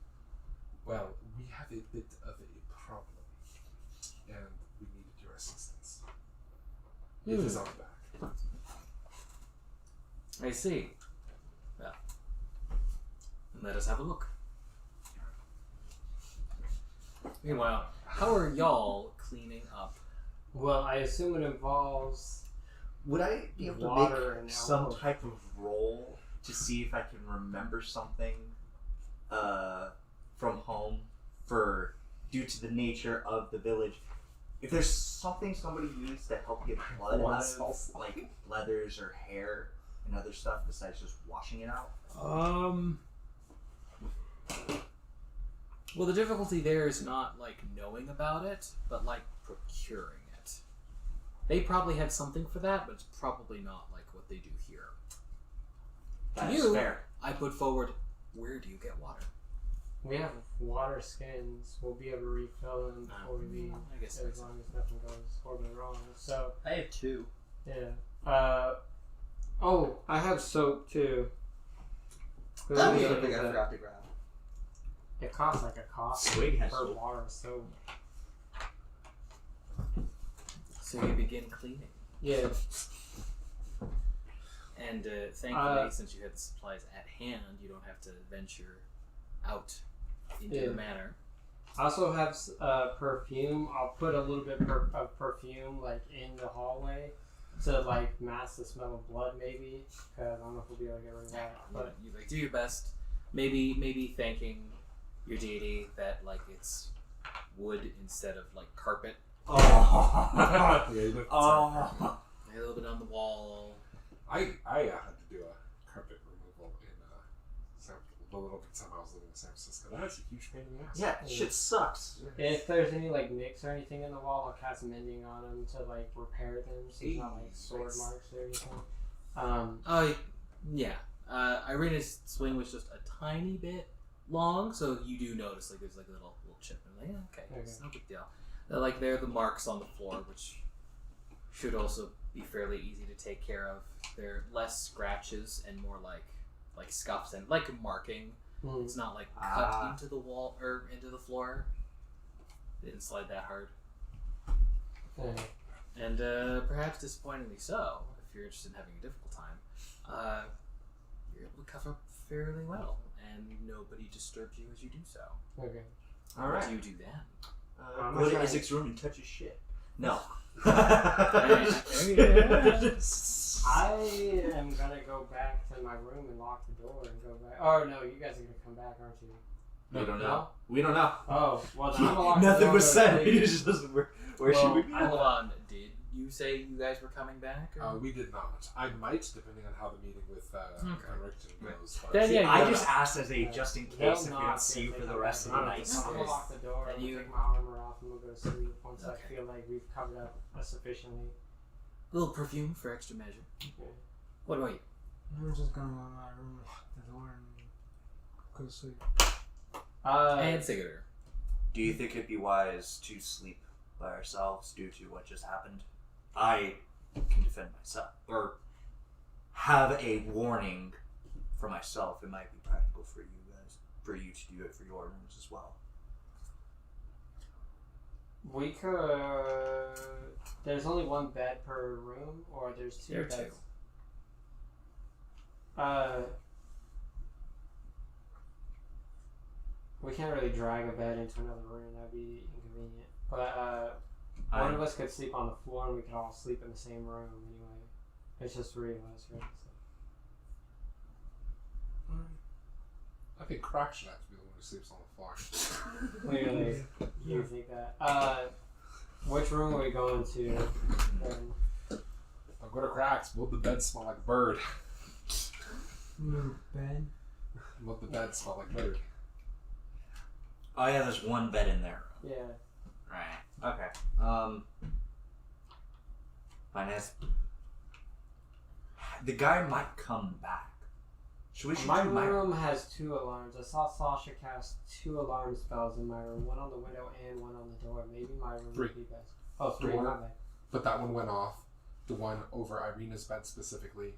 Well, we have a bit of a problem, and we needed your assistance. It is on back. I see. Well, let us have a look. Meanwhile, how are y'all cleaning up? Well, I assume it involves. Would I be able to Water make and some alcohol. type of roll to see if I can remember something from home due to the nature of the village? If there's something somebody used to help get blood out of, like leathers or hair and other stuff besides just washing it out? Well, the difficulty there is not like knowing about it, but like procuring it. They probably had something for that, but it's probably not like what they do here. That's You- fair. I put forward, where do you get water? We have water skins. We'll be able to refill them before we leave, I guess as long as nothing goes horribly wrong. So, I have 2. yeah. Oh, I have soap too. That was Yeah, something I but forgot to grab. It costs like a cost Swig has per soap. bar of soap. So you begin cleaning. Yeah. And thankfully, since you had the supplies at hand, you don't have to venture out into Yeah. the manor. I also have perfume. I'll put a little bit of perfume like in the hallway to like mask the smell of blood, maybe. Cause I don't know if we'll be able to get rid of that. But You like do your best. Maybe thanking your deity that like it's wood instead of like carpet. Oh. Yeah, you look Oh. A little bit on the wall. I had to do a carpet removal in the little bit time I was living in San Francisco. That's a huge pain in the ass. Yeah, shit sucks. if there's any like nicks or anything in the wall, I'll cast mending on them to like repair them, so there's not like sword Nice. marks or anything. Yeah. Ireena's swing was just a tiny bit long, so you do notice like there's like a little chip. And like, yeah, okay, it's no big deal. They're the marks on the floor, which should also be fairly easy to take care of. They're less scratches and more like scuffs and like marking. Mm. It's not like cut into the wall or into the floor. They didn't slide that hard. Yeah. And perhaps disappointingly so, if you're interested in having a difficult time, you're able to cover up fairly well, and nobody disturbs you as you do so. Okay. All What right. do you do then? I'm Go to trying- Izek's room and touch his shit. No. I am gonna go back to my room and lock the door and go back. Oh no, you guys are gonna come back, aren't you? We don't know. No? We don't know. Oh, well then I'm gonna lock the Nothing door was and go said. sleep. He just doesn't. Where should we be? Hold on. Did you say you guys were coming back? Or? We did not. I might, depending on how the meeting with Rickton goes. But Then, yeah, I you just asked as a just in They'll case if we not don't see you for the rest of the I'm night. gonna lock the door And and you- take my armor off and we'll go to sleep once Okay. I feel like we've covered up sufficiently. A little perfume for extra measure. Okay. What about you? I'm just gonna go in my room, lock the door, and go to sleep. And Siguror. Do you think it'd be wise to sleep by ourselves due to what just happened? I can defend myself, or have a warning for myself. It might be practical for you guys, for you to do it for your rooms as well. We could. There's only one bed per room, or there's two There are beds. two. We can't really drag a bed into another room. That'd be inconvenient. But one of us could sleep on the floor, and we could all sleep in the same room anyway. It's just 3 of us, right? So. I think Crack should have to be the one who sleeps on the floor. Clearly, you think that. Which room are we going to? I'll go to cracks. Will the bed smell like bird? Bed. Will the bed smell like bird? Oh yeah, there's one bed in there. Yeah. Right. Okay. Finance. The guy might come back. Should we My room has 2 alarms. I saw Sasha cast 2 alarm spells in my room. One on the window and one on the door. Maybe my room 3. would be best. Oh, 3. Door. My bad. But that one went off. The one over Ireena's bed specifically,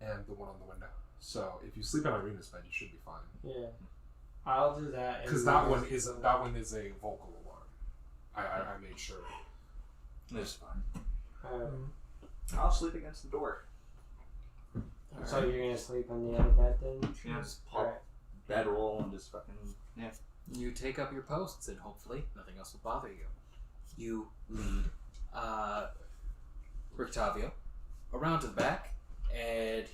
and the one on the window. So if you sleep on Ireena's bed, you should be fine. Yeah. I'll do that. Because that one is a vocal alarm. I made sure. It's fine. Mm-hmm. I'll sleep against the door. So you're gonna sleep on the other bed then? Yeah, just pop bedroll and just fucking You take up your posts, and hopefully nothing else will bother you. You lead Rictavio around to the back, and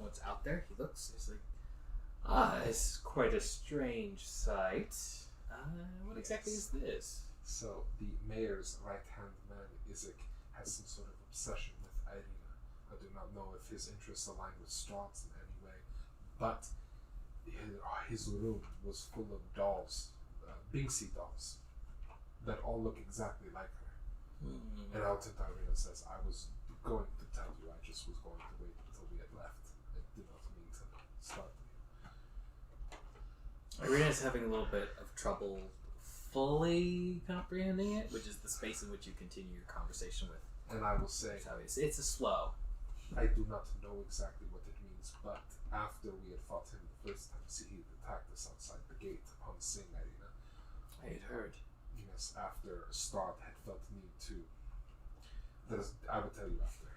once out there, he looks. He's like, it's quite a strange sight. What exactly is this? So the mayor's right-hand man, Izek, has some sort of obsession with Ireena. I do not know if his interests align with Strahd's in any way, but his room was full of dolls, Binksy dolls, that all look exactly like her. And Alton Ireena says, I was going to tell you, I just was going to wait until we had left. I did not mean to start you. Ireena's having a little bit of trouble fully comprehending it, which is the space in which you continue your conversation with. And I will say, It's a slow. I do not know exactly what it means, but after we had fought him the first time, he attacked us outside the gate upon seeing Ireena. I had heard. Yes, after Strahd had felt the need to. I will tell you after,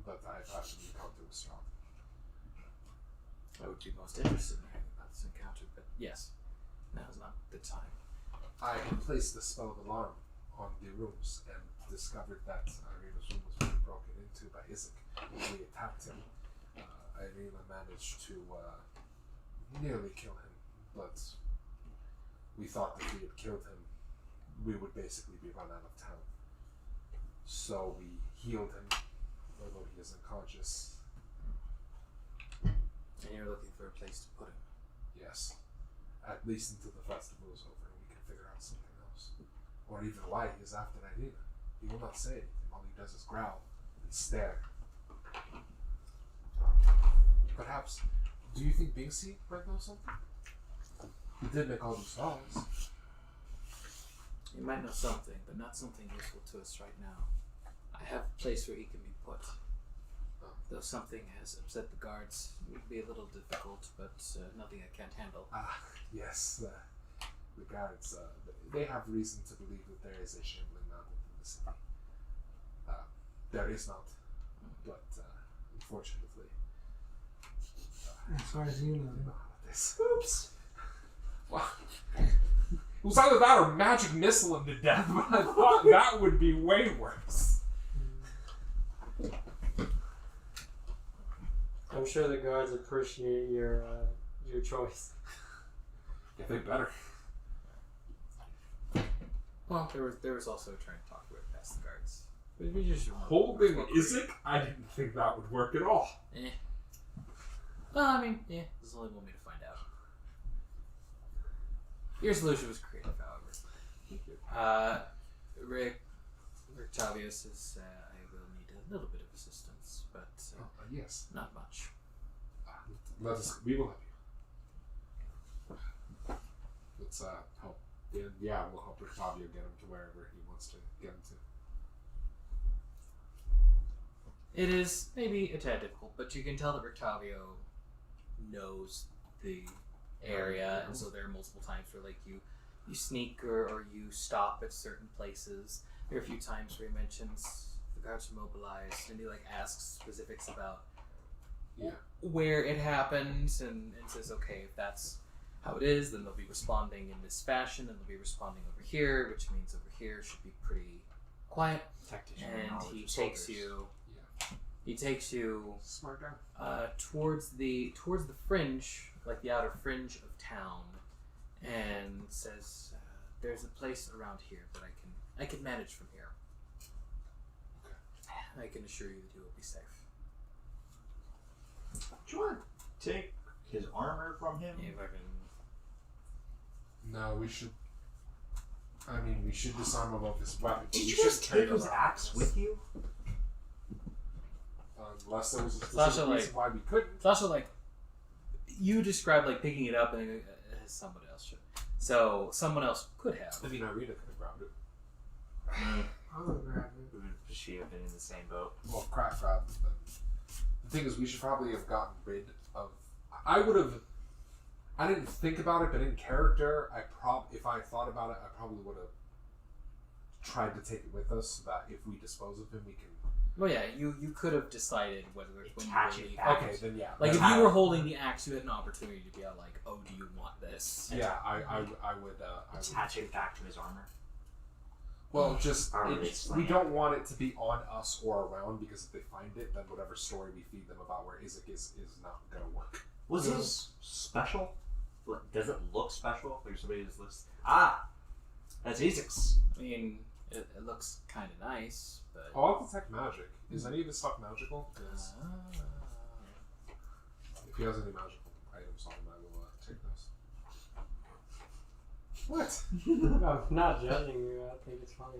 but I've had an encounter with Strahd. I would be most interested in hearing about this encounter, but yes, now's not the time. I had placed the spell of alarm on the rooms and discovered that Ireena's room was being broken into by Izek. When we attacked him, Ireena managed to nearly kill him, but we thought that if we had killed him, we would basically be run out of town. So we healed him, although he is unconscious. And you're looking for a place to put him. Yes. At least until the festival is over and we can figure out something else. Or even why he is after Ireena. He will not say anything. All he does is growl and stare. Perhaps, do you think Binksy might know something? He did make all these songs. He might know something, but not something useful to us right now. I have a place where he can be put. Though something has upset the guards, it would be a little difficult, but nothing I can't handle. Yes. The guards, they have reason to believe that there is a shambling mountain in the city. There is not, but unfortunately. As far as you know. Oops. Well, it was either that or magic missile him to death, but I thought that would be way worse. I'm sure the guards appreciate your choice. Yeah, they better. Well, there was also trying to talk with past the guards. But we just Holding Izek? I didn't think that would work at all. Well, I mean, there's only one way to find out. Your solution was creative, however. Rick Tavio says, I will need a little bit of assistance, but yes. not much. We will help you. Let's help. Yeah, we'll help Rictavio get him to wherever he wants to get him to. It is maybe a tad difficult, but you can tell that Rictavio knows the area, and so there are multiple times where like you sneak or you stop at certain places. There are a few times where he mentions the guards are mobilized, and he like asks specifics about where it happens, and says, okay, if that's how it is, then they'll be responding in this fashion, and they'll be responding over here, which means over here should be pretty quiet. And he takes you. He takes you Smart guy. towards the fringe, like the outer fringe of town, and says, "There's a place around here that I can manage from here. I can assure you that you will be safe." Do you want to take his armor from him? If I can. No, we should. I mean, we should disarm him of his weapon. Did We you should just carry take his around axe with you? Unless there was a Sasha, specific reason why we couldn't. It's also like you described like picking it up and somebody else should. So someone else could have. I mean, Ireena could have grabbed it. I'm gonna grab it. Would she have been in the same boat? Well, crap grabbed it, then. The thing is, we should probably have gotten rid of. I would have. I didn't think about it, but in character, if I thought about it, I probably would have tried to take it with us so that if we dispose of him, we can. Well, yeah, you could have decided whether when Attach you it leave. back. Okay, then yeah. Like if then- you were holding the axe, you had an opportunity to be like, "Oh, do you want this?" Yeah, I would. I would. Attach it back to his armor. Well, just Or it, they we slam. don't want it to be on us or around because if they find it, then whatever story we feed them about where Izek is not going to work. Was his special? Does it look special? Like somebody just looks. Ah, that's Izek's. I mean, it looks kind of nice, but. Oh, I'll detect magic. Is any of his stuff magical? 'Cause if he has any magical items on him, I will take those. What? I'm not judging you. I think it's funny.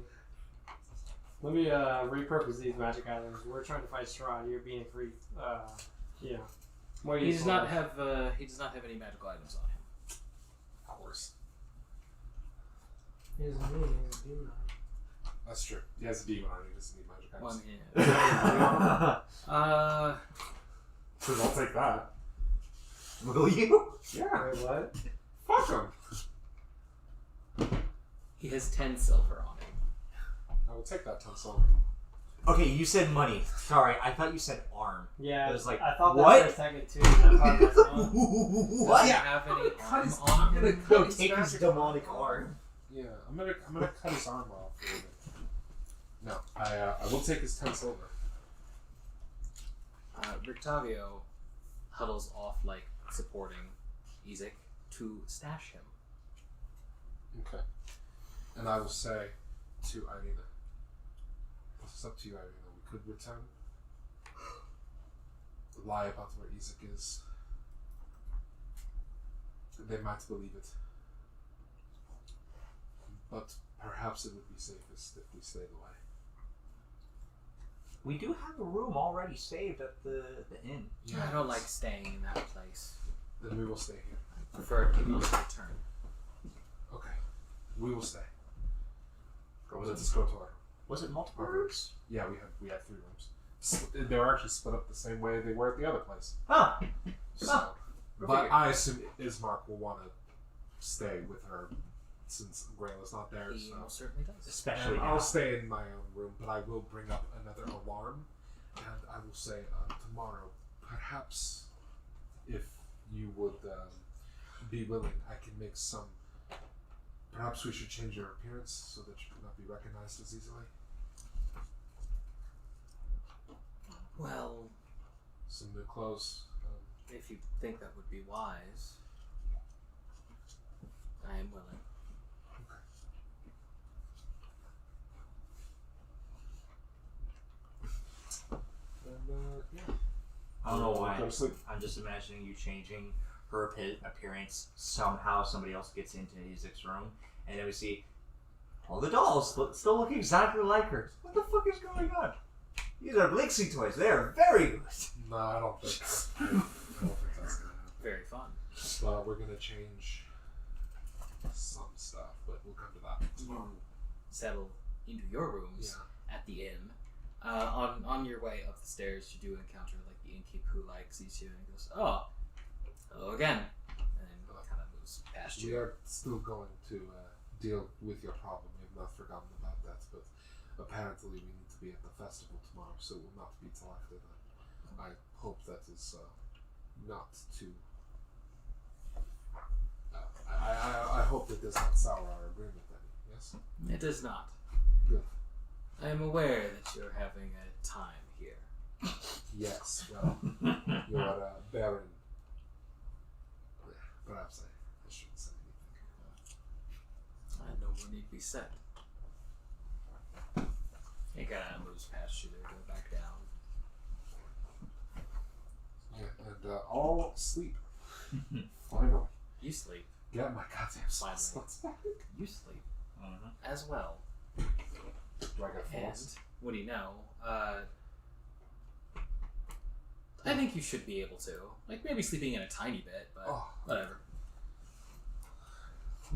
Let me repurpose these magic items. We're trying to fight Strahd. You're being free. Yeah. More He does useful. not have. He does not have any magical items on him. Of course. He doesn't need it, he has a demon on That's true. He has a demon on him. He doesn't need magic items. One, yeah. So I'll take that. Will you? Yeah. Wait, what? Fuck him. He has 10 silver on him. I will take that 10 silver. Okay, you said money. Sorry, I thought you said arm. Yeah, It was like, I thought what? that for a second too. And I thought that's wrong. What? Does he have any Cut arm his- on I'm him? gonna cut No, his take his magic demonic arm. Yeah, I'm gonna cut his arm off. For a minute. No, I will take his 10 silver. Rictavio huddles off, like, supporting Izek to stash him. Okay. And I will say to Ireena, this is up to you, Ireena. We could return. Lie about where Izek is. They might believe it. But perhaps it would be safest if we stayed away. We do have a room already saved at the inn. I don't like staying in that place. Then we will stay here. I prefer people to return. Okay. We will stay. Let's go to our. Was it multiple Our rooms? Yeah, we had 3 rooms. They were actually split up the same way they were at the other place. Huh. So, Huh. but I assume Ismark will want to stay with her since Graila's not there. He So. most certainly does. Especially And now. I'll stay in my own room, but I will bring up another alarm, and I will say tomorrow, perhaps, if you would be willing, I can make some. Perhaps we should change your appearance so that you cannot be recognized as easily. Well, Some new clothes. if you think that would be wise, I am willing. And yeah. I don't know why. Go to sleep. I'm just imagining you changing her appearance. Somehow somebody else gets into Izek's room, and then we see all the dolls still look exactly like her. What the fuck is going on? These are Blixie toys. They are very good. No, I don't think. I don't think that's gonna happen. Very fun. But we're gonna change some stuff, but we'll come to that tomorrow. You settle into your rooms Yeah. at the inn. On your way up the stairs, you do encounter like the innkeep who like sees you and goes, "Oh, hello again," and kind of moves past We you. are still going to deal with your problem. We have not forgotten about that, but apparently we need to be at the festival tomorrow, so it will not be till after that. I hope that is not too. I hope that does not sour our agreement then. Yes. It does not. Good. I am aware that you're having a time here. Yes. Well, your Baron. Perhaps I shouldn't say anything. will need to be set. It kind of moves past you there, go back down. Yeah, and I'll sleep. Finally. You sleep. Get my goddamn Finally. slots back. You sleep. As well. Do I get And falls? what do you know? I think you should be able to. Like, maybe sleeping in a tiny bit, but whatever.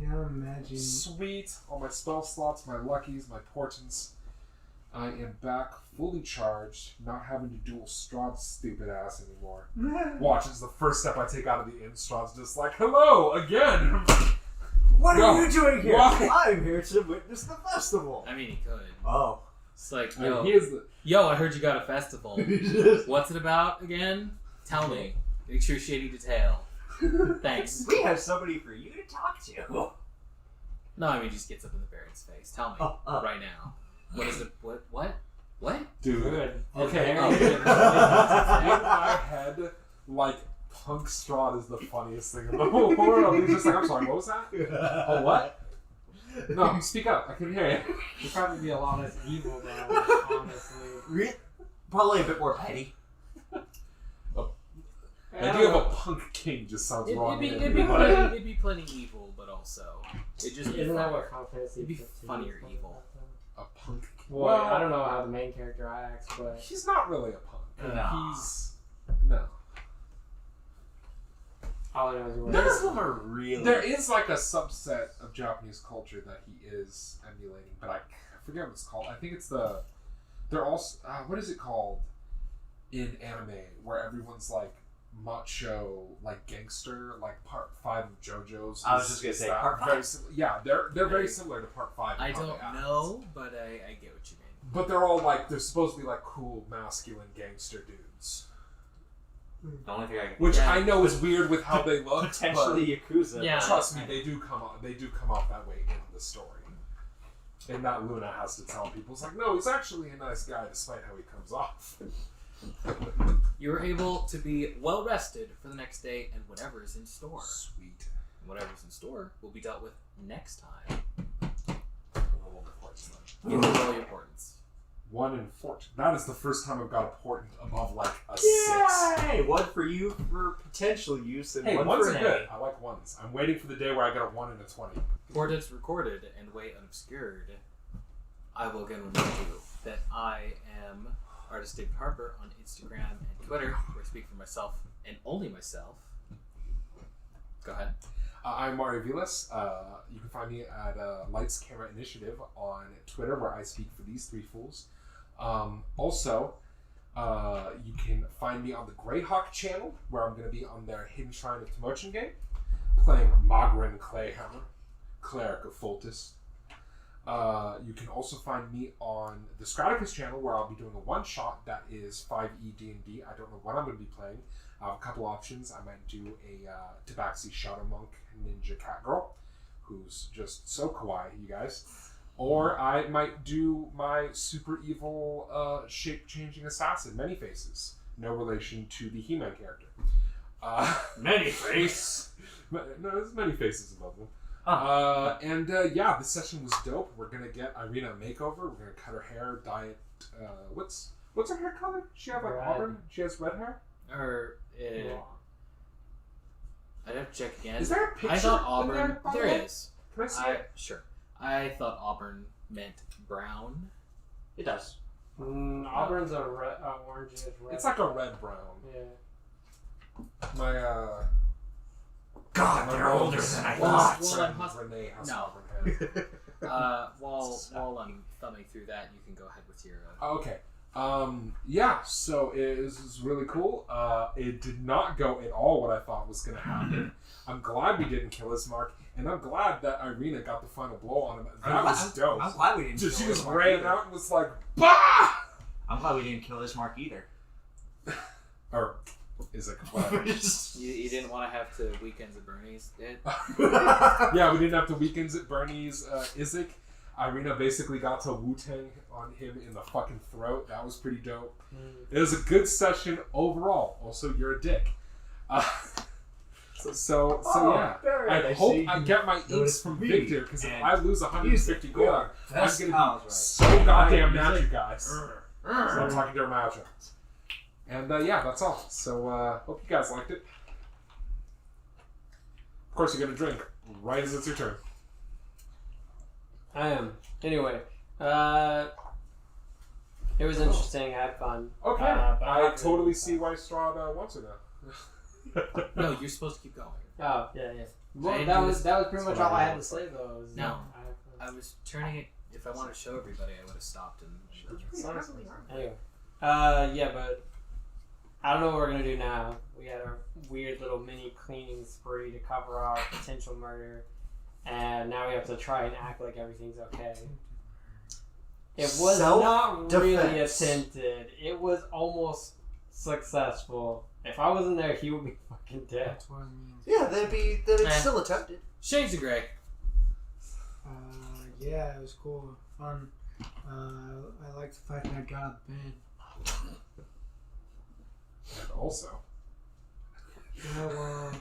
Yeah, imagine. Sweet. All my spell slots, my luckies, my portents. I am back fully charged, not having to duel Strahd's stupid ass anymore. Watch, it's the first step I take out of the inn. Strahd's just like, hello, again! What No. are you doing here? Why? I'm here to witness the festival. I mean, he could. Oh. It's like, I mean, yo, he is the... yo, I heard you got a festival. What's it about again? Tell me. Excruciating detail. Thanks. We have somebody for you to talk to. No, I mean, just gets up in the Baron's face. Tell me. Right now. What is it? What? Dude. Good. Okay. Very In good. my head, like, Punk Strahd is the funniest thing in the whole world. He's just like, I'm sorry, what was that? Oh, what? No, speak up. I can hear you. He'd probably be a lot less evil, though, honestly. Probably a bit more petty. The idea of a punk king just sounds wrong. It'd be plenty evil, but also it just Isn't that what confidence It'd be equals to funnier you? evil. A punk king. Well, I don't know how the main character acts, but He's not really a punk. No. He's... No. all I know is he None wears of them are really. There is like a subset of Japanese culture that he is emulating, but I forget what it's called. I think it's the... They're also... what is it called in anime where everyone's like macho, like gangster, like part 5 of JoJo's? I was just gonna say part 5. Very yeah, they're very similar to part 5. I don't know, but I get what you mean. But they're all like, they're supposed to be like cool, masculine gangster dudes. The only thing I can Which Yeah. I know is weird with how they look. potentially Yakuza. Yeah. But trust me, they do come off that way in the story. And that Luna has to tell people, it's like, no, he's actually a nice guy despite how he comes off. You were able to be well rested for the next day and whatever is in store. Sweet. And whatever's in store will be dealt with next time. Give me all your portents. 1 in 14. That is the first time I've got a portent above like a 6. Yay! One for you for potential use, and Hey, one ones for are Henny. good. I like ones. I'm waiting for the day where I get a 1 and a 20. Portents recorded and way unobscured. I will again remind you that I am Artist David Harper on Instagram and Twitter, where I speak for myself and only myself. Go ahead. I'm Mario Vilas. You can find me at Lights Camera Initiative on Twitter, where I speak for these 3 fools. Also, you can find me on the Greyhawk channel, where I'm going to be on their Hidden Shrine of Timochin game, playing Magrin Clayhammer, Cleric of Foltis. You can also find me on the Straticus channel, where I'll be doing a one-shot that is 5e D&D. I don't know what I'm going to be playing. I have a couple options. I might do a Tabaxi Shadow Monk Ninja Cat Girl, who's just so kawaii, you guys. Or I might do my super evil shape-changing assassin, Many Faces. No relation to the He-Man character. Many face. No, there's Many Faces above them. Oh. Yeah, this session was dope. We're gonna get Ireena a makeover. We're gonna cut her hair, dye it. What's her hair color? She have like Red. auburn. She has red hair. Or I'd have to check again. Is there a picture? I thought in Auburn. There, by the There way? is. Can I see it? Sure. I thought Auburn meant brown. It does. Auburn's a red, orangish red. It's like a red brown. Yeah. My God, my they're older mom's than I thought. friend Well, Renee has no. auburn hair. While I'm thumbing through that, you can go ahead with your. Okay. Yeah, so it was really cool. It did not go at all what I thought was going to happen. I'm glad we didn't kill Ismark, and I'm glad that Ireena got the final blow on him. That was dope. I'm glad we didn't She kill just Ismark ran either. out and was like, bah! I'm glad we didn't kill Ismark either. Or, Izek, whatever. You didn't want to have to weekends at Bernie's, did? Yeah, we didn't have to weekends at Bernie's. Izek, Ireena basically got to Wu-Tang on him in the fucking throat. That was pretty dope. It was a good session overall. Also, you're a dick. So yeah. Barry, I hope see. I get my inks Notice from me Victor, because if and I lose 150 gold, I'm Best gonna pals, be right. so goddamn He's mad at like, you guys. So I'm talking to my outro. And yeah, that's all. So hope you guys liked it. Of course, you're gonna drink right as it's your turn. I am. Anyway, it was interesting. I had fun. Okay, but I have totally really see why Strahd wants her now. No, you're supposed to keep going. Oh yeah. Well, didn't that do was this. pretty much all I had to say though. Was No. I had fun. I was turning it. If I wanted to show everybody, I would have stopped and. Anyway, yeah, but I don't know what we're gonna do now. We had our weird little mini cleaning spree to cover our potential murder, and now we have to try and act like everything's okay. It was not really Self-defense. attempted. It was almost successful. If I wasn't there, he would be fucking dead. That's what it means. Yeah, they'd still attempted. Shades of Grey. Yeah, it was cool, fun. I like the fact that I got out of bed. And also, Yeah,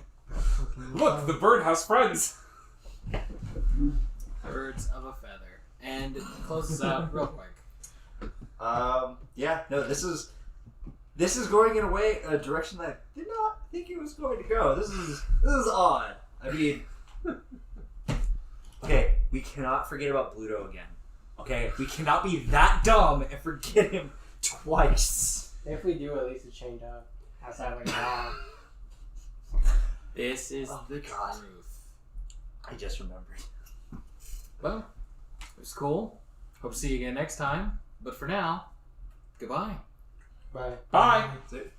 look, the bird has friends. Birds of a feather. And close this out real quick. Yeah, no, this is going in a direction that I did not think it was going to go. This is odd. I mean, okay, we cannot forget about Bluto again. Okay, we cannot be that dumb and forget him twice. If we do, at least it's chained up outside like a dog. This is Oh the God. truth. I just remembered. Well, it was cool. Hope to see you again next time. But for now, goodbye. Bye. Bye. That's it.